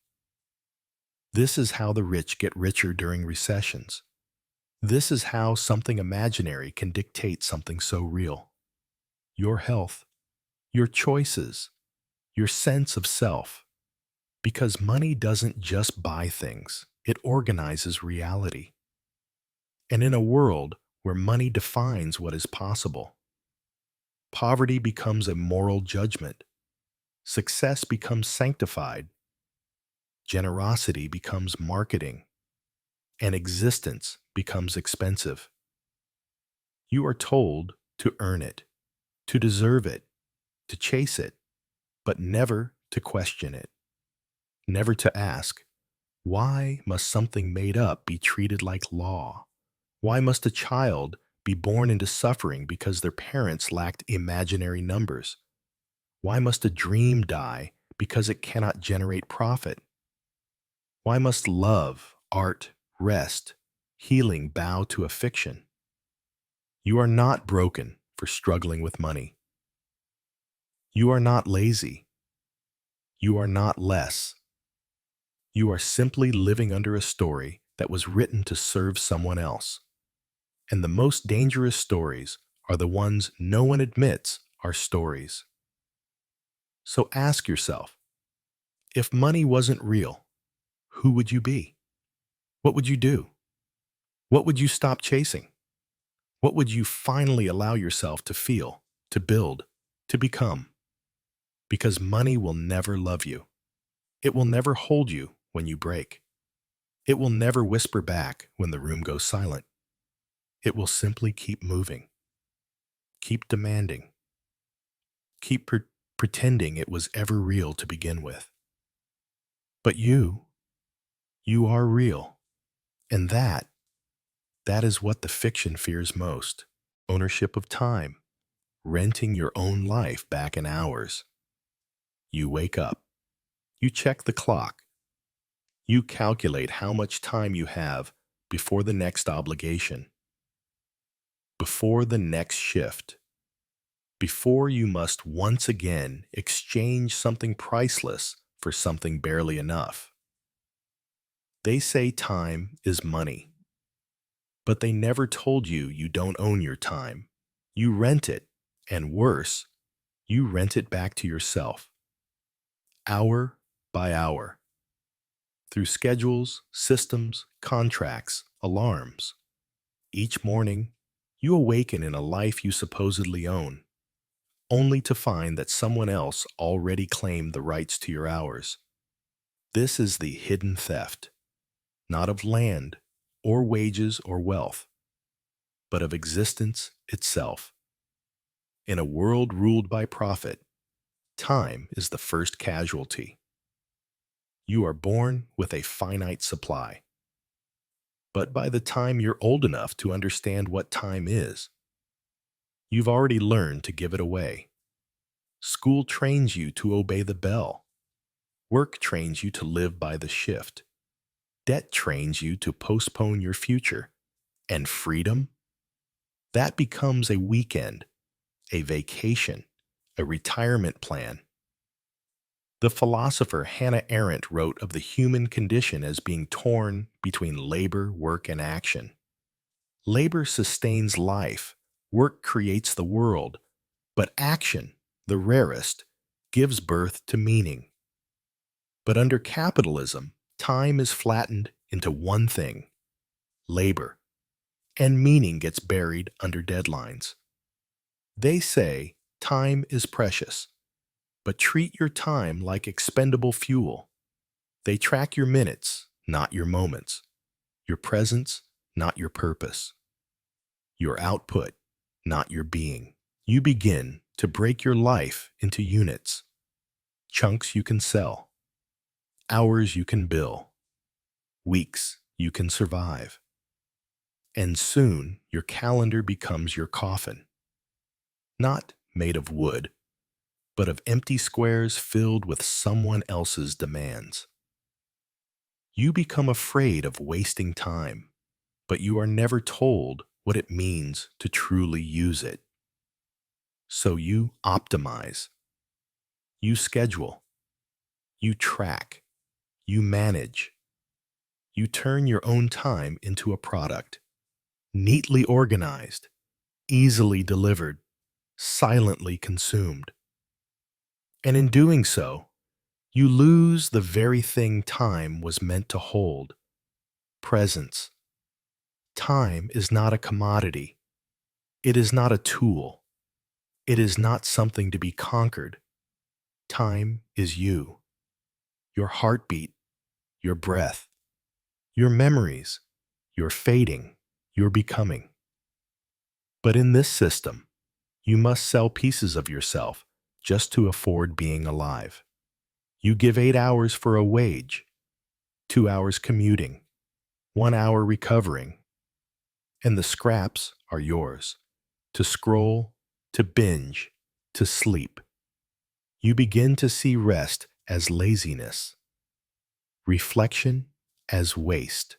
This is how the rich get richer during recessions. This is how something imaginary can dictate something so real. Your health, your choices, your sense of self. Because money doesn't just buy things, it organizes reality. And in a world where money defines what is possible, poverty becomes a moral judgment. Success becomes sanctified, generosity becomes marketing, and existence becomes expensive. You are told to earn it, to deserve it, to chase it, but never to question it, never to ask, why must something made up be treated like law? Why must a child be born into suffering because their parents lacked imaginary numbers? Why must a dream die because it cannot generate profit? Why must love, art, rest, healing bow to a fiction? You are not broken for struggling with money. You are not lazy. You are not less. You are simply living under a story that was written to serve someone else. And the most dangerous stories are the ones no one admits are stories. So ask yourself, if money wasn't real, who would you be? What would you do? What would you stop chasing? What would you finally allow yourself to feel, to build, to become? Because money will never love you. It will never hold you when you break. It will never whisper back when the room goes silent. It will simply keep moving, keep demanding, keep pretending it was ever real to begin with. But you are real. And that is what the fiction fears most. Ownership of time, renting your own life back in hours. You wake up, you check the clock, you calculate how much time you have before the next obligation, before the next shift, before you must once again exchange something priceless for something barely enough. They say time is money, but they never told you you don't own your time. You rent it, and worse, you rent it back to yourself, hour by hour, through schedules, systems, contracts, alarms. Each morning, you awaken in a life you supposedly own, only to find that someone else already claimed the rights to your hours. This is the hidden theft, not of land or wages or wealth, but of existence itself. In a world ruled by profit, time is the first casualty. You are born with a finite supply. But by the time you're old enough to understand what time is, you've already learned to give it away. School trains you to obey the bell. Work trains you to live by the shift. Debt trains you to postpone your future. And freedom? That becomes a weekend, a vacation, a retirement plan. The philosopher Hannah Arendt wrote of the human condition as being torn between labor, work, and action. Labor sustains life, work creates the world, but action, the rarest, gives birth to meaning. But under capitalism, time is flattened into one thing, labor, and meaning gets buried under deadlines. They say time is precious, but treat your time like expendable fuel. They track your minutes, not your moments, your presence, not your purpose, your output, not your being. You begin to break your life into units, chunks you can sell, hours you can bill, weeks you can survive. And soon your calendar becomes your coffin, not made of wood, but of empty squares filled with someone else's demands. You become afraid of wasting time, but you are never told what it means to truly use it. So you optimize, you schedule, you track, you manage, you turn your own time into a product, neatly organized, easily delivered, silently consumed. And in doing so, you lose the very thing time was meant to hold, presence. Time is not a commodity. It is not a tool. It is not something to be conquered. Time is you, your heartbeat, your breath, your memories, your fading, your becoming. But in this system, you must sell pieces of yourself just to afford being alive. You give 8 hours for a wage, 2 hours commuting, 1 hour recovering, and the scraps are yours, to scroll, to binge, to sleep. You begin to see rest as laziness, reflection as waste,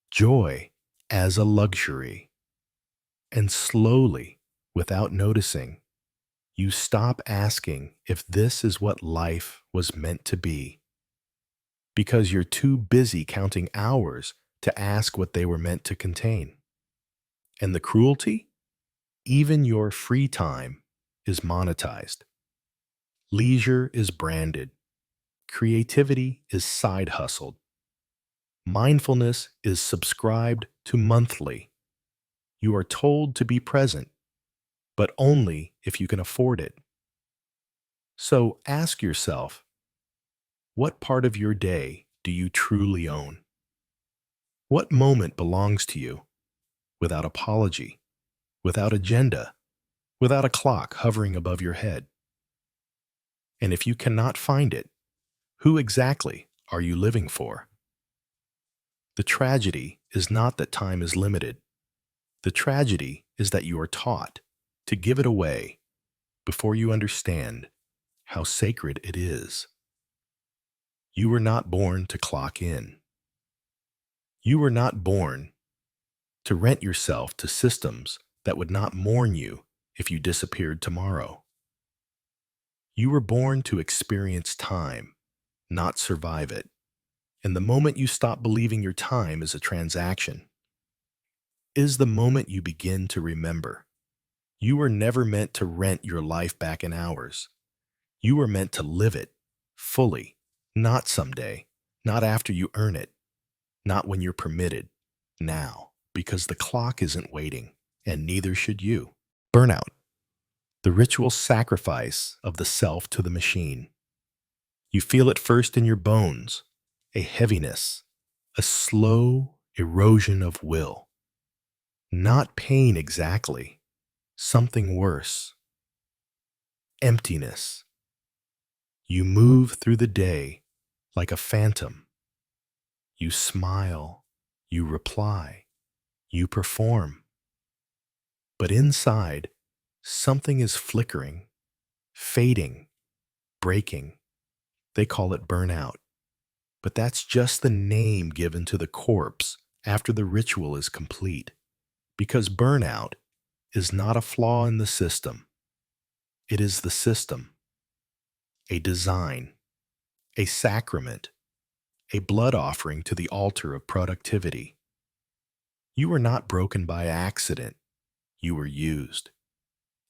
joy as a luxury. And slowly, without noticing, you stop asking if this is what life was meant to be, because you're too busy counting hours to ask what they were meant to contain. And the cruelty? Even your free time is monetized. Leisure is branded. Creativity is side hustled. Mindfulness is subscribed to monthly. You are told to be present, but only if you can afford it. So ask yourself, what part of your day do you truly own? What moment belongs to you without apology, without agenda, without a clock hovering above your head? And if you cannot find it, who exactly are you living for? The tragedy is not that time is limited. The tragedy is that you are taught to give it away before you understand how sacred it is. You were not born to clock in. You were not born to rent yourself to systems that would not mourn you if you disappeared tomorrow. You were born to experience time, not survive it. And the moment you stop believing your time is a transaction, is the moment you begin to remember. You were never meant to rent your life back in hours. You were meant to live it fully, not someday, not after you earn it, not when you're permitted, now, because the clock isn't waiting, and neither should you. Burnout, the ritual sacrifice of the self to the machine. You feel it first in your bones, a heaviness, a slow erosion of will. Not pain exactly, something worse. Emptiness. You move through the day like a phantom. You smile, you reply, you perform. But inside, something is flickering, fading, breaking. They call it burnout. But that's just the name given to the corpse after the ritual is complete. Because burnout is not a flaw in the system. It is the system, a design, a sacrament, a blood offering to the altar of productivity. You were not broken by accident. You were used.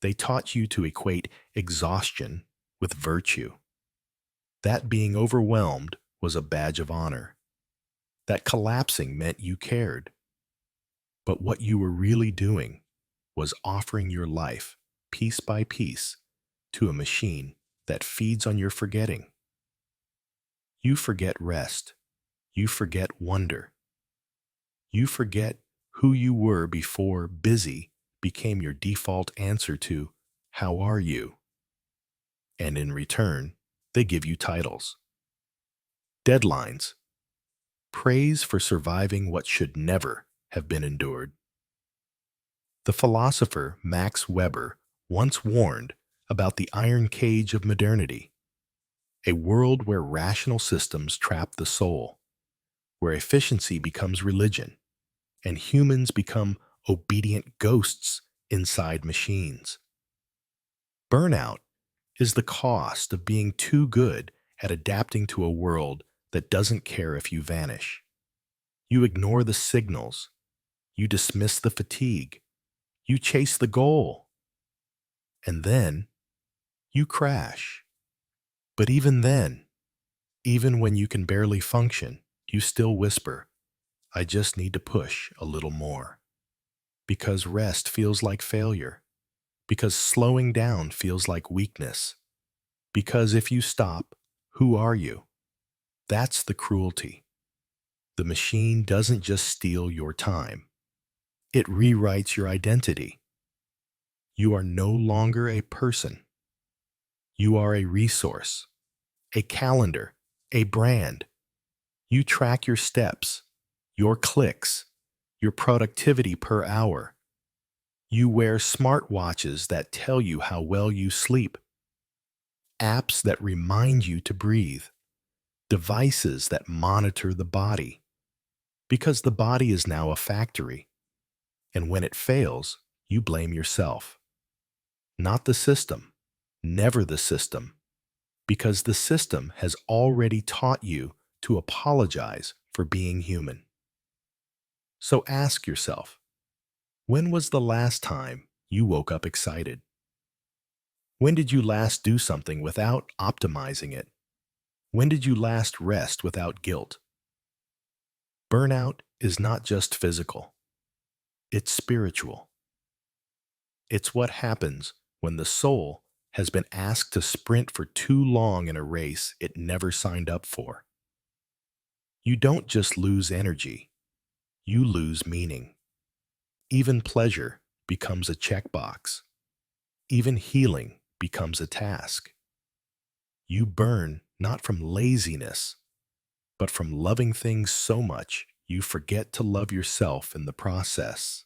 They taught you to equate exhaustion with virtue. That being overwhelmed was a badge of honor. That collapsing meant you cared. But what you were really doing was offering your life, piece by piece, to a machine that feeds on your forgetting. You forget rest. You forget wonder. You forget who you were before busy became your default answer to, "How are you?" And in return, they give you titles. Deadlines. Praise for surviving what should never have been endured. The philosopher Max Weber once warned about the iron cage of modernity, a world where rational systems trap the soul, where efficiency becomes religion, and humans become obedient ghosts inside machines. Burnout is the cost of being too good at adapting to a world that doesn't care if you vanish. You ignore the signals. You dismiss the fatigue. You chase the goal. And then you crash. But even then, even when you can barely function, you still whisper, "I just need to push a little more." Because rest feels like failure. Because slowing down feels like weakness. Because if you stop, who are you? That's the cruelty. The machine doesn't just steal your time, it rewrites your identity. You are no longer a person. You are a resource, a calendar, a brand. You track your steps, your clicks, your productivity per hour. You wear smartwatches that tell you how well you sleep, apps that remind you to breathe, devices that monitor the body. Because the body is now a factory, and when it fails, you blame yourself. Not the system, never the system, because the system has already taught you to apologize for being human. So ask yourself, when was the last time you woke up excited? When did you last do something without optimizing it? When did you last rest without guilt? Burnout is not just physical, it's spiritual. It's what happens when the soul has been asked to sprint for too long in a race it never signed up for. You don't just lose energy, you lose meaning. Even pleasure becomes a checkbox. Even healing becomes a task. You burn not from laziness, but from loving things so much you forget to love yourself in the process.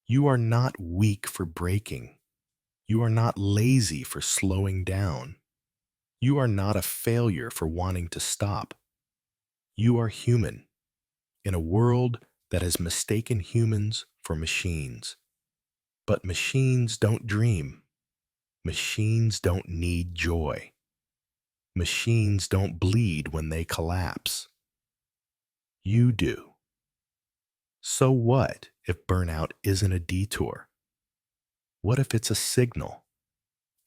You are not weak for breaking. You are not lazy for slowing down. You are not a failure for wanting to stop. You are human in a world that has mistaken humans for machines. But machines don't dream. Machines don't need joy. Machines don't bleed when they collapse. You do. So what if burnout isn't a detour? What if it's a signal,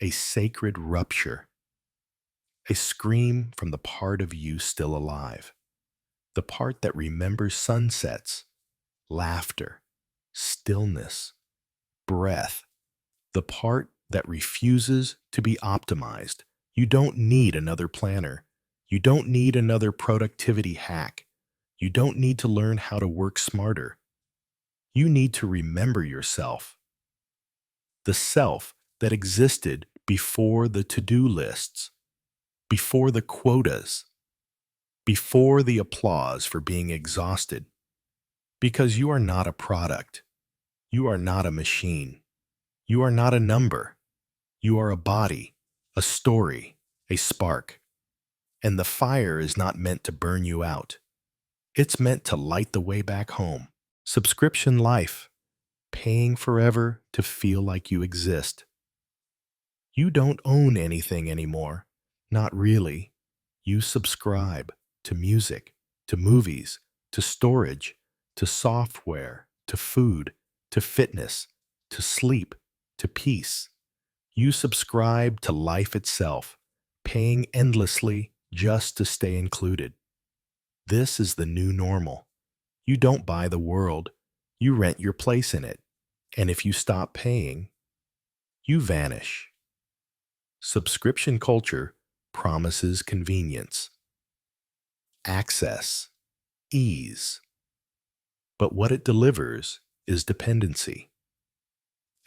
a sacred rupture, a scream from the part of you still alive, the part that remembers sunsets, laughter, stillness, breath, the part that refuses to be optimized? You don't need another planner. You don't need another productivity hack. You don't need to learn how to work smarter. You need to remember yourself, the self that existed before the to-do lists, before the quotas, before the applause for being exhausted. Because you are not a product. You are not a machine. You are not a number. You are a body, a story, a spark. And the fire is not meant to burn you out. It's meant to light the way back home. Subscription life, paying forever to feel like you exist. You don't own anything anymore. Not really. You subscribe to music, to movies, to storage, to software, to food, to fitness, to sleep, to peace. You subscribe to life itself, paying endlessly just to stay included. This is the new normal. You don't buy the world, you rent your place in it. And if you stop paying, you vanish. Subscription culture promises convenience, access, ease. But what it delivers is dependency,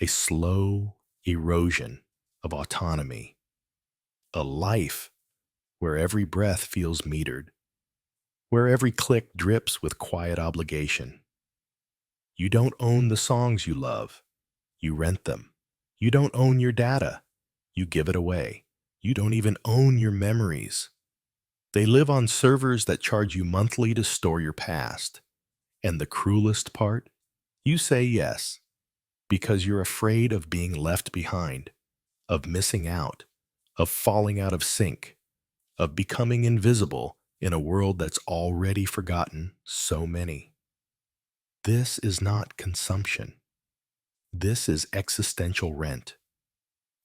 a slow erosion of autonomy, a life where every breath feels metered, where every click drips with quiet obligation. You don't own the songs you love, you rent them. You don't own your data, you give it away. You don't even own your memories. They live on servers that charge you monthly to store your past. And the cruelest part? You say yes, because you're afraid of being left behind, of missing out, of falling out of sync, of becoming invisible in a world that's already forgotten so many. This is not consumption. This is existential rent.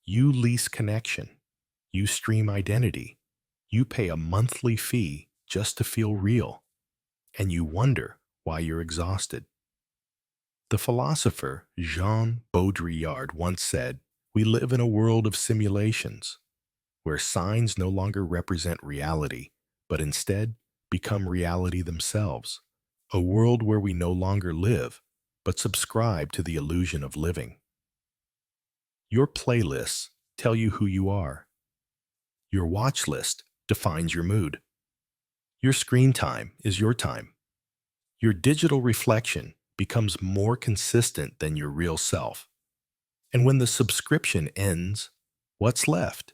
You lease connection. You stream identity. You pay a monthly fee just to feel real. And you wonder why you're exhausted. The philosopher Jean Baudrillard once said, "We live in a world of simulations." where signs no longer represent reality, but instead become reality themselves. A world where we no longer live, but subscribe to the illusion of living. Your playlists tell you who you are. Your watch list defines your mood. Your screen time is your time. Your digital reflection becomes more consistent than your real self. And when the subscription ends, what's left?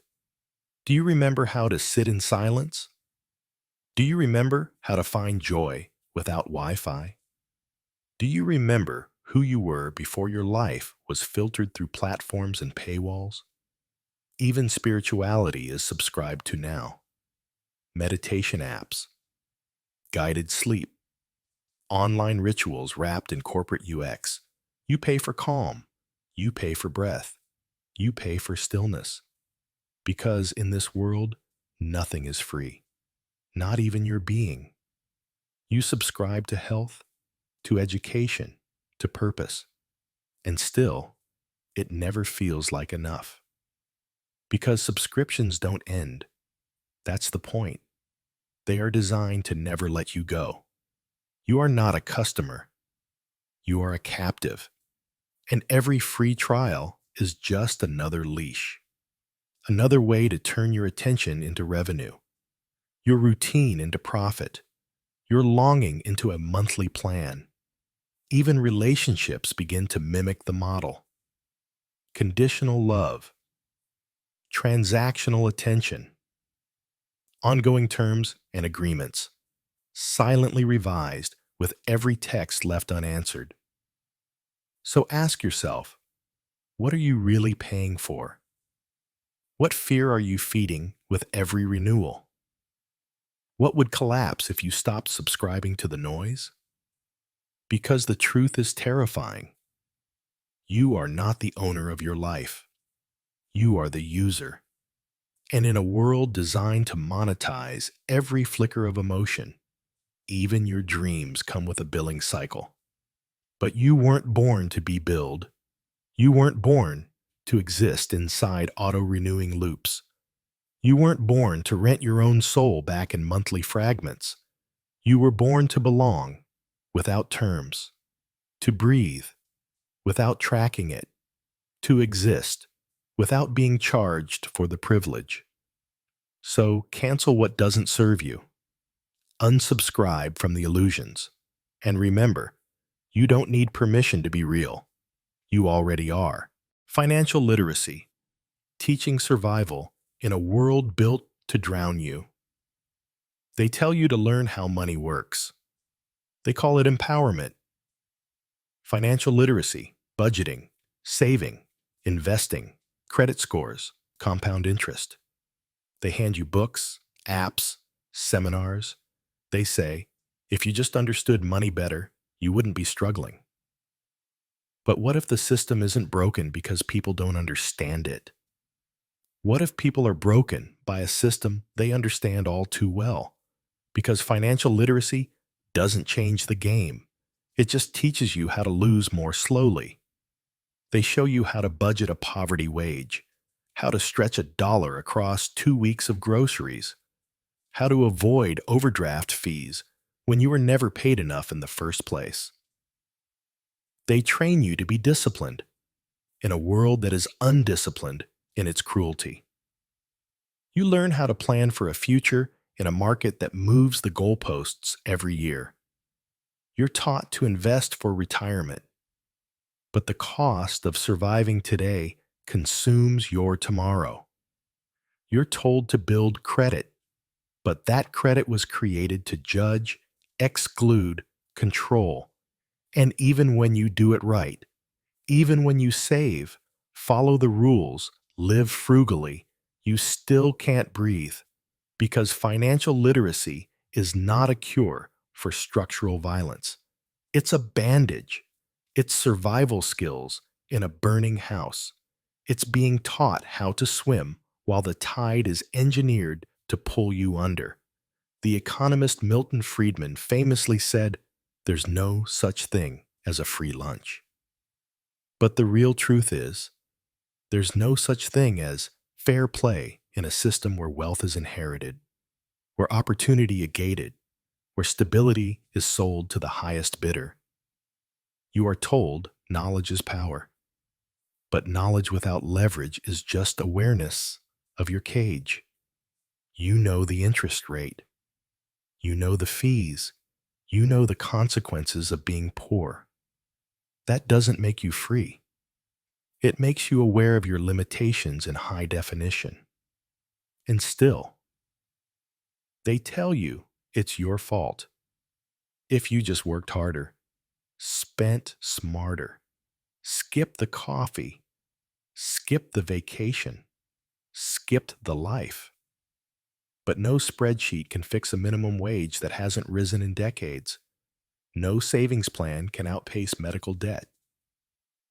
Do you remember how to sit in silence? Do you remember how to find joy without Wi-Fi? Do you remember who you were before your life was filtered through platforms and paywalls? Even spirituality is subscribed to now. Meditation apps, guided sleep, online rituals wrapped in corporate UX. You pay for calm. You pay for breath. You pay for stillness. Because in this world, nothing is free, not even your being. You subscribe to health, to education, to purpose, and still, it never feels like enough. Because subscriptions don't end. That's the point. They are designed to never let you go. You are not a customer. You are a captive. And every free trial is just another leash. Another way to turn your attention into revenue, your routine into profit, your longing into a monthly plan. Even relationships begin to mimic the model. Conditional love, transactional attention, ongoing terms and agreements, silently revised with every text left unanswered. So ask yourself, what are you really paying for? What fear are you feeding with every renewal? What would collapse if you stopped subscribing to the noise? Because the truth is terrifying. You are not the owner of your life. You are the user. And in a world designed to monetize every flicker of emotion, even your dreams come with a billing cycle. But you weren't born to be billed. You weren't born to exist inside auto-renewing loops. You weren't born to rent your own soul back in monthly fragments. You were born to belong without terms, to breathe without tracking it, to exist without being charged for the privilege. So cancel what doesn't serve you. Unsubscribe from the illusions. And remember, you don't need permission to be real. You already are. Financial literacy, teaching survival in a world built to drown you. They tell you to learn how money works. They call it empowerment. Financial literacy, budgeting, saving, investing, credit scores, compound interest. They hand you books, apps, seminars. They say, if you just understood money better, you wouldn't be struggling. But what if the system isn't broken because people don't understand it? What if people are broken by a system they understand all too well? Because financial literacy doesn't change the game. It just teaches you how to lose more slowly. They show you how to budget a poverty wage, how to stretch $1 across 2 weeks of groceries, how to avoid overdraft fees when you were never paid enough in the first place. They train you to be disciplined in a world that is undisciplined in its cruelty. You learn how to plan for a future in a market that moves the goalposts every year. You're taught to invest for retirement, but the cost of surviving today consumes your tomorrow. You're told to build credit, but that credit was created to judge, exclude, control. And even when you do it right, even when you save, follow the rules, live frugally, you still can't breathe, because financial literacy is not a cure for structural violence. It's a bandage. It's survival skills in a burning house. It's being taught how to swim while the tide is engineered to pull you under. The economist Milton Friedman famously said, "There's no such thing as a free lunch." But the real truth is, there's no such thing as fair play in a system where wealth is inherited, where opportunity is gated, where stability is sold to the highest bidder. You are told knowledge is power, but knowledge without leverage is just awareness of your cage. You know the interest rate. You know the fees. You know the consequences of being poor. That doesn't make you free. It makes you aware of your limitations in high definition. And still, they tell you it's your fault if you just worked harder, spent smarter, skipped the coffee, skipped the vacation, skipped the life. But no spreadsheet can fix a minimum wage that hasn't risen in decades. No savings plan can outpace medical debt.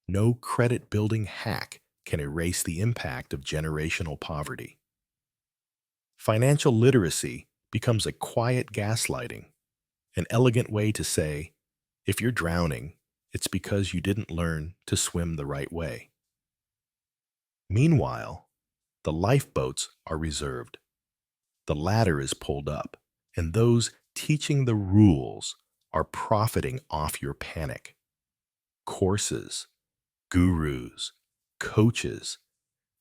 No credit-building hack can erase the impact of generational poverty. Financial literacy becomes a quiet gaslighting, an elegant way to say, if you're drowning, it's because you didn't learn to swim the right way. Meanwhile, the lifeboats are reserved. The ladder is pulled up, and those teaching the rules are profiting off your panic. Courses, gurus, coaches,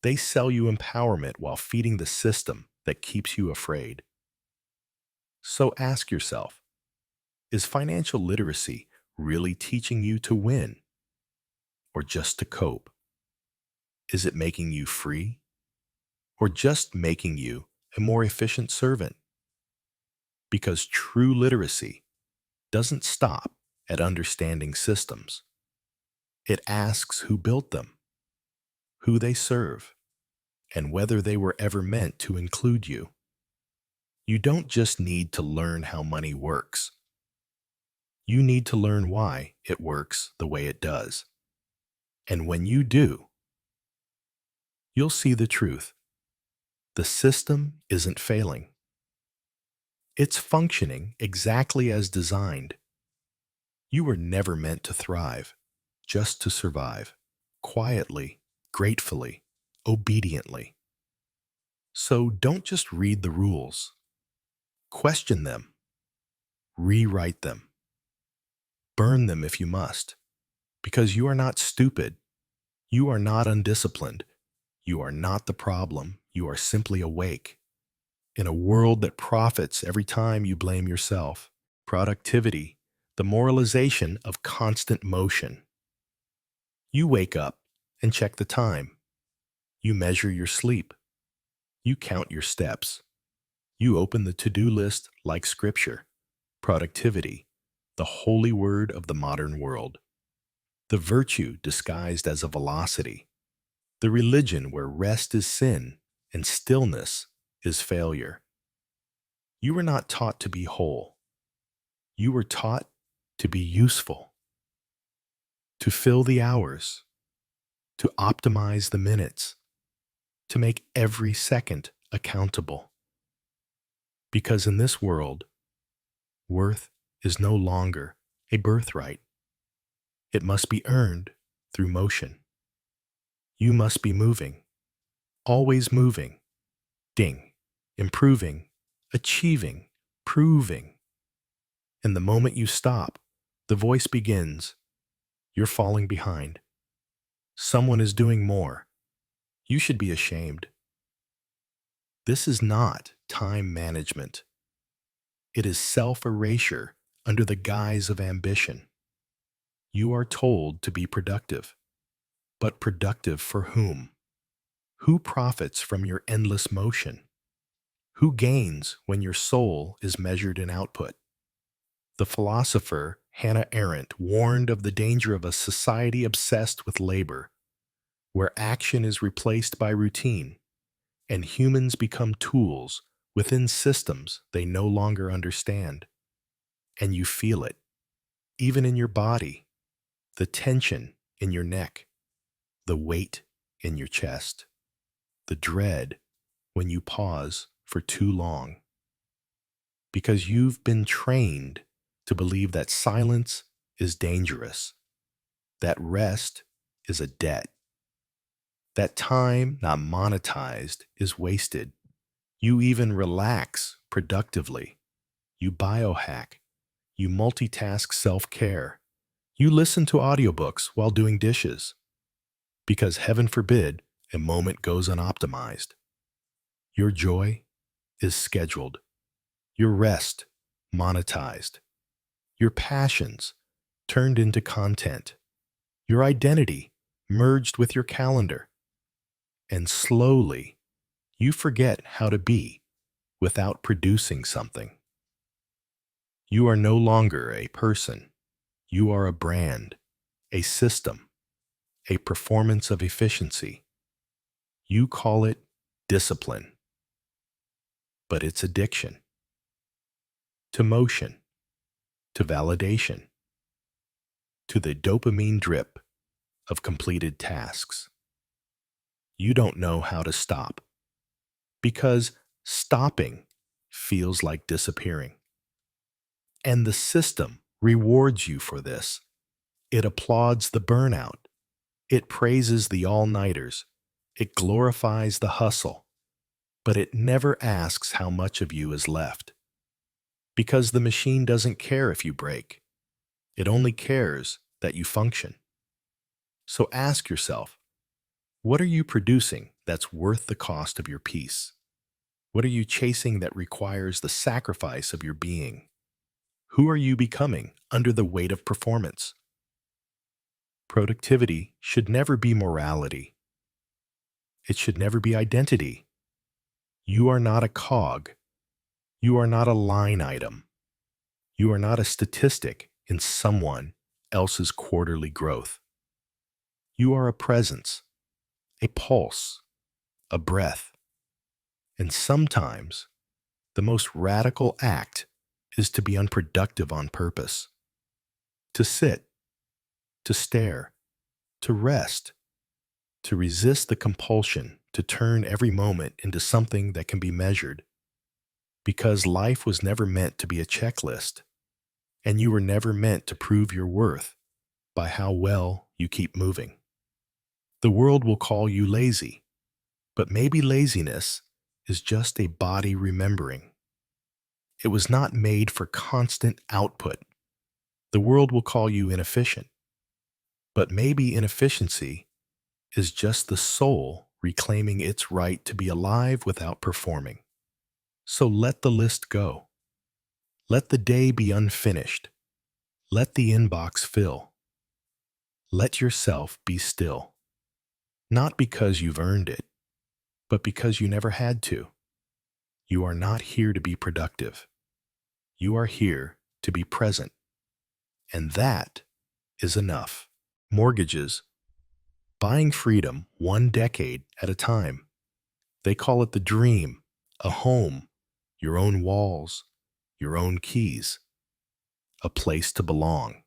they sell you empowerment while feeding the system that keeps you afraid. So ask yourself, is financial literacy really teaching you to win or just to cope? Is it making you free or just making you a more efficient servant? Because true literacy doesn't stop at understanding systems. It asks who built them, who they serve, and whether they were ever meant to include you. You don't just need to learn how money works. You need to learn why it works the way it does. And when you do, you'll see the truth. The system isn't failing. It's functioning exactly as designed. You were never meant to thrive, just to survive, quietly, gratefully, obediently. So don't just read the rules. Question them. Rewrite them. Burn them if you must, because you are not stupid. You are not undisciplined. You are not the problem. You are simply awake. In a world that profits every time you blame yourself, productivity, the moralization of constant motion. You wake up and check the time. You measure your sleep. You count your steps. You open the to-do list like scripture. Productivity, the holy word of the modern world. The virtue disguised as a velocity. The religion where rest is sin and stillness is failure. You were not taught to be whole. You were taught to be useful, to fill the hours, to optimize the minutes, to make every second accountable. Because in this world, worth is no longer a birthright. It must be earned through motion. You must be moving, always moving, ding, improving, achieving, proving. And the moment you stop, the voice begins. You're falling behind. Someone is doing more. You should be ashamed. This is not time management. It is self-erasure under the guise of ambition. You are told to be productive. But productive for whom? Who profits from your endless motion? Who gains when your soul is measured in output? The philosopher Hannah Arendt warned of the danger of a society obsessed with labor, where action is replaced by routine, and humans become tools within systems they no longer understand. And you feel it, even in your body, the tension in your neck, the weight in your chest, the dread when you pause for too long. Because you've been trained to believe that silence is dangerous, that rest is a debt, that time not monetized is wasted. You even relax productively. You biohack. You multitask self-care. You listen to audiobooks while doing dishes. Because heaven forbid a moment goes unoptimized. Your joy is scheduled. Your rest monetized. Your passions turned into content. Your identity merged with your calendar. And slowly, you forget how to be without producing something. You are no longer a person. You are a brand, a system, a performance of efficiency. You call it discipline, but it's addiction to motion, to validation, to the dopamine drip of completed tasks. You don't know how to stop because stopping feels like disappearing. And the system rewards you for this. It applauds the burnout. It praises the all-nighters. It glorifies the hustle. But it never asks how much of you is left. Because the machine doesn't care if you break. It only cares that you function. So ask yourself, what are you producing that's worth the cost of your peace? What are you chasing that requires the sacrifice of your being? Who are you becoming under the weight of performance? Productivity should never be morality. It should never be identity. You are not a cog. You are not a line item. You are not a statistic in someone else's quarterly growth. You are a presence, a pulse, a breath. And sometimes the most radical act is to be unproductive on purpose. To sit, to stare, to rest, to resist the compulsion to turn every moment into something that can be measured. Because life was never meant to be a checklist, and you were never meant to prove your worth by how well you keep moving. The world will call you lazy, but maybe laziness is just a body remembering. It was not made for constant output. The world will call you inefficient, but maybe inefficiency is just the soul reclaiming its right to be alive without performing. So let the list go. Let the day be unfinished. Let the inbox fill. Let yourself be still. Not because you've earned it, but because you never had to. You are not here to be productive. You are here to be present. And that is enough. Mortgages. Buying freedom 1 decade at a time. They call it the dream, a home, your own walls, your own keys, a place to belong.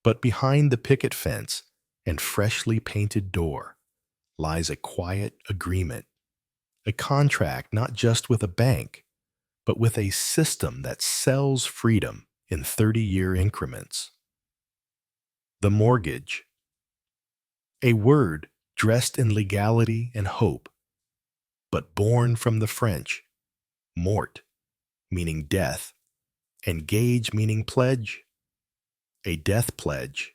But behind the picket fence and freshly painted door lies a quiet agreement, a contract not just with a bank, but with a system that sells freedom in 30-year increments. The mortgage. A word dressed in legality and hope, but born from the French, mort, meaning death, and gage meaning pledge. A death pledge.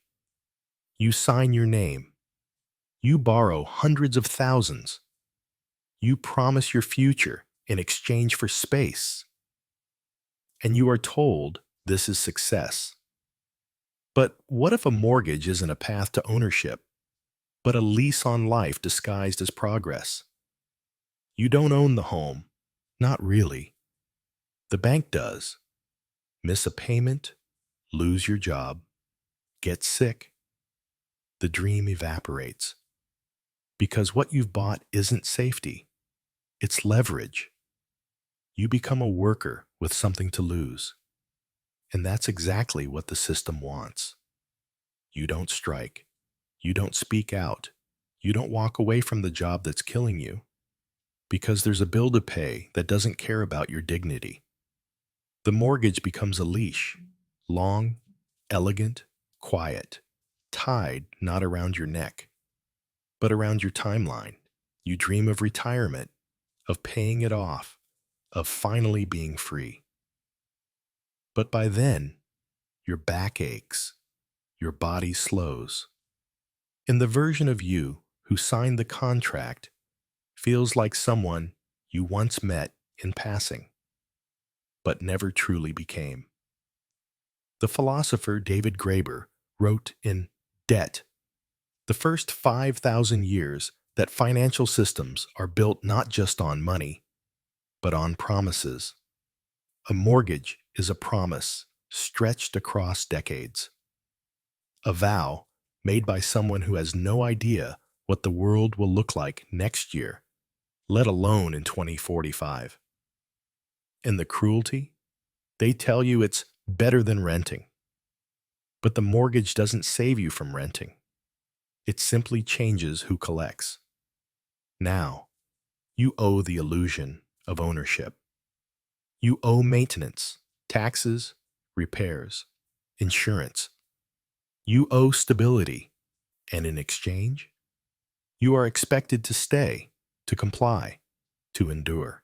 You sign your name. You borrow hundreds of thousands. You promise your future in exchange for space. And you are told this is success. But what if a mortgage isn't a path to ownership, but a lease on life disguised as progress? You don't own the home. Not really. The bank does. Miss a payment, lose your job, get sick. The dream evaporates. Because what you've bought isn't safety. It's leverage. You become a worker with something to lose. And that's exactly what the system wants. You don't strike. You don't speak out. You don't walk away from the job that's killing you. Because there's a bill to pay that doesn't care about your dignity. The mortgage becomes a leash, long, elegant, quiet, tied not around your neck, but around your timeline. You dream of retirement, of paying it off, of finally being free. But by then, your back aches, your body slows. And the version of you who signed the contract feels like someone you once met in passing, but never truly became. The philosopher David Graeber wrote in Debt, the first 5,000 years that financial systems are built not just on money, but on promises. A mortgage is a promise stretched across decades. A vow made by someone who has no idea what the world will look like next year, let alone in 2045. And the cruelty? They tell you it's better than renting. But the mortgage doesn't save you from renting. It simply changes who collects. Now, you owe the illusion of ownership. You owe maintenance, taxes, repairs, insurance. You owe stability, and in exchange, you are expected to stay, to comply, to endure.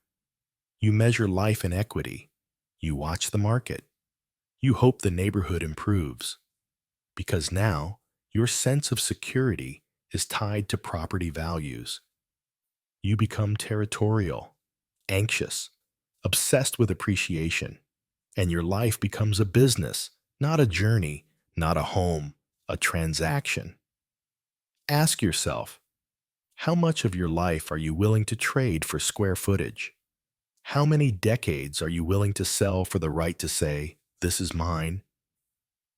You measure life in equity. You watch the market. You hope the neighborhood improves. Because now, your sense of security is tied to property values. You become territorial, anxious, obsessed with appreciation, and your life becomes a business, not a journey, not a home, a transaction. Ask yourself, how much of your life are you willing to trade for square footage? How many decades are you willing to sell for the right to say, "This is mine,"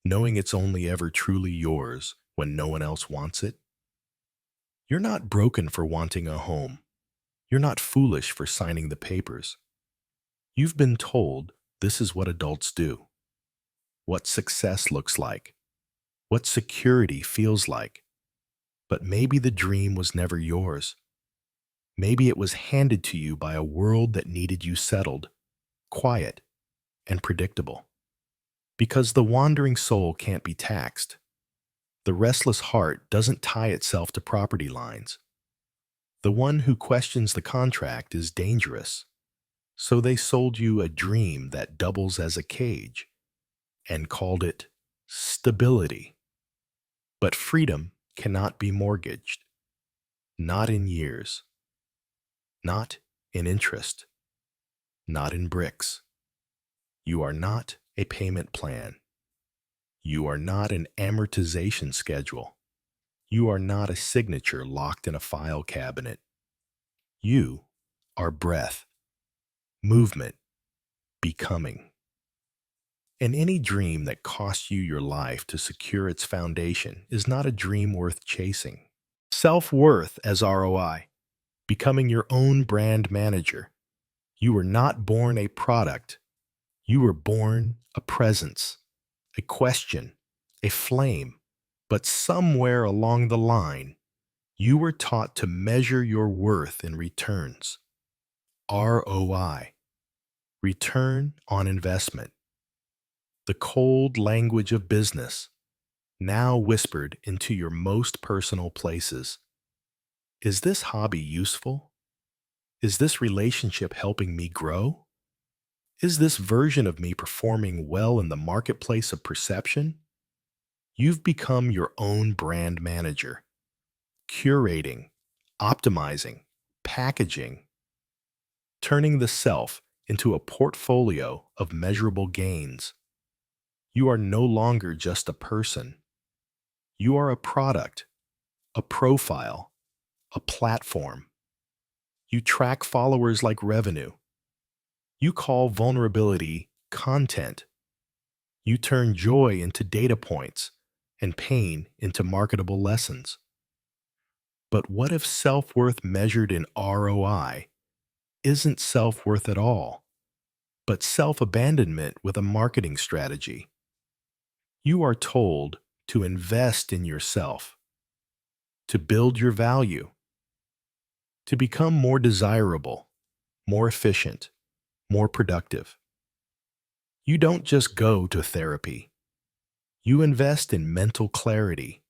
knowing it's only ever truly yours when no one else wants it? You're not broken for wanting a home. You're not foolish for signing the papers. You've been told this is what adults do, what success looks like, what security feels like. But maybe the dream was never yours. Maybe it was handed to you by a world that needed you settled, quiet, and predictable. Because the wandering soul can't be taxed. The restless heart doesn't tie itself to property lines. The one who questions the contract is dangerous. So they sold you a dream that doubles as a cage and called it stability. But freedom cannot be mortgaged. Not in years. Not in interest. Not in bricks. You are not a payment plan. You are not an amortization schedule. You are not a signature locked in a file cabinet. You are breath, movement, becoming. And any dream that costs you your life to secure its foundation is not a dream worth chasing. Self-worth as ROI, becoming your own brand manager. You were not born a product. You were born a presence, a question, a flame. But somewhere along the line, you were taught to measure your worth in returns. ROI, return on investment. The cold language of business, now whispered into your most personal places. Is this hobby useful? Is this relationship helping me grow? Is this version of me performing well in the marketplace of perception? You've become your own brand manager, curating, optimizing, packaging, turning the self into a portfolio of measurable gains. You are no longer just a person. You are a product, a profile, a platform. You track followers like revenue. You call vulnerability content. You turn joy into data points and pain into marketable lessons. But what if self-worth measured in ROI isn't self-worth at all, but self-abandonment with a marketing strategy? You are told to invest in yourself, to build your value, to become more desirable, more efficient, more productive. You don't just go to therapy. You invest in mental clarity.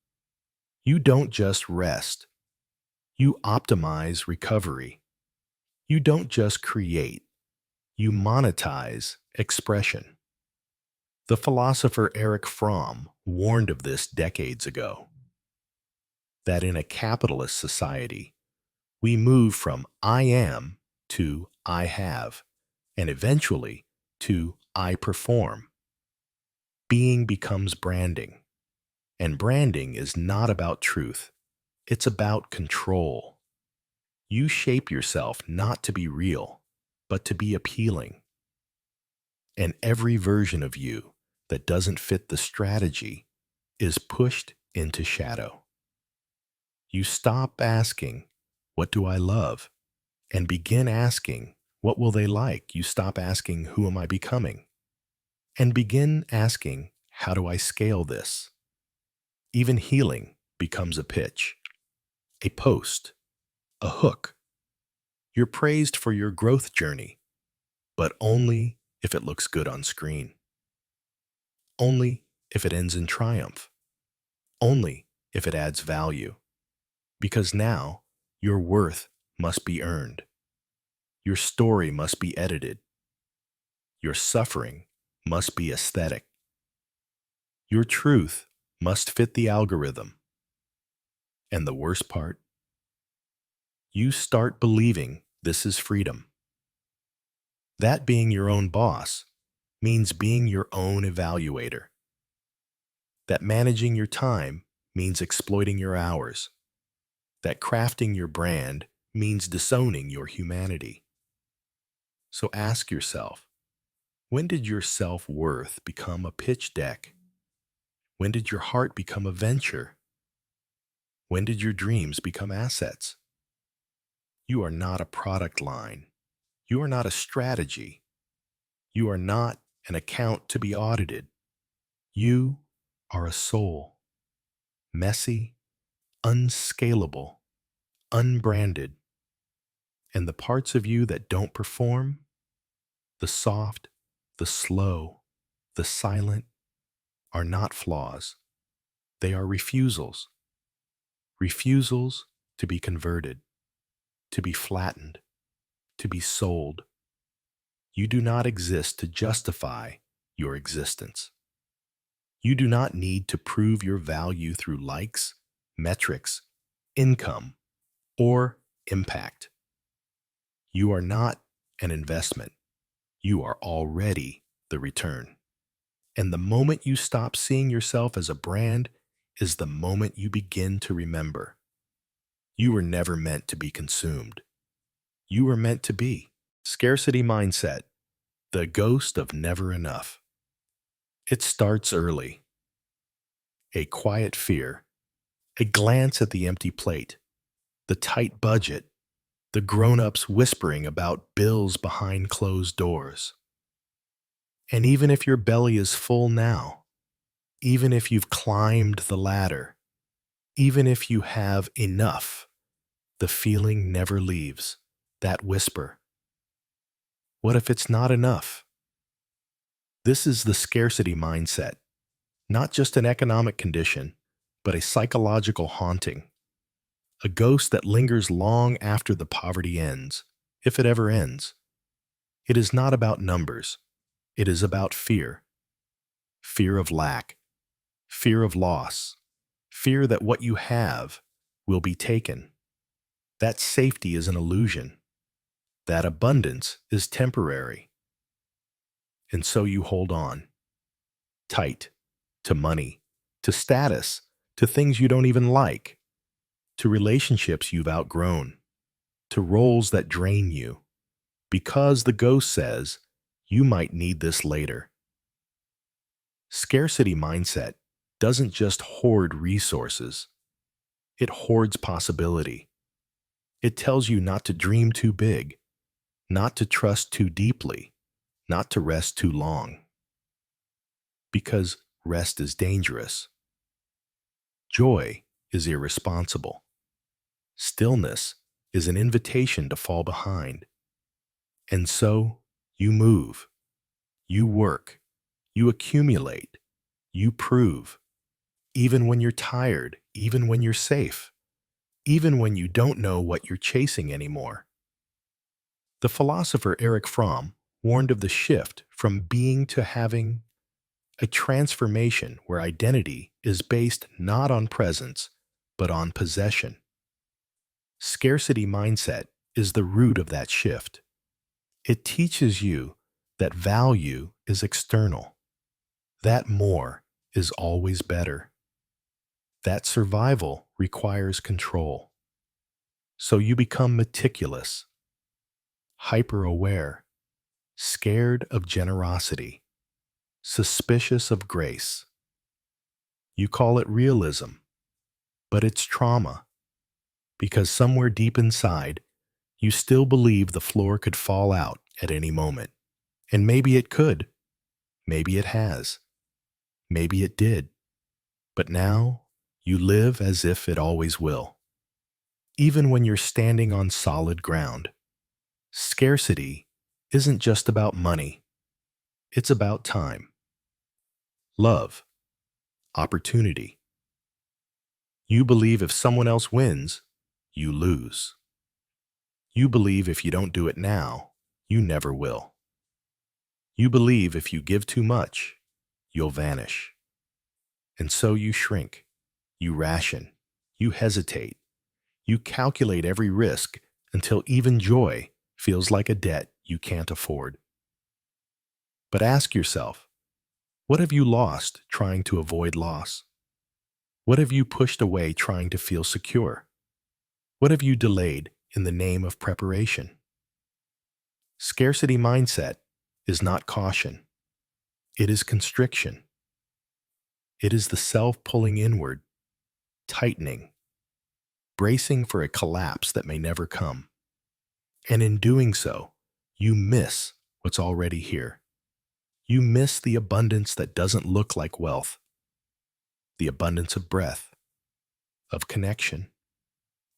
You don't just rest. You optimize recovery. You don't just create, you monetize expression. The philosopher Erich Fromm warned of this decades ago, that in a capitalist society, we move from I am to I have, and eventually to I perform. Being becomes branding, and branding is not about truth, it's about control. You shape yourself not to be real, but to be appealing. And every version of you that doesn't fit the strategy is pushed into shadow. You stop asking, "What do I love?" and begin asking, "What will they like?" You stop asking, "Who am I becoming?" and begin asking, "How do I scale this?" Even healing becomes a pitch, a post, a hook. You're praised for your growth journey, but only if it looks good on screen. Only if it ends in triumph. Only if it adds value. Because now, your worth must be earned. Your story must be edited. Your suffering must be aesthetic. Your truth must fit the algorithm. And the worst part? You start believing this is freedom. That being your own boss means being your own evaluator. That managing your time means exploiting your hours. That crafting your brand means disowning your humanity. So ask yourself, when did your self-worth become a pitch deck? When did your heart become a venture? When did your dreams become assets? You are not a product line. You are not a strategy. You are not an account to be audited. You are a soul, messy, unscalable, unbranded. And the parts of you that don't perform, the soft, the slow, the silent, are not flaws. They are refusals. Refusals to be converted, to be flattened, to be sold. You do not exist to justify your existence. You do not need to prove your value through likes, metrics, income, or impact. You are not an investment. You are already the return. And the moment you stop seeing yourself as a brand is the moment you begin to remember. You were never meant to be consumed. You were meant to be. Scarcity mindset, the ghost of never enough. It starts early. A quiet fear, a glance at the empty plate, the tight budget, the grown-ups whispering about bills behind closed doors. And even if your belly is full now, even if you've climbed the ladder, even if you have enough, the feeling never leaves, that whisper. What if it's not enough? This is the scarcity mindset, not just an economic condition, but a psychological haunting, a ghost that lingers long after the poverty ends, if it ever ends. It is not about numbers. It is about fear. Fear of lack, fear of loss, fear that what you have will be taken. That safety is an illusion. That abundance is temporary. And so you hold on, tight, to money, to status, to things you don't even like, to relationships you've outgrown, to roles that drain you, because the ghost says, you might need this later. Scarcity mindset doesn't just hoard resources, it hoards possibility. It tells you not to dream too big, not to trust too deeply, not to rest too long. Because rest is dangerous. Joy is irresponsible. Stillness is an invitation to fall behind. And so you move, you work, you accumulate, you prove, even when you're tired, even when you're safe, even when you don't know what you're chasing anymore. The philosopher Erich Fromm warned of the shift from being to having, a transformation where identity is based not on presence, but on possession. Scarcity mindset is the root of that shift. It teaches you that value is external, that more is always better, that survival requires control. So you become meticulous, hyper-aware, scared of generosity, suspicious of grace. You call it realism, but it's trauma, because somewhere deep inside, you still believe the floor could fall out at any moment. And maybe it could. Maybe it has. Maybe it did. But now, you live as if it always will. Even when you're standing on solid ground. Scarcity isn't just about money. It's about time, love, opportunity. You believe if someone else wins, you lose. You believe if you don't do it now, you never will. You believe if you give too much, you'll vanish. And so you shrink, you ration, you hesitate, you calculate every risk until even joy feels like a debt you can't afford. But ask yourself, what have you lost trying to avoid loss? What have you pushed away trying to feel secure? What have you delayed in the name of preparation? Scarcity mindset is not caution. It is constriction. It is the self pulling inward, tightening, bracing for a collapse that may never come. And in doing so, you miss what's already here. You miss the abundance that doesn't look like wealth, the abundance of breath, of connection,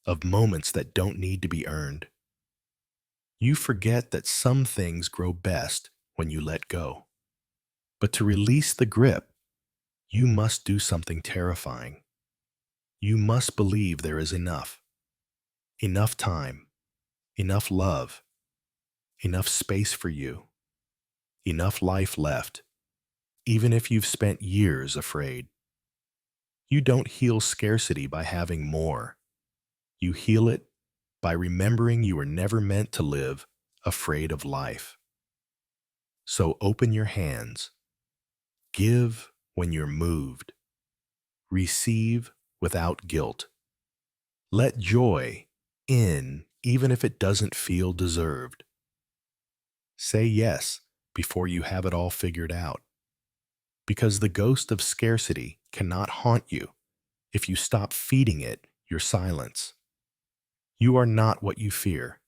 of moments that don't need to be earned. You forget that some things grow best when you let go. But to release the grip, you must do something terrifying. You must believe there is enough time, enough love, enough space for you, enough life left, even if you've spent years afraid. You don't heal scarcity by having more. You heal it by remembering you were never meant to live afraid of life. So open your hands. Give when you're moved. Receive without guilt. Let joy in even if it doesn't feel deserved. Say yes before you have it all figured out. Because the ghost of scarcity cannot haunt you if you stop feeding it your silence. You are not what you fear.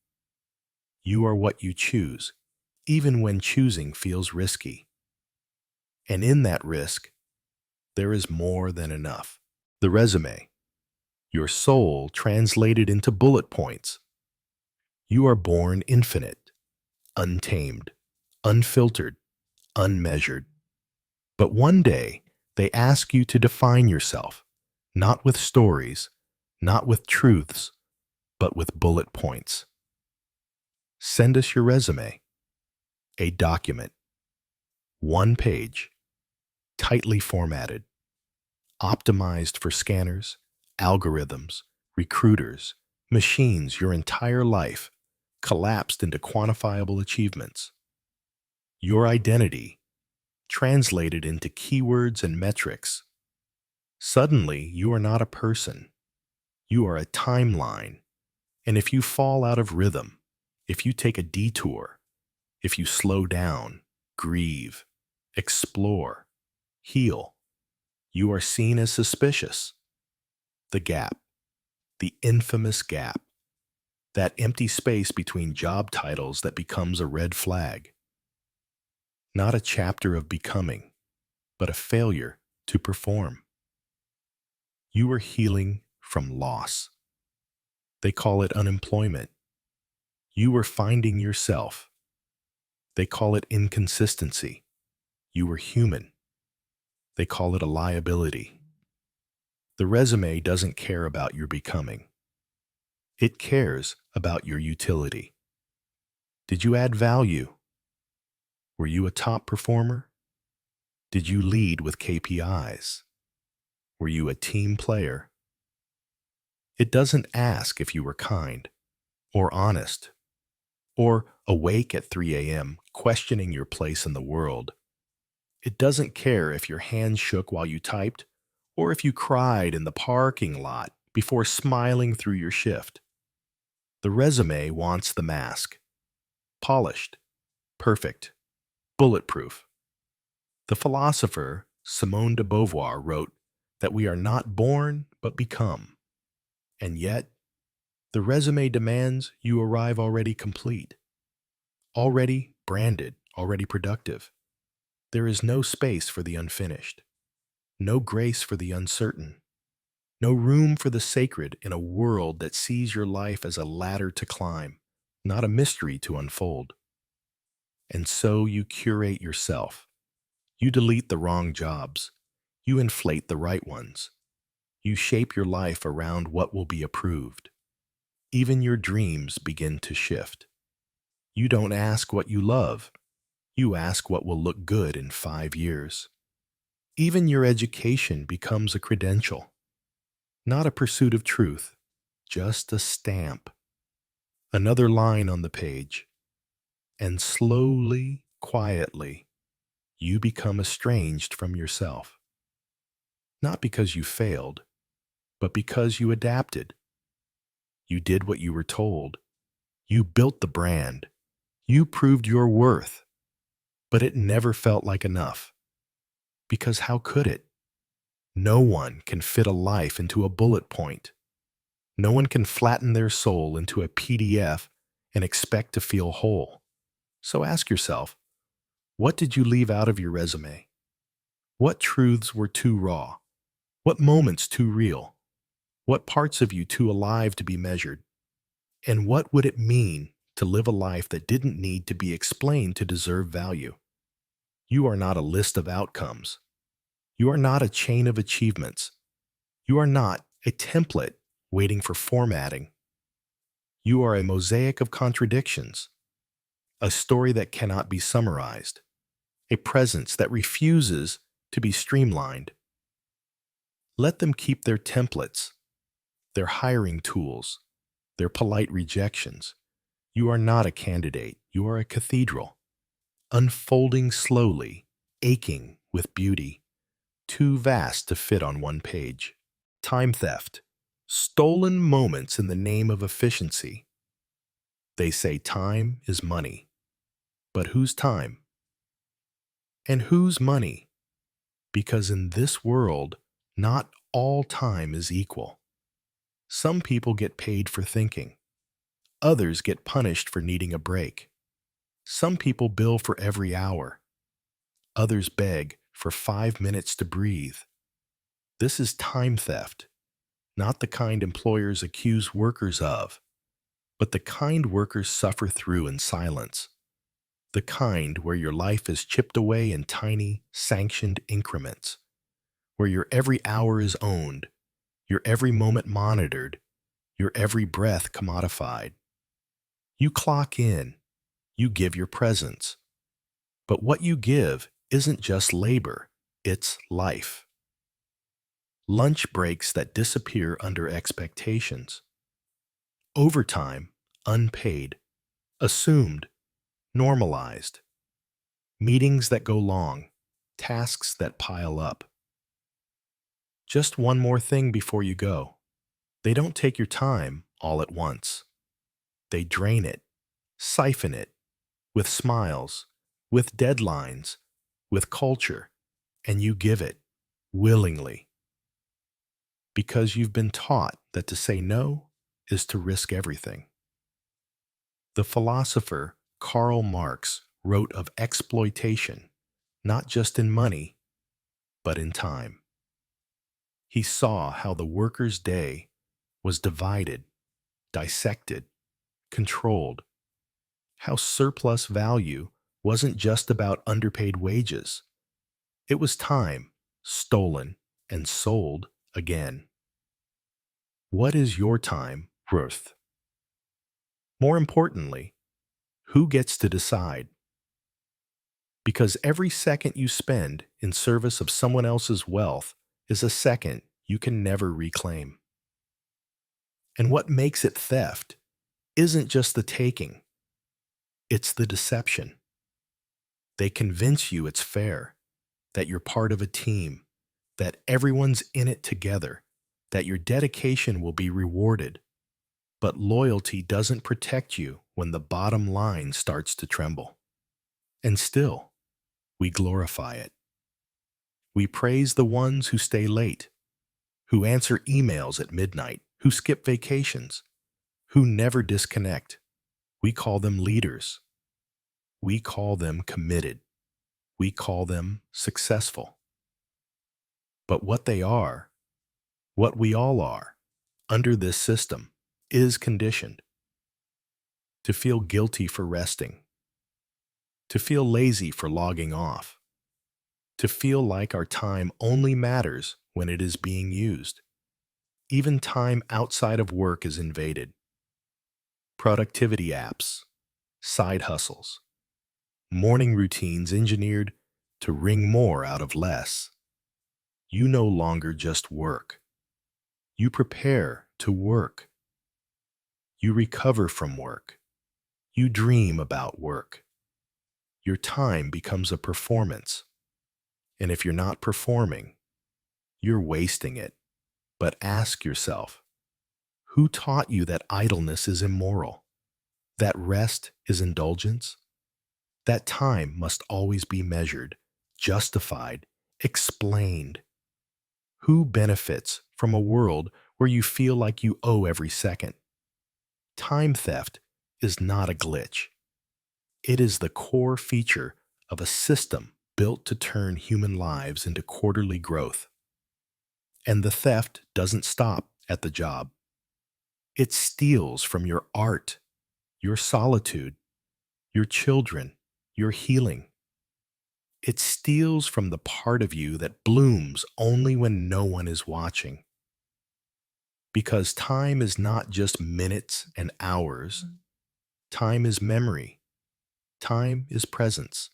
You are what you choose, even when choosing feels risky. And in that risk, there is more than enough. The résumé, your soul translated into bullet points. You are born infinite, untamed, unfiltered, unmeasured. But one day, they ask you to define yourself, not with stories, not with truths, but with bullet points. Send us your resume, a document, one page, tightly formatted, optimized for scanners, algorithms, recruiters, machines your entire life, collapsed into quantifiable achievements. Your identity, translated into keywords and metrics. Suddenly, you are not a person. You are a timeline. And if you fall out of rhythm, if you take a detour, if you slow down, grieve, explore, heal, you are seen as suspicious. The gap, the infamous gap, that empty space between job titles that becomes a red flag. Not a chapter of becoming, but a failure to perform. You are healing from loss. They call it unemployment. You are finding yourself. They call it inconsistency. You are human. They call it a liability. The resume doesn't care about your becoming. It cares about your utility. Did you add value? Were you a top performer? Did you lead with KPIs? Were you a team player? It doesn't ask if you were kind or honest or awake at 3 a.m. questioning your place in the world. It doesn't care if your hands shook while you typed or if you cried in the parking lot before smiling through your shift. The resume wants the mask. Polished, perfect, bulletproof. The philosopher Simone de Beauvoir wrote that we are not born but become. And yet, the resume demands you arrive already complete, already branded, already productive. There is no space for the unfinished, no grace for the uncertain, no room for the sacred in a world that sees your life as a ladder to climb, not a mystery to unfold. And so you curate yourself. You delete the wrong jobs. You inflate the right ones. You shape your life around what will be approved. Even your dreams begin to shift. You don't ask what you love. You ask what will look good in 5 years. Even your education becomes a credential, not a pursuit of truth, just a stamp. Another line on the page. And slowly, quietly, you become estranged from yourself. Not because you failed, but because you adapted. You did what you were told. You built the brand. You proved your worth. But it never felt like enough. Because how could it? No one can fit a life into a bullet point. No one can flatten their soul into a PDF and expect to feel whole. So ask yourself, what did you leave out of your resume? What truths were too raw? What moments too real? What parts of you too alive to be measured? And what would it mean to live a life that didn't need to be explained to deserve value? You are not a list of outcomes. You are not a chain of achievements. You are not a template waiting for formatting. You are a mosaic of contradictions, a story that cannot be summarized, a presence that refuses to be streamlined. Let them keep their templates, their hiring tools, their polite rejections. You are not a candidate. You are a cathedral, unfolding slowly, aching with beauty, too vast to fit on one page. Time theft, stolen moments in the name of efficiency. They say time is money. But whose time? And whose money? Because in this world, not all time is equal. Some people get paid for thinking. Others get punished for needing a break. Some people bill for every hour. Others beg for 5 minutes to breathe. This is time theft, not the kind employers accuse workers of, but the kind workers suffer through in silence. The kind where your life is chipped away in tiny, sanctioned increments, where your every hour is owned, your every moment monitored, your every breath commodified. You clock in, you give your presence. But what you give isn't just labor, it's life. Lunch breaks that disappear under expectations. Overtime, unpaid, assumed, normalized. Meetings that go long, tasks that pile up. Just one more thing before you go. They don't take your time all at once. They drain it, siphon it, with smiles, with deadlines, with culture, and you give it willingly. Because you've been taught that to say no is to risk everything. The philosopher Karl Marx wrote of exploitation, not just in money, but in time. He saw how the worker's day was divided, dissected, controlled, how surplus value wasn't just about underpaid wages. It was time, stolen and sold again. What is your time worth? More importantly, Who gets to decide? Because every second you spend in service of someone else's wealth is a second you can never reclaim. And what makes it theft isn't just the taking, it's the deception. They convince you it's fair, that you're part of a team, that everyone's in it together, that your dedication will be rewarded. But loyalty doesn't protect you when the bottom line starts to tremble. And still, we glorify it. We praise the ones who stay late, who answer emails at midnight, who skip vacations, who never disconnect. We call them leaders. We call them committed. We call them successful. But what they are, what we all are, under this system, is conditioned. To feel guilty for resting. To feel lazy for logging off. To feel like our time only matters when it is being used. Even time outside of work is invaded. Productivity apps, side hustles, morning routines engineered to wring more out of less. You no longer just work. You prepare to work. You recover from work. You dream about work. Your time becomes a performance. And if you're not performing, you're wasting it. But ask yourself, who taught you that idleness is immoral? That rest is indulgence? That time must always be measured, justified, explained? Who benefits from a world where you feel like you owe every second? Time theft is not a glitch. It is the core feature of a system built to turn human lives into quarterly growth. And the theft doesn't stop at the job. It steals from your art, your solitude, your children, your healing. It steals from the part of you that blooms only when no one is watching. Because time is not just minutes and hours. Time is memory. Time is presence.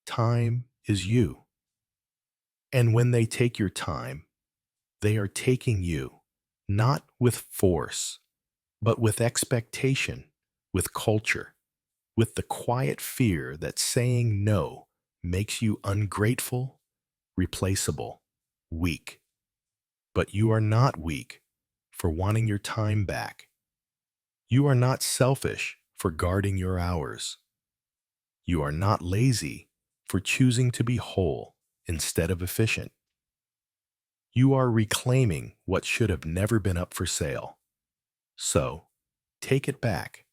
Time is you. And when they take your time, they are taking you, not with force, but with expectation, with culture, with the quiet fear that saying no makes you ungrateful, replaceable, weak. But you are not weak for wanting your time back. You are not selfish for guarding your hours. You are not lazy for choosing to be whole instead of efficient. You are reclaiming what should have never been up for sale. So, take it back,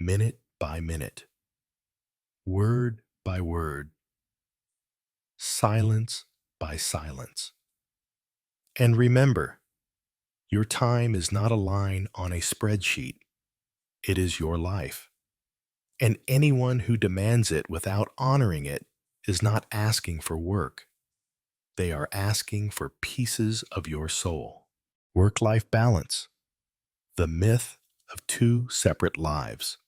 minute by minute, word by word, silence by silence. And remember, your time is not a line on a spreadsheet. It is your life. And anyone who demands it without honoring it is not asking for work. They are asking for pieces of your soul. Work-life balance. The myth of two separate lives.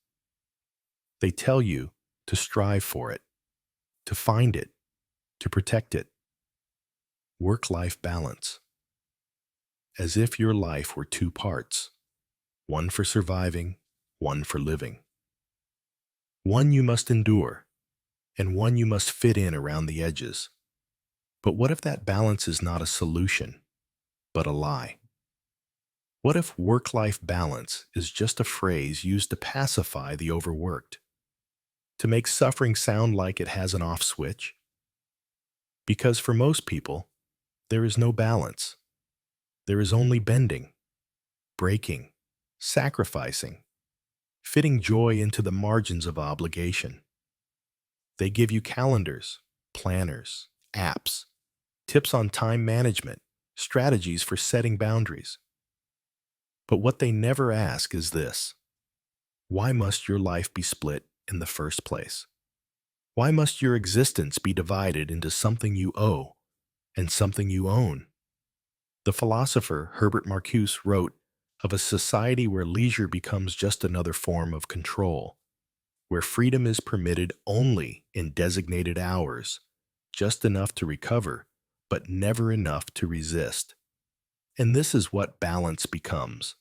They tell you to strive for it, to find it, to protect it. Work-life balance. As if your life were two parts, one for surviving, one for living. One you must endure, and one you must fit in around the edges. But what if that balance is not a solution, but a lie? What if work-life balance is just a phrase used to pacify the overworked? To make suffering sound like it has an off switch? Because for most people, there is no balance. There is only bending, breaking, sacrificing, fitting joy into the margins of obligation. They give you calendars, planners, apps, tips on time management, strategies for setting boundaries. But what they never ask is this: why must your life be split in the first place? Why must your existence be divided into something you owe and something you own? The philosopher Herbert Marcuse wrote of a society where leisure becomes just another form of control. where freedom is permitted only in designated hours, just enough to recover, but never enough to resist. And this is what balance becomes: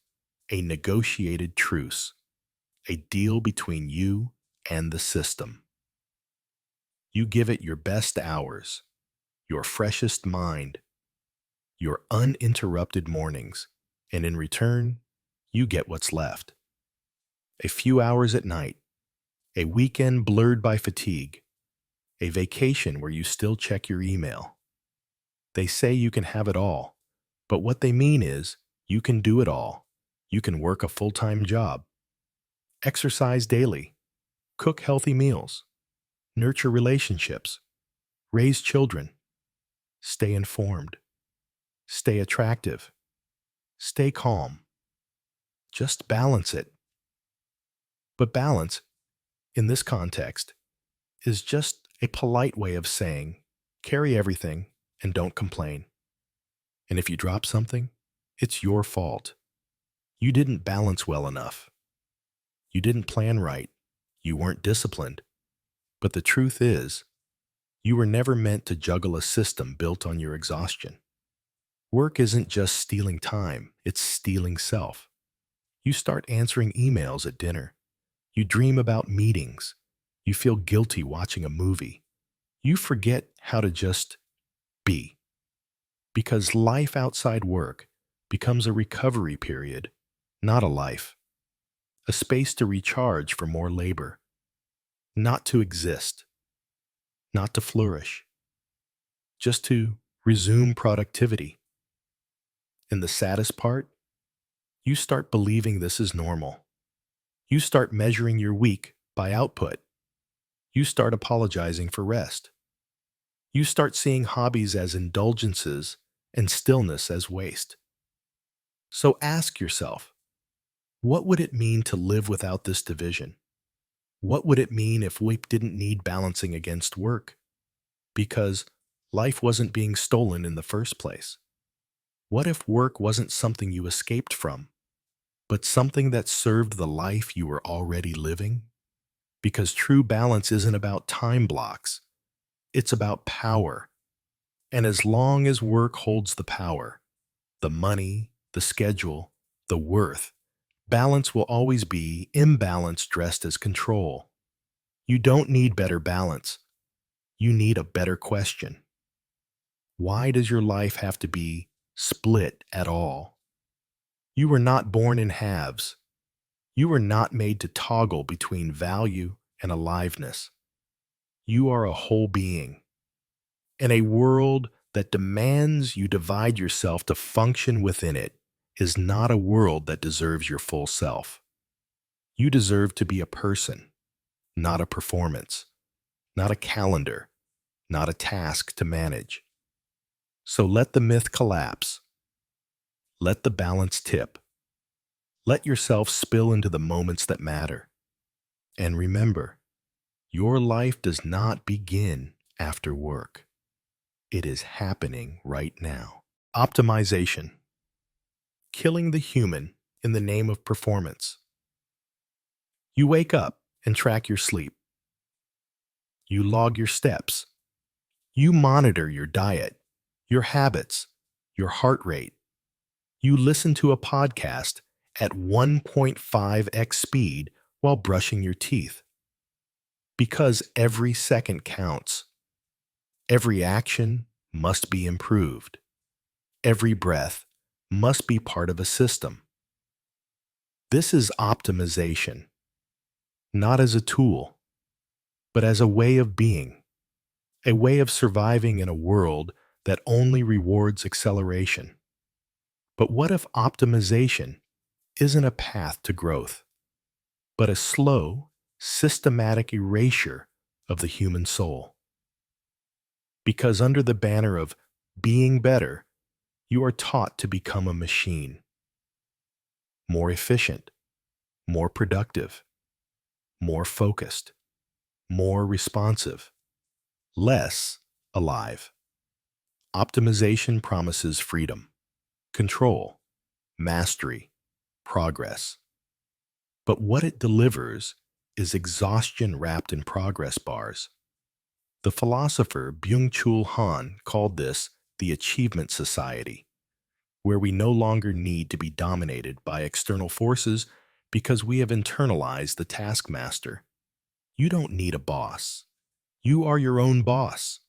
a negotiated truce, a deal between you and the system. You give it your best hours, your freshest mind, your uninterrupted mornings, and in return, you get what's left. A few hours at night, a weekend blurred by fatigue, a vacation where you still check your email. They say you can have it all, but what they mean is you can do it all. You can work a full-time job, exercise daily, cook healthy meals, nurture relationships, raise children, stay informed, stay attractive, stay calm. Just balance it. But balance, in this context, is just a polite way of saying carry everything and don't complain. And if you drop something, it's your fault. You didn't balance well enough. You didn't plan right. You weren't disciplined. But the truth is, you were never meant to juggle a system built on your exhaustion. Work isn't just stealing time, it's stealing self. You start answering emails at dinner. You dream about meetings. You feel guilty watching a movie. You forget how to just be. Because life outside work becomes a recovery period, not a life. A space to recharge for more labor. Not to exist. Not to flourish. Just to resume productivity. And the saddest part? You start believing this is normal. You start measuring your week by output. You start apologizing for rest. You start seeing hobbies as indulgences and stillness as waste. So ask yourself, what would it mean to live without this division? What would it mean if we didn't need balancing against work? Because life wasn't being stolen in the first place. What if work wasn't something you escaped from, but something that served the life you were already living? Because true balance isn't about time blocks. It's about power. And as long as work holds the power, the money, the schedule, the worth, balance will always be imbalance dressed as control. You don't need better balance. You need a better question. Why does your life have to be split at all? You were not born in halves. You were not made to toggle between value and aliveness. You are a whole being. And a world that demands you divide yourself to function within it is not a world that deserves your full self. You deserve to be a person, not a performance, not a calendar, not a task to manage. So let the myth collapse. Let the balance tip. Let yourself spill into the moments that matter. And remember, your life does not begin after work. It is happening right now. Optimization. Killing the human in the name of performance. You wake up and track your sleep. You log your steps. You monitor your diet, your habits, your heart rate. You listen to a podcast at 1.5x speed while brushing your teeth. Because every second counts. Every action must be improved. Every breath must be part of a system. This is optimization, not as a tool, but as a way of being, a way of surviving in a world that only rewards acceleration. But what if optimization isn't a path to growth, but a slow, systematic erasure of the human soul? Because under the banner of being better, you are taught to become a machine. More efficient, more productive, more focused, more responsive, less alive. Optimization promises freedom, control, mastery, progress. But what it delivers is exhaustion wrapped in progress bars. The philosopher Byung-Chul Han called this the achievement society, where we no longer need to be dominated by external forces because we have internalized the taskmaster. You don't need a boss. You are your own boss.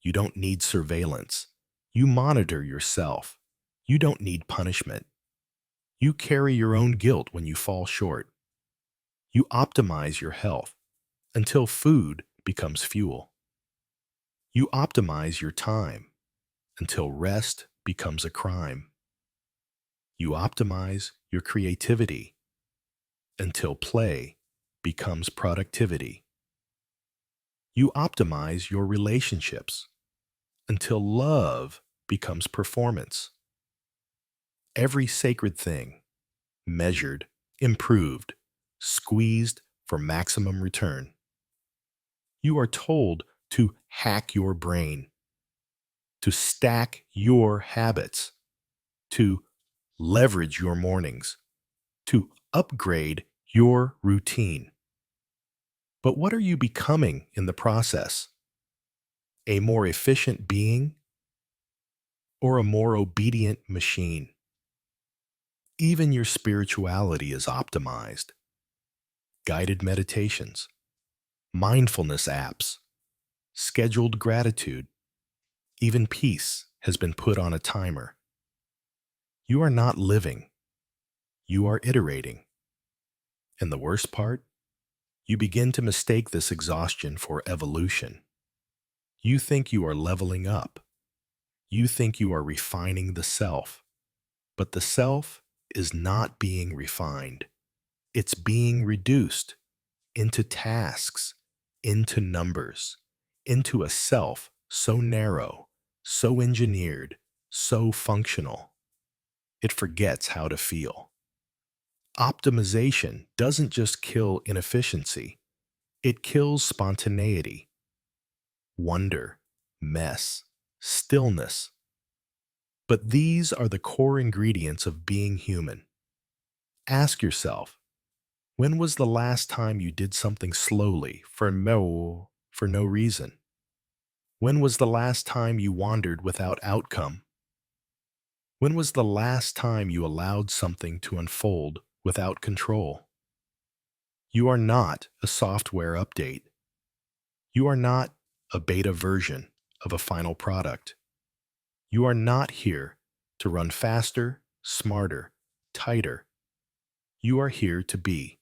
You don't need surveillance. You monitor yourself. You don't need punishment. You carry your own guilt when you fall short. You optimize your health until food becomes fuel. You optimize your time until rest becomes a crime. You optimize your creativity until play becomes productivity. You optimize your relationships until love becomes performance. Every sacred thing, measured, improved, squeezed for maximum return. You are told to hack your brain, to stack your habits, to leverage your mornings, to upgrade your routine. But what are you becoming in the process? A more efficient being or a more obedient machine? Even your spirituality is optimized. Guided meditations, mindfulness apps, scheduled gratitude, even peace has been put on a timer. You are not living, you are iterating. And the worst part? You begin to mistake this exhaustion for evolution. You think you are leveling up. You think you are refining the self. But the self is not being refined. It's being reduced into tasks, into numbers, into a self so narrow, so engineered, so functional. It forgets how to feel. Optimization doesn't just kill inefficiency, it kills spontaneity, wonder, mess, stillness. But these are the core ingredients of being human. Ask yourself, when was the last time you did something slowly for no reason? When was the last time you wandered without outcome? When was the last time you allowed something to unfold without control? You are not a software update. You are not a beta version of a final product. You are not here to run faster, smarter, tighter. You are here to be,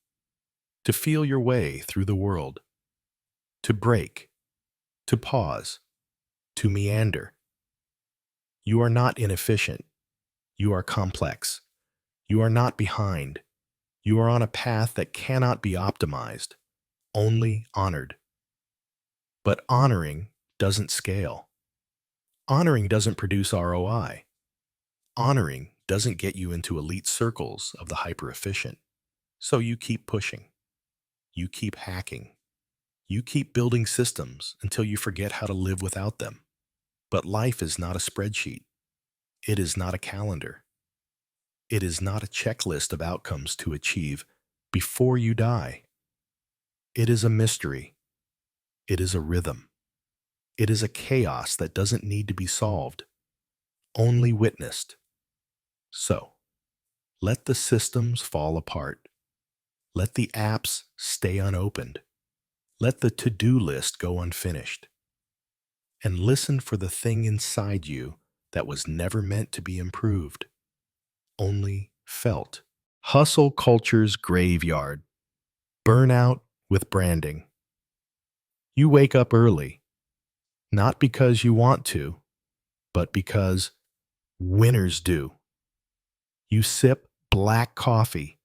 to feel your way through the world, to break, to pause, to meander. You are not inefficient. You are complex. You are not behind. You are on a path that cannot be optimized, only honored. But honoring doesn't scale. Honoring doesn't produce ROI. Honoring doesn't get you into elite circles of the hyper-efficient. So you keep pushing. You keep hacking. You keep building systems until you forget how to live without them. But life is not a spreadsheet. It is not a calendar. It is not a checklist of outcomes to achieve before you die. It is a mystery. It is a rhythm. It is a chaos that doesn't need to be solved, only witnessed. So, let the systems fall apart. Let the apps stay unopened. Let the to-do list go unfinished. And listen for the thing inside you that was never meant to be improved, only felt. Hustle culture's graveyard. Burnout with branding. You wake up early, not because you want to, but because winners do. You sip black coffee,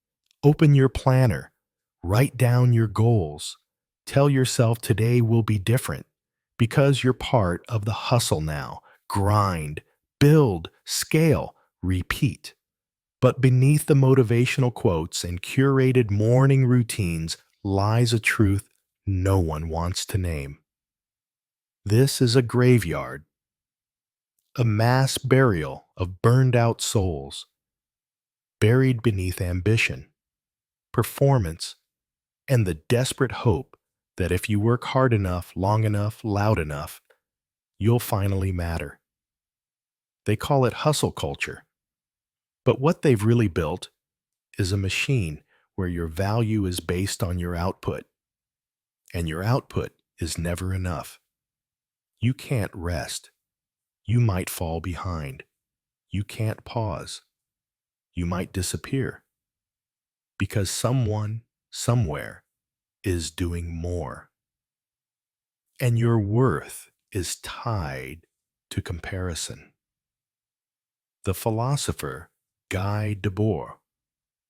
open your planner, write down your goals, tell yourself today will be different because you're part of the hustle now. Grind, build, scale, repeat. But beneath the motivational quotes and curated morning routines lies a truth no one wants to name. This is a graveyard, a mass burial of burned out souls, buried beneath ambition, performance, and the desperate hope that if you work hard enough, long enough, loud enough, you'll finally matter. They call it hustle culture. But what they've really built is a machine where your value is based on your output, and your output is never enough. You can't rest. You might fall behind. You can't pause. You might disappear because someone, somewhere, is doing more. And your worth is tied to comparison. The philosopher Guy Debord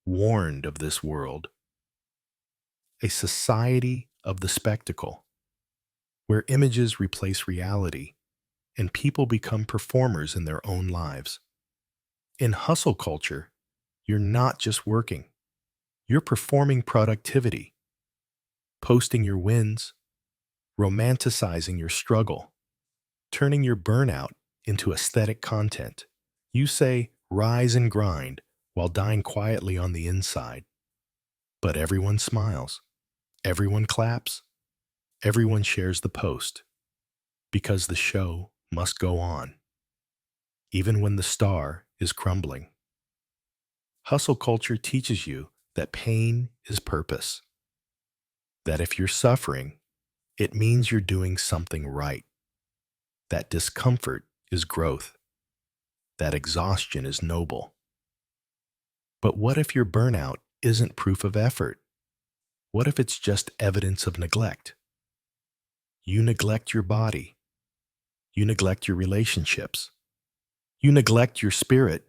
warned of this world, a society of the spectacle, where images replace reality and people become performers in their own lives. In hustle culture, you're not just working, you're performing productivity, posting your wins, romanticizing your struggle, turning your burnout into aesthetic content. You say, rise and grind, while dying quietly on the inside. But everyone smiles, everyone claps, everyone shares the post, because the show must go on, even when the star is crumbling. Hustle culture teaches you that pain is purpose, that if you're suffering, it means you're doing something right, that discomfort is growth, that exhaustion is noble. But what if your burnout isn't proof of effort? What if it's just evidence of neglect? You neglect your body. You neglect your relationships. You neglect your spirit.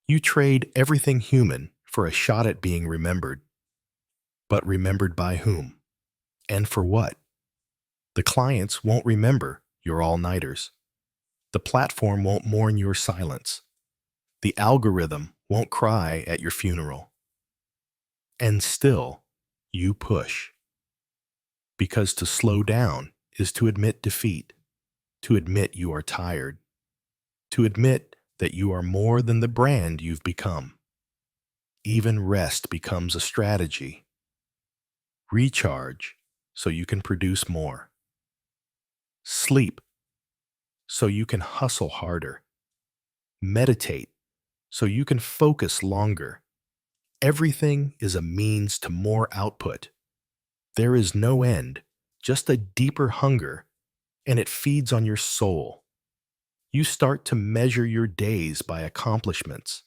You trade everything human for a shot at being remembered. But remembered by whom? And for what? The clients won't remember your all-nighters. The platform won't mourn your silence. The algorithm won't cry at your funeral. And still, you push. Because to slow down is to admit defeat, to admit you are tired, to admit that you are more than the brand you've become. Even rest becomes a strategy. Recharge so you can produce more. Sleep so you can hustle harder. Meditate so you can focus longer. Everything is a means to more output. There is no end, just a deeper hunger, and it feeds on your soul. You start to measure your days by accomplishments.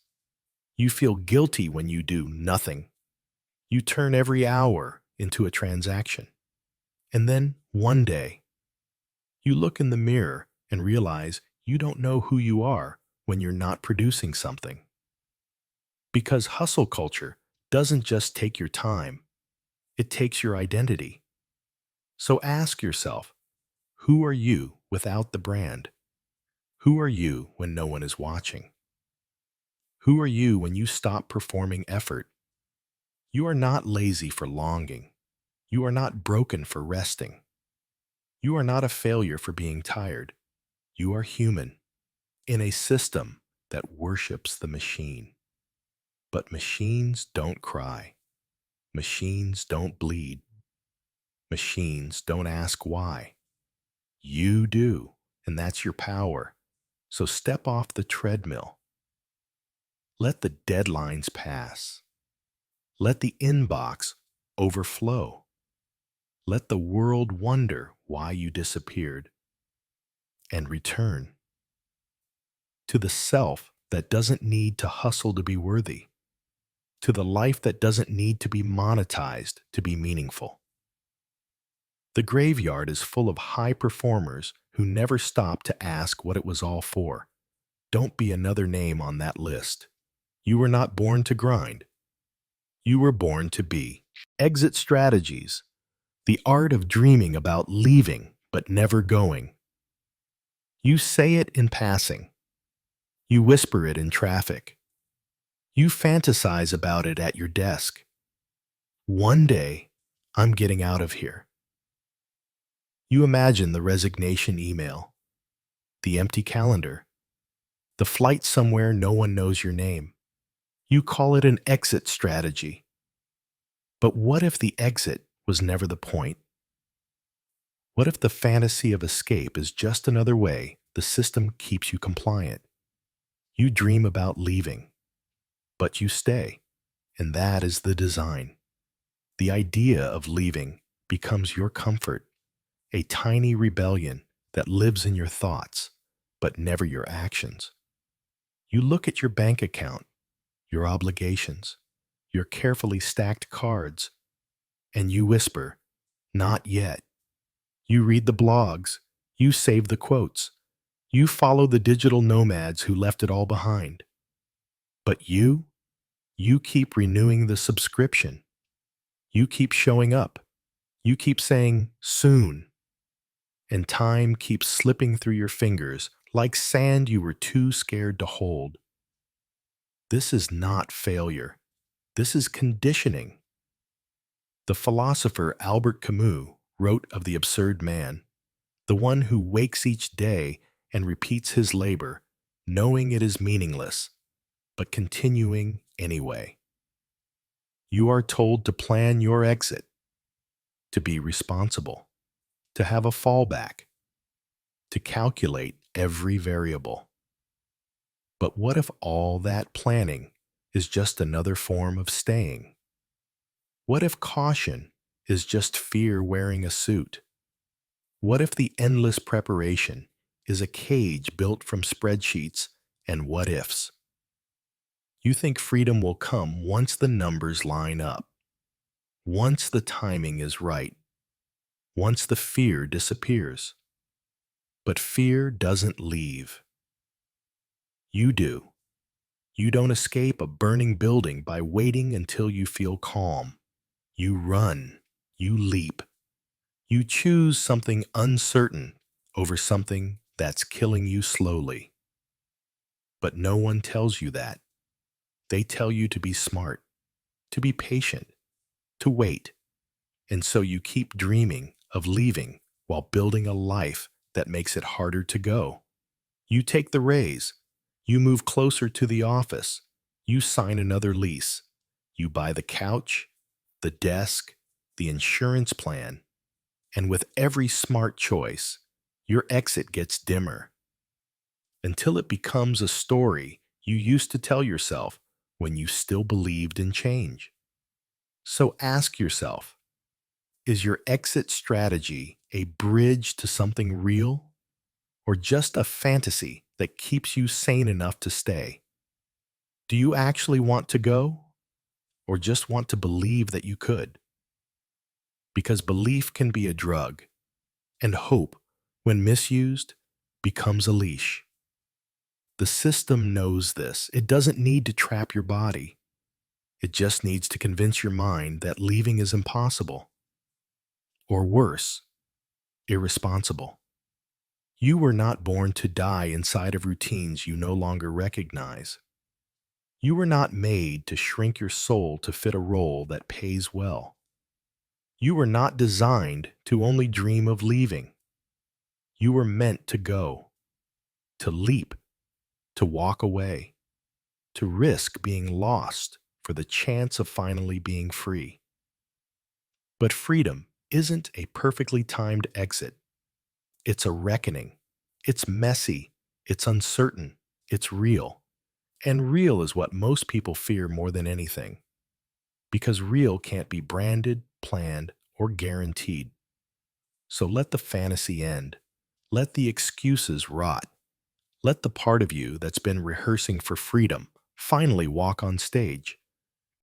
You feel guilty when you do nothing. You turn every hour into a transaction. And then, one day, you look in the mirror and realize you don't know who you are when you're not producing something. Because hustle culture doesn't just take your time, it takes your identity. So ask yourself, who are you without the brand? Who are you when no one is watching? Who are you when you stop performing effort? You are not lazy for longing. You are not broken for resting. You are not a failure for being tired. You are human in a system that worships the machine. But machines don't cry. Machines don't bleed. Machines don't ask why. You do, and that's your power. So step off the treadmill. Let the deadlines pass. Let the inbox overflow. Let the world wonder why you disappeared. And return to the self that doesn't need to hustle to be worthy, to the life that doesn't need to be monetized to be meaningful. The graveyard is full of high performers who never stopped to ask what it was all for. Don't be another name on that list. You were not born to grind. You were born to be. Exit strategies. The art of dreaming about leaving but never going. You say it in passing. You whisper it in traffic. You fantasize about it at your desk. One day, I'm getting out of here. You imagine the resignation email, the empty calendar, the flight somewhere no one knows your name. You call it an exit strategy. But what if the exit was never the point? What if the fantasy of escape is just another way the system keeps you compliant? You dream about leaving, but you stay, and that is the design. The idea of leaving becomes your comfort, a tiny rebellion that lives in your thoughts, but never your actions. You look at your bank account, your obligations, your carefully stacked cards, and you whisper, "Not yet." You read the blogs, you save the quotes, you follow the digital nomads who left it all behind. But you keep renewing the subscription. You keep showing up. You keep saying, "Soon." And time keeps slipping through your fingers like sand you were too scared to hold. This is not failure. This is conditioning. The philosopher Albert Camus wrote of the absurd man, the one who wakes each day and repeats his labor, knowing it is meaningless, but continuing anyway. You are told to plan your exit, to be responsible, to have a fallback, to calculate every variable. But what if all that planning is just another form of staying? What if caution is just fear wearing a suit? What if the endless preparation is a cage built from spreadsheets and what ifs? You think freedom will come once the numbers line up, once the timing is right, once the fear disappears. But fear doesn't leave. You do. You don't escape a burning building by waiting until you feel calm. You run. You leap. You choose something uncertain over something that's killing you slowly. But no one tells you that. They tell you to be smart, to be patient, to wait. And so you keep dreaming of leaving while building a life that makes it harder to go. You take the raise. You move closer to the office. You sign another lease. You buy the couch, the desk, the insurance plan. And with every smart choice, your exit gets dimmer until it becomes a story you used to tell yourself when you still believed in change. So ask yourself, is your exit strategy a bridge to something real or just a fantasy that keeps you sane enough to stay? Do you actually want to go or just want to believe that you could? Because belief can be a drug, and hope, when misused, becomes a leash. The system knows this. It doesn't need to trap your body. It just needs to convince your mind that leaving is impossible. Or worse, irresponsible. You were not born to die inside of routines you no longer recognize. You were not made to shrink your soul to fit a role that pays well. You were not designed to only dream of leaving. You were meant to go, to leap, to walk away, to risk being lost for the chance of finally being free. But freedom isn't a perfectly timed exit. It's a reckoning. It's messy. It's uncertain. It's real. And real is what most people fear more than anything. Because real can't be branded, planned, or guaranteed. So let the fantasy end. Let the excuses rot. Let the part of you that's been rehearsing for freedom finally walk on stage.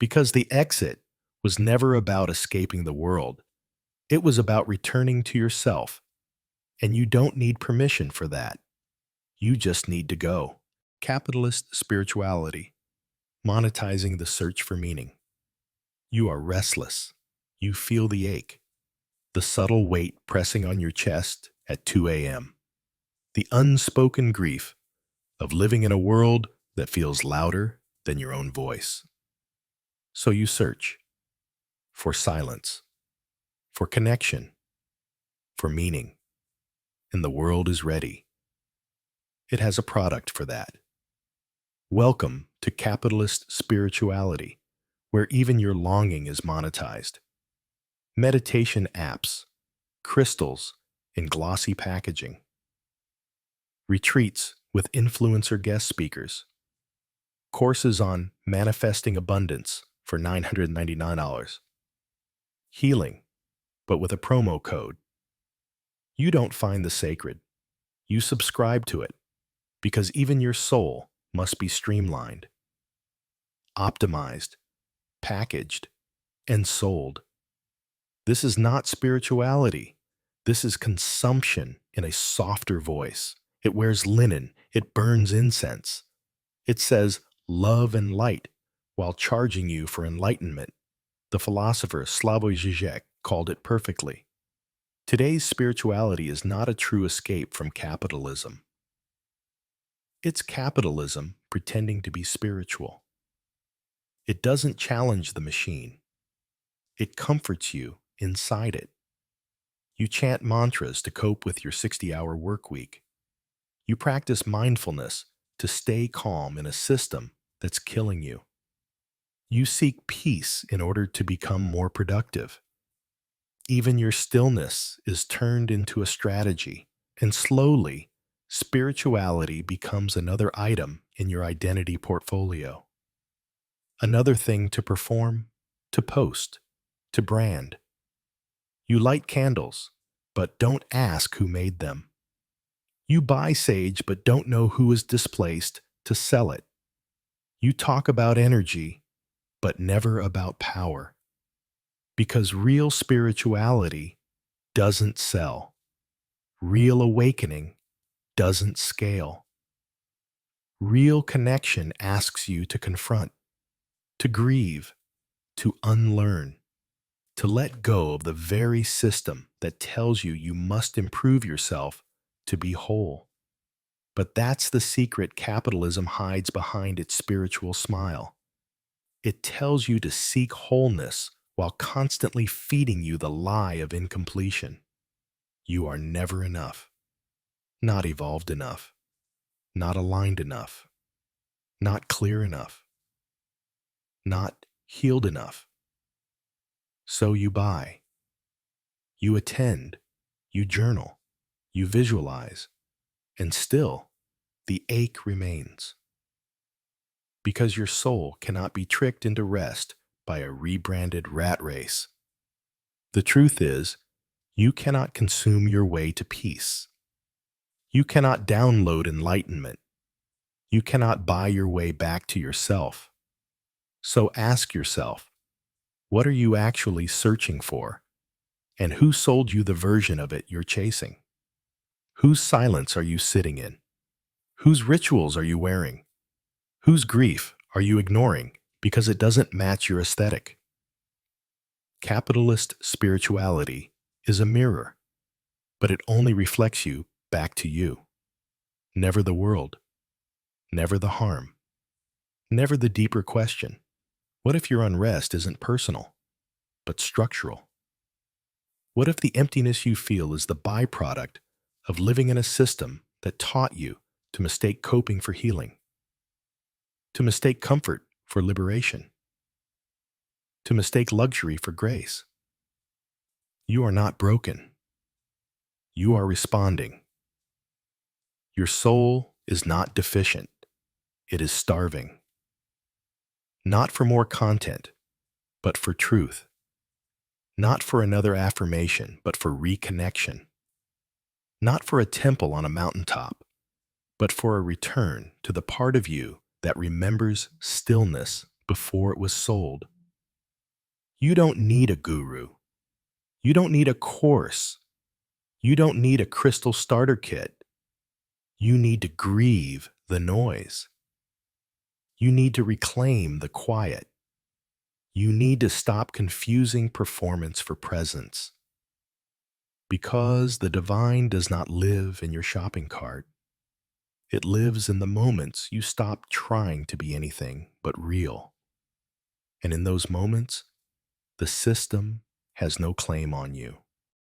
Because the exit was never about escaping the world. It was about returning to yourself. And you don't need permission for that. You just need to go. Capitalist spirituality. Monetizing the search for meaning. You are restless. You feel the ache. The subtle weight pressing on your chest at 2 a.m. The unspoken grief of living in a world that feels louder than your own voice. So you search for silence, for connection, for meaning. And the world is ready. It has a product for that. Welcome to capitalist spirituality, where even your longing is monetized. Meditation apps, crystals in glossy packaging, retreats with influencer guest speakers, courses on manifesting abundance for $999, healing, but with a promo code. You don't find the sacred, you subscribe to it, because even your soul must be streamlined, optimized, packaged, and sold. This is not spirituality. This is consumption in a softer voice. It wears linen. It burns incense. It says love and light while charging you for enlightenment. The philosopher Slavoj Žižek called it perfectly. Today's spirituality is not a true escape from capitalism. It's capitalism pretending to be spiritual. It doesn't challenge the machine. It comforts you inside it. You chant mantras to cope with your 60-hour work week. You practice mindfulness to stay calm in a system that's killing you. You seek peace in order to become more productive. Even your stillness is turned into a strategy, and slowly, spirituality becomes another item in your identity portfolio. Another thing to perform, to post, to brand. You light candles, but don't ask who made them. You buy sage, but don't know who is displaced to sell it. You talk about energy, but never about power. Because real spirituality doesn't sell. Real awakening doesn't scale. Real connection asks you to confront, to grieve, to unlearn, to let go of the very system that tells you you must improve yourself to be whole. But that's the secret capitalism hides behind its spiritual smile. It tells you to seek wholeness while constantly feeding you the lie of incompletion. You are never enough, not evolved enough, not aligned enough, not clear enough, not healed enough. So you buy, you attend, you journal, you visualize, and still the ache remains. Because your soul cannot be tricked into rest by a rebranded rat race. The truth is, you cannot consume your way to peace. You cannot download enlightenment. You cannot buy your way back to yourself. So ask yourself, what are you actually searching for? And who sold you the version of it you're chasing? Whose silence are you sitting in? Whose rituals are you wearing? Whose grief are you ignoring because it doesn't match your aesthetic? Capitalist spirituality is a mirror, but it only reflects you back to you. Never the world, never the harm, never the deeper question. What if your unrest isn't personal, but structural? What if the emptiness you feel is the byproduct of living in a system that taught you to mistake coping for healing, to mistake comfort for liberation, to mistake luxury for grace? You are not broken. You are responding. Your soul is not deficient. It is starving. Not for more content, but for truth. Not for another affirmation, but for reconnection. Not for a temple on a mountaintop, but for a return to the part of you that remembers stillness before it was sold. You don't need a guru. You don't need a course. You don't need a crystal starter kit. You need to grieve the noise. You need to reclaim the quiet. You need to stop confusing performance for presence. Because the divine does not live in your shopping cart. It lives in the moments you stop trying to be anything but real. And in those moments, the system has no claim on you.